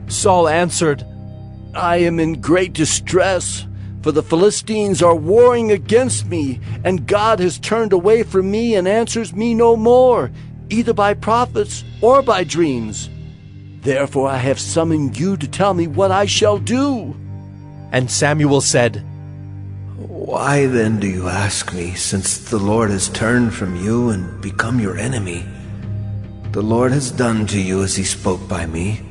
Saul answered, I am in great distress, for the Philistines are warring against me, and God has turned away from me and answers me no more, either by prophets or by dreams. Therefore I have summoned you to tell me what I shall do. And Samuel said, Why then do you ask me, since the Lord has turned from you and become your enemy? The Lord has done to you as he spoke by me,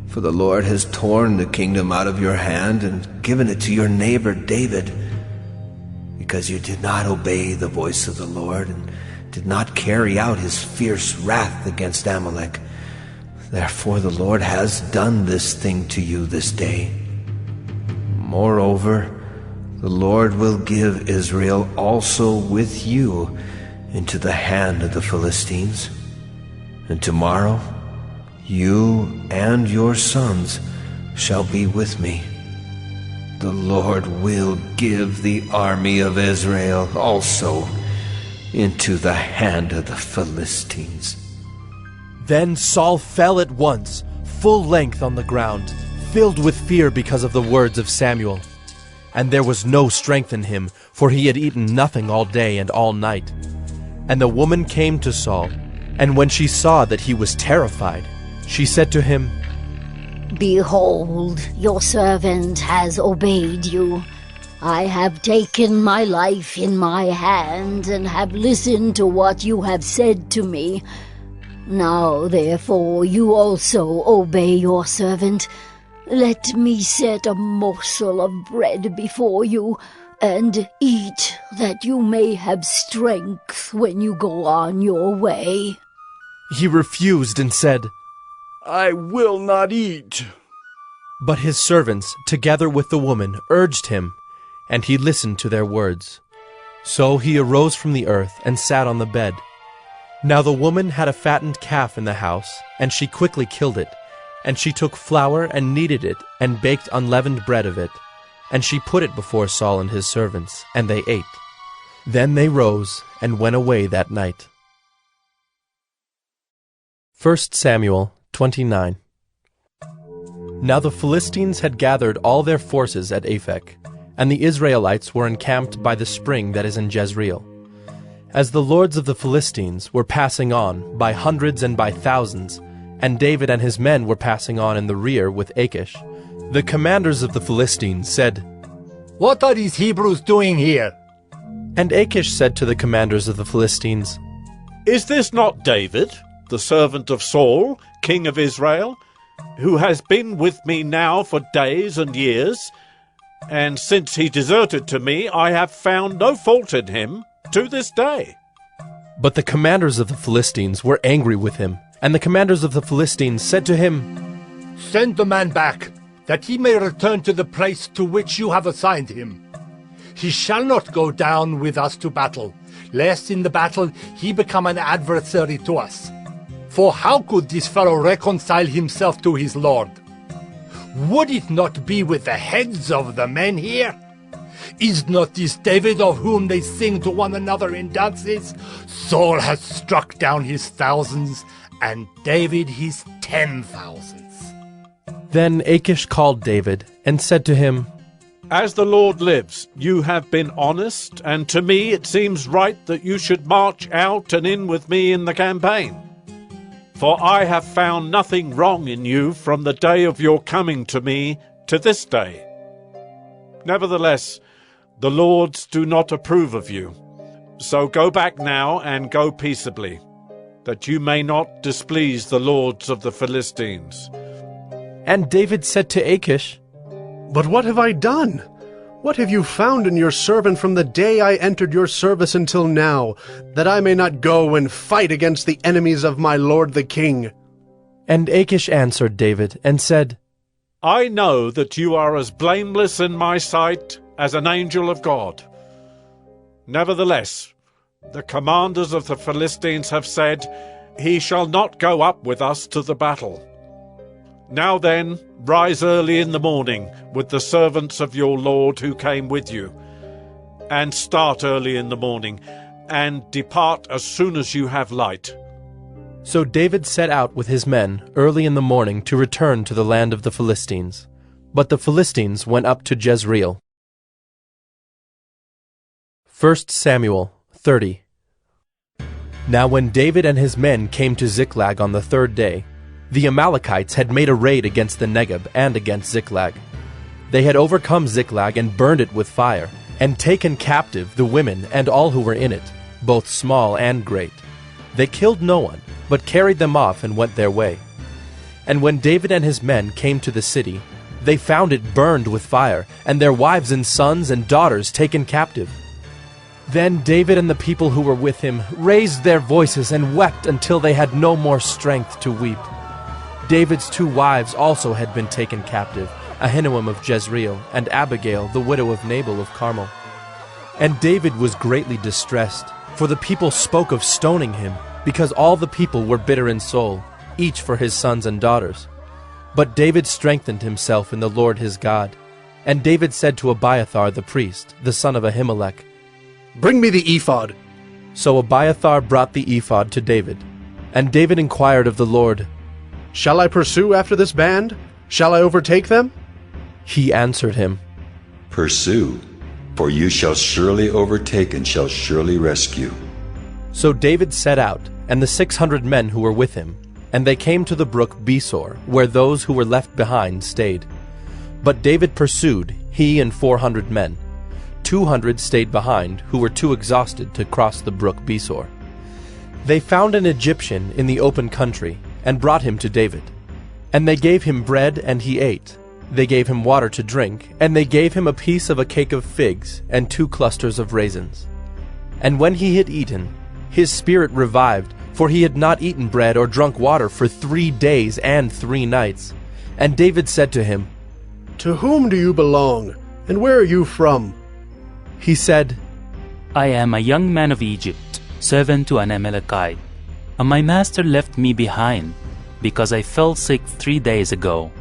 for the Lord has torn the kingdom out of your hand and given it to your neighbor David, because you did not obey the voice of the Lord and did not carry out his fierce wrath against Amalek. Therefore the Lord has done this thing to you this day. Moreover, the Lord will give Israel also with you into the hand of the Philistines. And tomorrow you and your sons shall be with me. The Lord will give the army of Israel also into the hand of the Philistines. Then Saul fell at once, full length on the ground, filled with fear because of the words of Samuel. And there was no strength in him, for he had eaten nothing all day and all night. And the woman came to Saul, and when she saw that he was terrified, she said to him, Behold, your servant has obeyed you. I have taken my life in my hand and have listened to what you have said to me. Now, therefore, you also obey your servant. Let me set a morsel of bread before you, and eat, that you may have strength when you go on your way. He refused and said, I will not eat. But his servants, together with the woman, urged him, and he listened to their words. So he arose from the earth and sat on the bed. Now the woman had a fattened calf in the house, and she quickly killed it. And she took flour and kneaded it, and baked unleavened bread of it. and she put it before Saul and his servants, and they ate. Then they rose and went away that night. 1 Samuel 29. Now the Philistines had gathered all their forces at Aphek, and the Israelites were encamped by the spring that is in Jezreel. As the lords of the Philistines were passing on by hundreds and by thousands, and David and his men were passing on in the rear with Achish, the commanders of the Philistines said, "What are these Hebrews doing here?" And Achish said to the commanders of the Philistines, "Is this not David, the servant of Saul, king of Israel, who has been with me now for days and years? And since he deserted to me, I have found no fault in him to this day." But the commanders of the Philistines were angry with him, and the commanders of the Philistines said to him, "Send the man back, that he may return to the place to which you have assigned him. He shall not go down with us to battle, lest in the battle he become an adversary to us. For how could this fellow reconcile himself to his Lord? Would it not be with the heads of the men here? Is not this David of whom they sing to one another in dances? Saul has struck down his thousands, and David his 10,000s. Then Achish called David and said to him, "As the Lord lives, you have been honest, and to me it seems right that you should march out and in with me in the campaign. For I have found nothing wrong in you from the day of your coming to me to this day. Nevertheless, the lords do not approve of you. So go back now and go peaceably, that you may not displease the lords of the Philistines." And David said to Achish, "But what have I done? What have you found in your servant from the day I entered your service until now, that I may not go and fight against the enemies of my lord the king?" And Achish answered David and said, "I know that you are as blameless in my sight as an angel of God. Nevertheless, the commanders of the Philistines have said, 'He shall not go up with us to the battle.' Now then, rise early in the morning with the servants of your Lord who came with you, and start early in the morning, and depart as soon as you have light." So David set out with his men early in the morning to return to the land of the Philistines. But the Philistines went up to Jezreel. 1 Samuel 30. Now when David and his men came to Ziklag on the third day, the Amalekites had made a raid against the Negeb and against Ziklag. They had overcome Ziklag and burned it with fire, and taken captive the women and all who were in it, both small and great. They killed no one, but carried them off and went their way. And when David and his men came to the city, they found it burned with fire, and their wives and sons and daughters taken captive. Then David and the people who were with him raised their voices and wept until they had no more strength to weep. David's 2 wives also had been taken captive, Ahinoam of Jezreel and Abigail, the widow of Nabal of Carmel. And David was greatly distressed, for the people spoke of stoning him, because all the people were bitter in soul, each for his sons and daughters. But David strengthened himself in the Lord his God. And David said to Abiathar the priest, the son of Ahimelech, "Bring me the ephod." So Abiathar brought the ephod to David. And David inquired of the Lord, "Shall I pursue after this band? Shall I overtake them?" He answered him, "Pursue, for you shall surely overtake and shall surely rescue." So David set out, and the 600 men who were with him, and they came to the brook Besor, where those who were left behind stayed. But David pursued, he and 400 men. 200 stayed behind, who were too exhausted to cross the brook Besor. They found an Egyptian in the open country, and brought him to David. And they gave him bread, and he ate. They gave him water to drink, and they gave him a piece of a cake of figs, and 2 clusters of raisins. And when he had eaten, his spirit revived, for he had not eaten bread or drunk water for 3 days and 3 nights. And David said to him, "To whom do you belong, and where are you from?" He said, "I am a young man of Egypt, servant to an Amalekite. And my master left me behind, because I fell sick 3 days ago.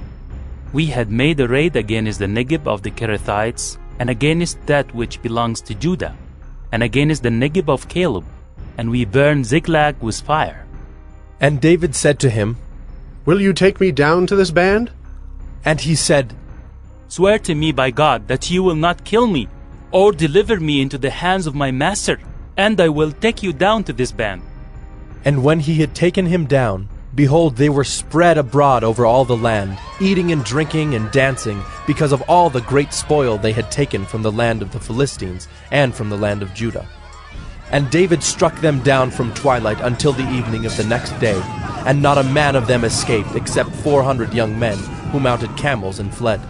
We had made a raid against the Negeb of the Kerethites, and against that which belongs to Judah, and against the Negeb of Caleb, and we burned Ziklag with fire. And David said to him, Will you take me down to this band? And he said, Swear to me by God that you will not kill me, or deliver me into the hands of my master, and I will take you down to this band. And when he had taken him down, behold, they were spread abroad over all the land, eating and drinking and dancing, because of all the great spoil they had taken from the land of the Philistines and from the land of Judah. And David struck them down from twilight until the evening of the next day, and not a man of them escaped, except 400 young men, who mounted camels and fled.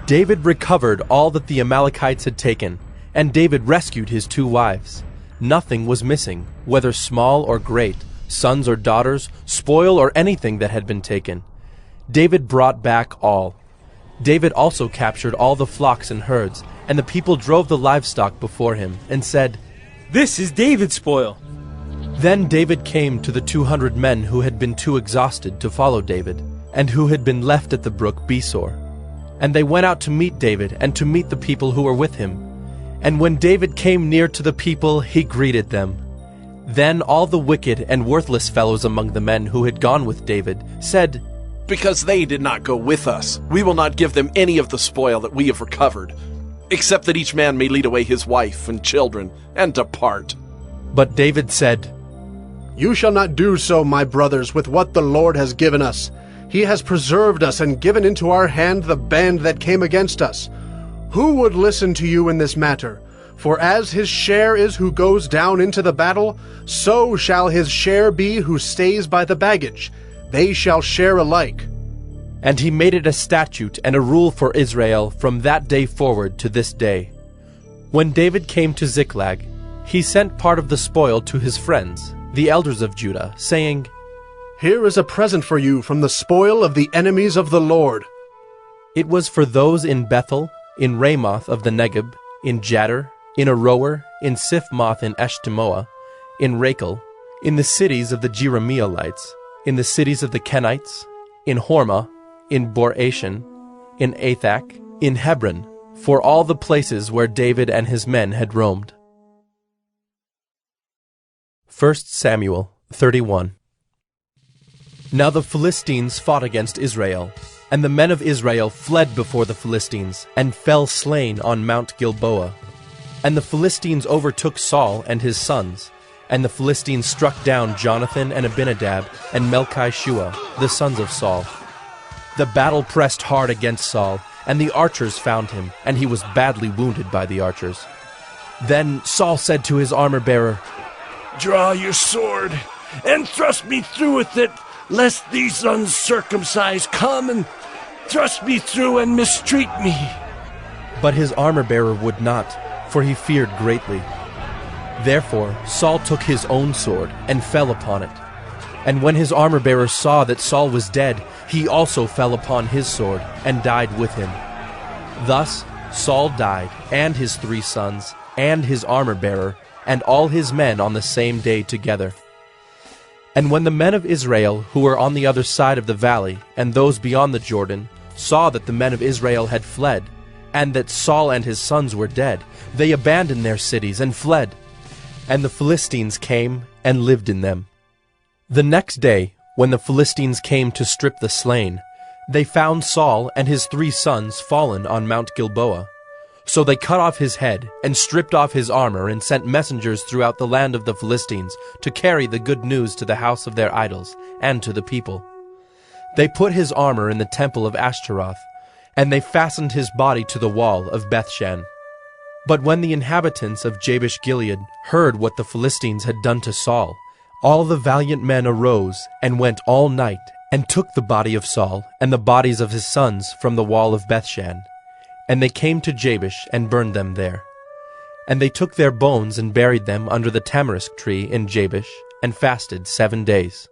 David recovered all that the Amalekites had taken, and David rescued his 2 wives. Nothing was missing, whether small or great, sons or daughters, spoil or anything that had been taken. David brought back all. David also captured all the flocks and herds, and the people drove the livestock before him, and said, This is David's spoil. Then David came to the 200 men who had been too exhausted to follow David, and who had been left at the brook Besor. And they went out to meet David, and to meet the people who were with him. And when David came near to the people, he greeted them. Then all the wicked and worthless fellows among the men who had gone with David said, Because they did not go with us, we will not give them any of the spoil that we have recovered, except that each man may lead away his wife and children, and depart. But David said, You shall not do so, my brothers, with what the Lord has given us. He has preserved us and given into our hand the band that came against us. Who would listen to you in this matter? For as his share is who goes down into the battle, so shall his share be who stays by the baggage. They shall share alike. And he made it a statute and a rule for Israel from that day forward to this day. When David came to Ziklag, he sent part of the spoil to his friends, the elders of Judah, saying, Here is a present for you from the spoil of the enemies of the Lord. It was for those in Bethel, in Ramoth of the Negeb, in Jadar, in Aroer, in Siphmoth in Eshtemoa, in Rachel, in the cities of the Jerahmeelites, in the cities of the Kenites, in Hormah, in Bor-Ashan, in Athak, in Hebron, for all the places where David and his men had roamed. 1 Samuel 31. Now the Philistines fought against Israel, and the men of Israel fled before the Philistines, and fell slain on Mount Gilboa. And the Philistines overtook Saul and his sons, and the Philistines struck down Jonathan and Abinadab and Melchi-Shua, the sons of Saul. The battle pressed hard against Saul, and the archers found him, and he was badly wounded by the archers. Then Saul said to his armor-bearer, Draw your sword, and thrust me through with it, lest these uncircumcised come and thrust me through and mistreat me. But his armor-bearer would not, for he feared greatly. Therefore Saul took his own sword and fell upon it. And when his armor-bearer saw that Saul was dead, he also fell upon his sword and died with him. Thus Saul died, and his 3 sons, and his armor-bearer, and all his men on the same day together. And when the men of Israel, who were on the other side of the valley, and those beyond the Jordan, saw that the men of Israel had fled, and that Saul and his sons were dead, they abandoned their cities and fled. And the Philistines came and lived in them. The next day, when the Philistines came to strip the slain, they found Saul and his 3 sons fallen on Mount Gilboa. So they cut off his head, and stripped off his armor, and sent messengers throughout the land of the Philistines to carry the good news to the house of their idols, and to the people. They put his armor in the temple of Ashtaroth, and they fastened his body to the wall of Bethshan. But when the inhabitants of Jabesh-Gilead heard what the Philistines had done to Saul, all the valiant men arose, and went all night, and took the body of Saul, and the bodies of his sons from the wall of Bethshan. And they came to Jabesh, and burned them there. And they took their bones, and buried them under the tamarisk tree in Jabesh, and fasted 7 days.